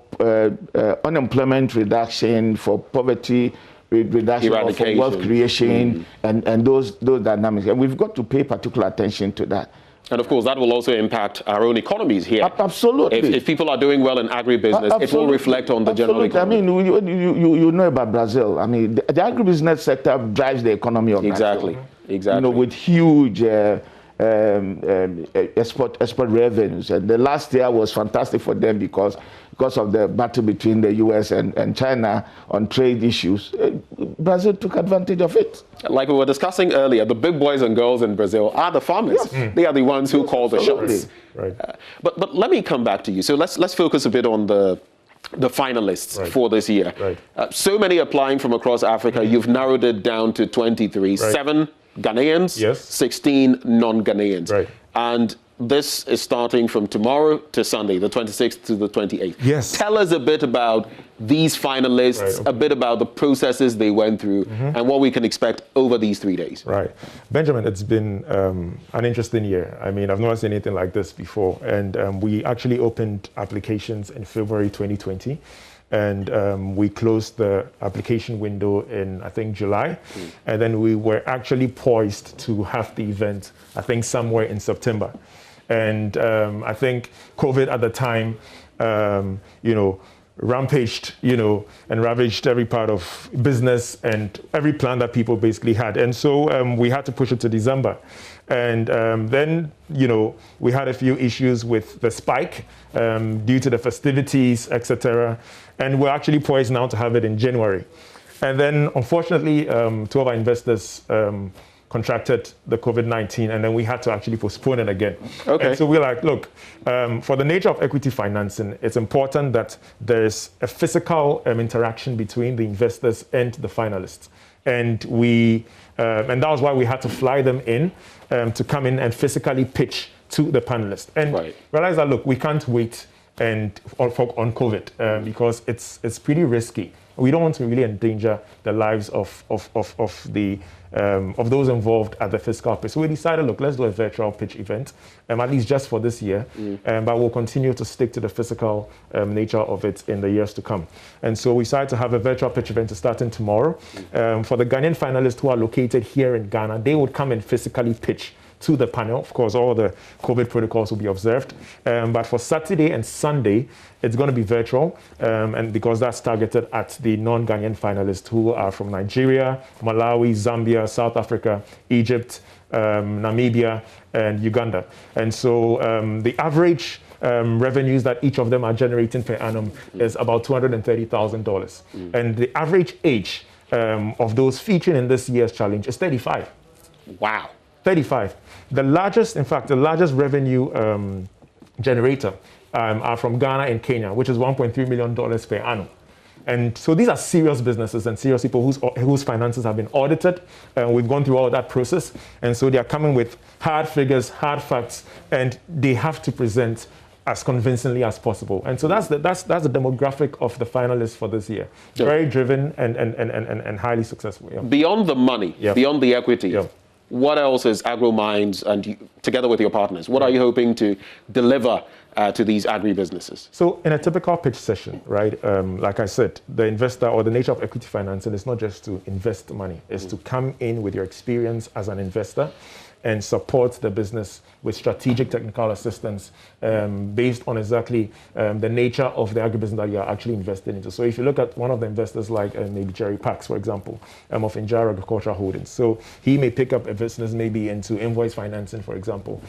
unemployment reduction, for poverty reduction, for wealth creation, and those dynamics. And we've got to pay particular attention to that. And of course, that will also impact our own economies here. Absolutely. If people are doing well in agribusiness, it will reflect on the general economy. I mean, you know about Brazil. I mean, the agribusiness sector drives the economy of Exactly. You know, with huge export revenues. And the last year was fantastic for them because of the battle between the US and China on trade issues. Brazil took advantage of it. Like we were discussing earlier, the big boys and girls in Brazil are the farmers. Yes. They are the ones who call the shots. Right. But let me come back to you. So let's focus a bit on the finalists for this year. Right. So many applying from across Africa. You've narrowed it down to 23. Right. 7 Ghanaians, 16 non-Ghanaians. Right. And this is starting from tomorrow to Sunday, the 26th to the 28th. Yes. Tell us a bit about these finalists, a bit about the processes they went through, and what we can expect over these 3 days. Right. Benjamin, it's been an interesting year. I mean, I've never seen anything like this before. And we actually opened applications in February 2020. And we closed the application window in, I think, July. And then we were actually poised to have the event, I think, somewhere in September. And I think COVID at the time, rampaged, and ravaged every part of business and every plan that people basically had. And so we had to push it to December. And then, we had a few issues with the spike due to the festivities, etc. And we're actually poised now to have it in January. And then, unfortunately, 2 of our investors contracted the COVID-19, and then we had to actually postpone it again. Okay. And so we're like, look, for the nature of equity financing, it's important that there's a physical interaction between the investors and the finalists. And and that was why we had to fly them in to come in and physically pitch to the panelists. And realize that, look, we can't wait on COVID because it's pretty risky. We don't want to really endanger the lives of those involved at the fiscal pitch. So we decided, look, let's do a virtual pitch event, at least just for this year, but we'll continue to stick to the physical nature of it in the years to come. And so we decided to have a virtual pitch event starting tomorrow. For the Ghanaian finalists who are located here in Ghana, they would come and physically pitch to the panel. Of course, all the COVID protocols will be observed. But for Saturday and Sunday, it's going to be virtual, and because that's targeted at the non-Ghanaian finalists who are from Nigeria, Malawi, Zambia, South Africa, Egypt, Namibia, and Uganda. And so the average revenues that each of them are generating per annum is about $230,000. And the average age of those featured in this year's challenge is 35. Wow. 35. The largest revenue generator are from Ghana and Kenya, which is $1.3 million per annum. And so these are serious businesses and serious people whose finances have been audited. We've gone through all of that process. And so they are coming with hard figures, hard facts, and they have to present as convincingly as possible. And so that's the demographic of the finalists for this year. Yeah. Very driven and highly successful. Yeah. Beyond the money, beyond the equity, what else is AgroMinds and together with your partners, what are you hoping to deliver to these agribusinesses? So in a typical pitch session, right, like I said, the investor or the nature of equity financing is not just to invest money, it's to come in with your experience as an investor and support the business with strategic technical assistance based on exactly the nature of the agribusiness that you are actually invested into. So if you look at one of the investors like maybe Jerry Pax, for example, of Injara Agricultural Holdings. So he may pick up a business maybe into invoice financing, for example.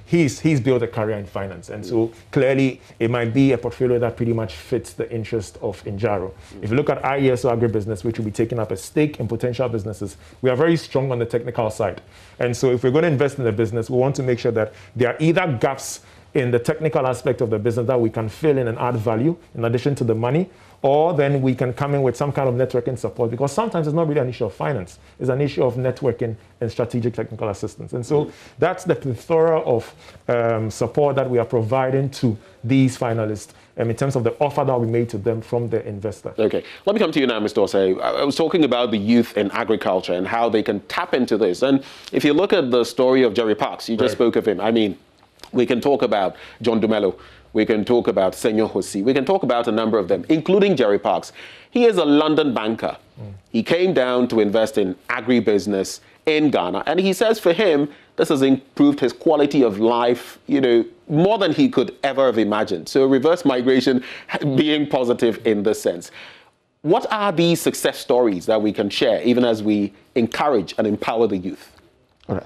He's built a career in finance. And so clearly it might be a portfolio that pretty much fits the interest of Injaro. If you look at IESO Agribusiness, which will be taking up a stake in potential businesses, we are very strong on the technical side. And so if we're going to invest in the business, we want to make sure that there are either gaps in the technical aspect of the business that we can fill in and add value in addition to the money, or then we can come in with some kind of networking support, because sometimes it's not really an issue of finance, it's an issue of networking and strategic technical assistance. And so that's the plethora of support that we are providing to these finalists in terms of the offer that we made to them from the investor. Okay, let me come to you now, Mr. Osei. I was talking about the youth in agriculture and how they can tap into this. And if you look at the story of Jerry Pax, you just spoke of him. I mean, We can talk about John Dumelo. We can talk about Senyor Hosi. We can talk about a number of them, including Jerry Parks. He is a London banker. He came down to invest in agribusiness in Ghana. And he says for him, this has improved his quality of life, more than he could ever have imagined. So reverse migration being positive in this sense. What are these success stories that we can share, even as we encourage and empower the youth? All right.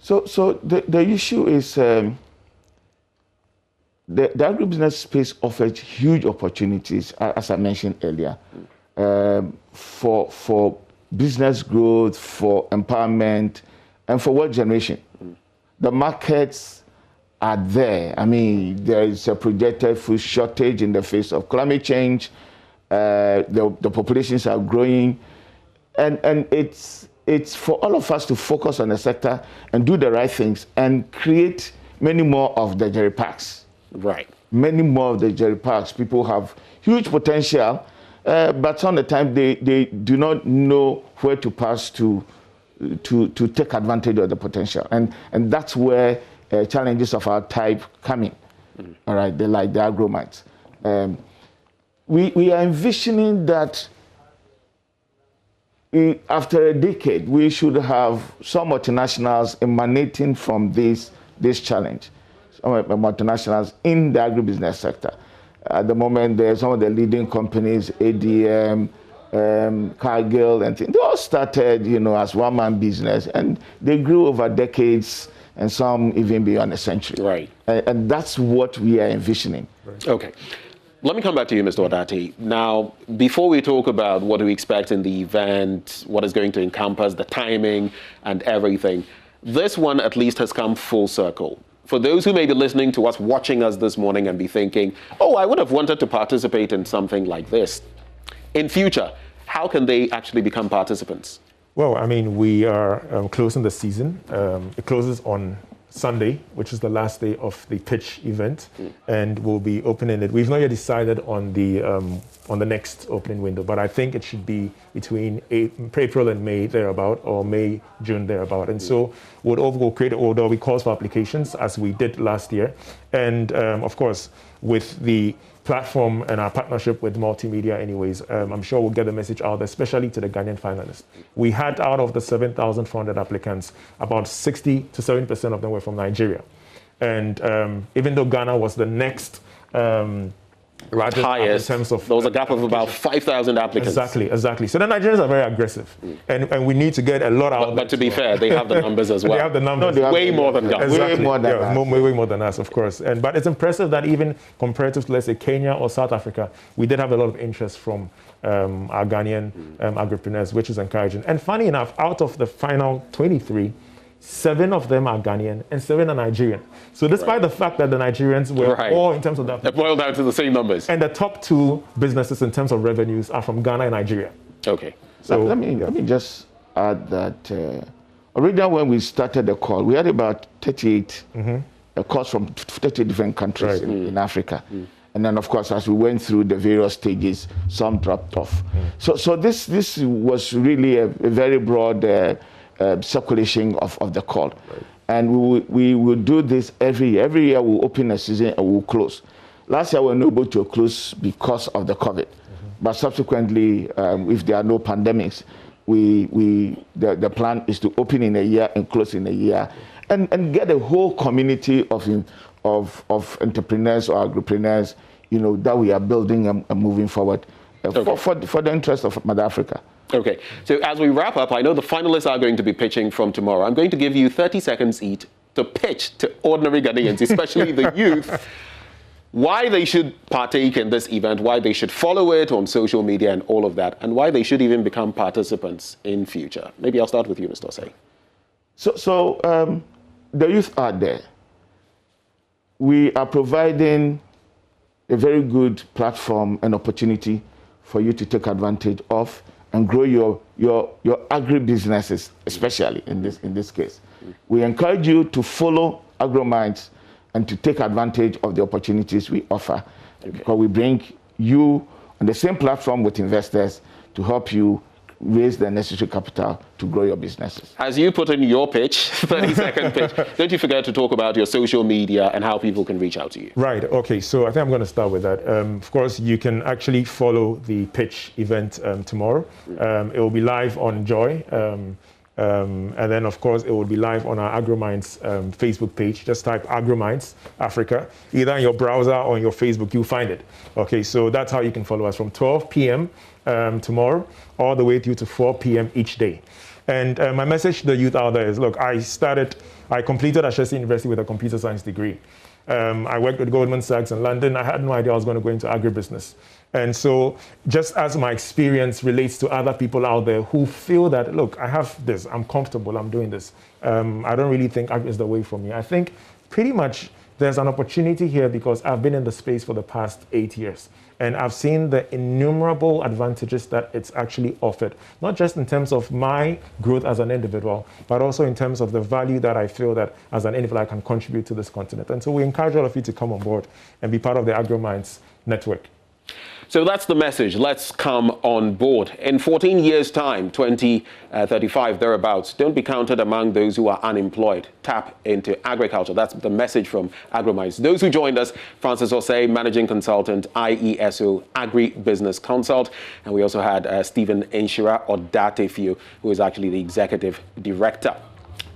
So the issue is the agribusiness space offers huge opportunities, as I mentioned earlier, for business growth, for empowerment, and for wealth generation. The markets are there. I mean, there is a projected food shortage in the face of climate change. The populations are growing, and it's for all of us to focus on the sector and do the right things and create many more of the Jerry Parks. Right. Many more of the Jerry Parks. People have huge potential, but some of the time they do not know where to pass to take advantage of the potential, and that's where challenges of our type come in. All right, they like the agromites. We are envisioning that after a decade, we should have some multinationals emanating from this challenge, some multinationals in the agribusiness sector. At the moment, there's some of the leading companies, ADM, Cargill, and things. They all started, as one-man business, and they grew over decades, and some even beyond a century. Right. And that's what we are envisioning. Right. Okay. Let me come back to you, Mr. Odati. Now, before we talk about what do we expect in the event, what is going to encompass, the timing and everything, this one at least has come full circle. For those who may be listening to us, watching us this morning and be thinking, oh, I would have wanted to participate in something like this. In future, how can they actually become participants? Well, I mean, we are closing the season. It closes on Sunday, which is the last day of the pitch event, and we'll be opening it. We've not yet decided on the next opening window, but I think it should be between April and May thereabout, or May, June thereabout. And so we'll create an order. We calls for applications as we did last year, and of course with the platform and our partnership with multimedia anyways, I'm sure we'll get the message out, especially to the Ghanaian finalists. We had out of the 7,400 applicants, about 60 to 70% of them were from Nigeria. And even though Ghana was the next highest, in terms of there was a gap of about 5,000 applicants. Exactly. So the Nigerians are very aggressive, and we need to get a lot out. But to be fair, they have the numbers as well. They have the numbers. No, way more than Ghana. Exactly. Way more than us, of course. But it's impressive that even comparative to, let's say, Kenya or South Africa, we did have a lot of interest from our Ghanaian agripreneurs, which is encouraging. And funny enough, out of the final 23, 7 of them are Ghanaian and 7 are Nigerian. So despite the fact that the Nigerians were all in terms of that, it boiled down to the same numbers. And the top 2 businesses in terms of revenues are from Ghana and Nigeria. Okay. So let me just add that originally when we started the call, we had about 38 calls from 30 different countries in Africa. And then, of course, as we went through the various stages, some dropped off. So this was really a very broad circulation of the call. And we will do this every year. Every year we'll open a season and we'll close. Last year we were not able to close because of the COVID. But subsequently, if there are no pandemics, the plan is to open in a year and close in a year, and get a whole community of entrepreneurs or agripreneurs, that we are building and moving forward for the interest of Mother Africa. Okay, so as we wrap up, I know the finalists are going to be pitching from tomorrow. I'm going to give you 30 seconds each to pitch to ordinary Ghanaians, especially the youth, why they should partake in this event, why they should follow it on social media and all of that, and why they should even become participants in future. Maybe I'll start with you, Mr. Osei. So the youth are there. We are providing a very good platform and opportunity for you to take advantage of and grow your agri-businesses, especially in this case. We encourage you to follow AgroMinds and to take advantage of the opportunities we offer. Because we bring you on the same platform with investors to help you raise the necessary capital to grow your businesses. As you put in your pitch, 30-second pitch, don't you forget to talk about your social media and how people can reach out to you. Right, okay, so I think I'm going to start with that. Of course, you can actually follow the pitch event tomorrow. It will be live on Joy. And then, of course, it will be live on our AgroMinds Facebook page. Just type AgroMinds Africa. Either in your browser or on your Facebook, you'll find it. Okay, so that's how you can follow us from 12 p.m. Tomorrow all the way through to 4 p.m. each day. And my message to the youth out there is, look, I completed Ashesi University with a computer science degree. I worked with Goldman Sachs in London. I had no idea I was going to go into agribusiness. And so just as my experience relates to other people out there who feel that, look, I have this, I'm comfortable, I'm doing this. I don't really think agri is the way for me. I think pretty much there's an opportunity here because I've been in the space for the past 8 years. And I've seen the innumerable advantages that it's actually offered, not just in terms of my growth as an individual, but also in terms of the value that I feel that as an individual I can contribute to this continent. And so we encourage all of you to come on board and be part of the AgroMinds network. So that's the message. Let's come on board. In 14 years' time, 2035 thereabouts, don't be counted among those who are unemployed. Tap into agriculture. That's the message from AgroMinds. Those who joined us, Francis Osei, Managing Consultant, IESO, Agri-Business Consult. And we also had Stephen Inshira Odatefio, who is actually the Executive Director.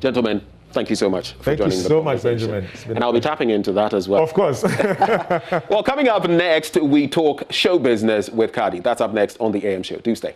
Gentlemen, thank you so much for joining the conversation. Thank you so much, Benjamin. And I'll be tapping into that as well. Of course. Well, coming up next, we talk show business with Kadi. That's up next on the AM Show. Do stay.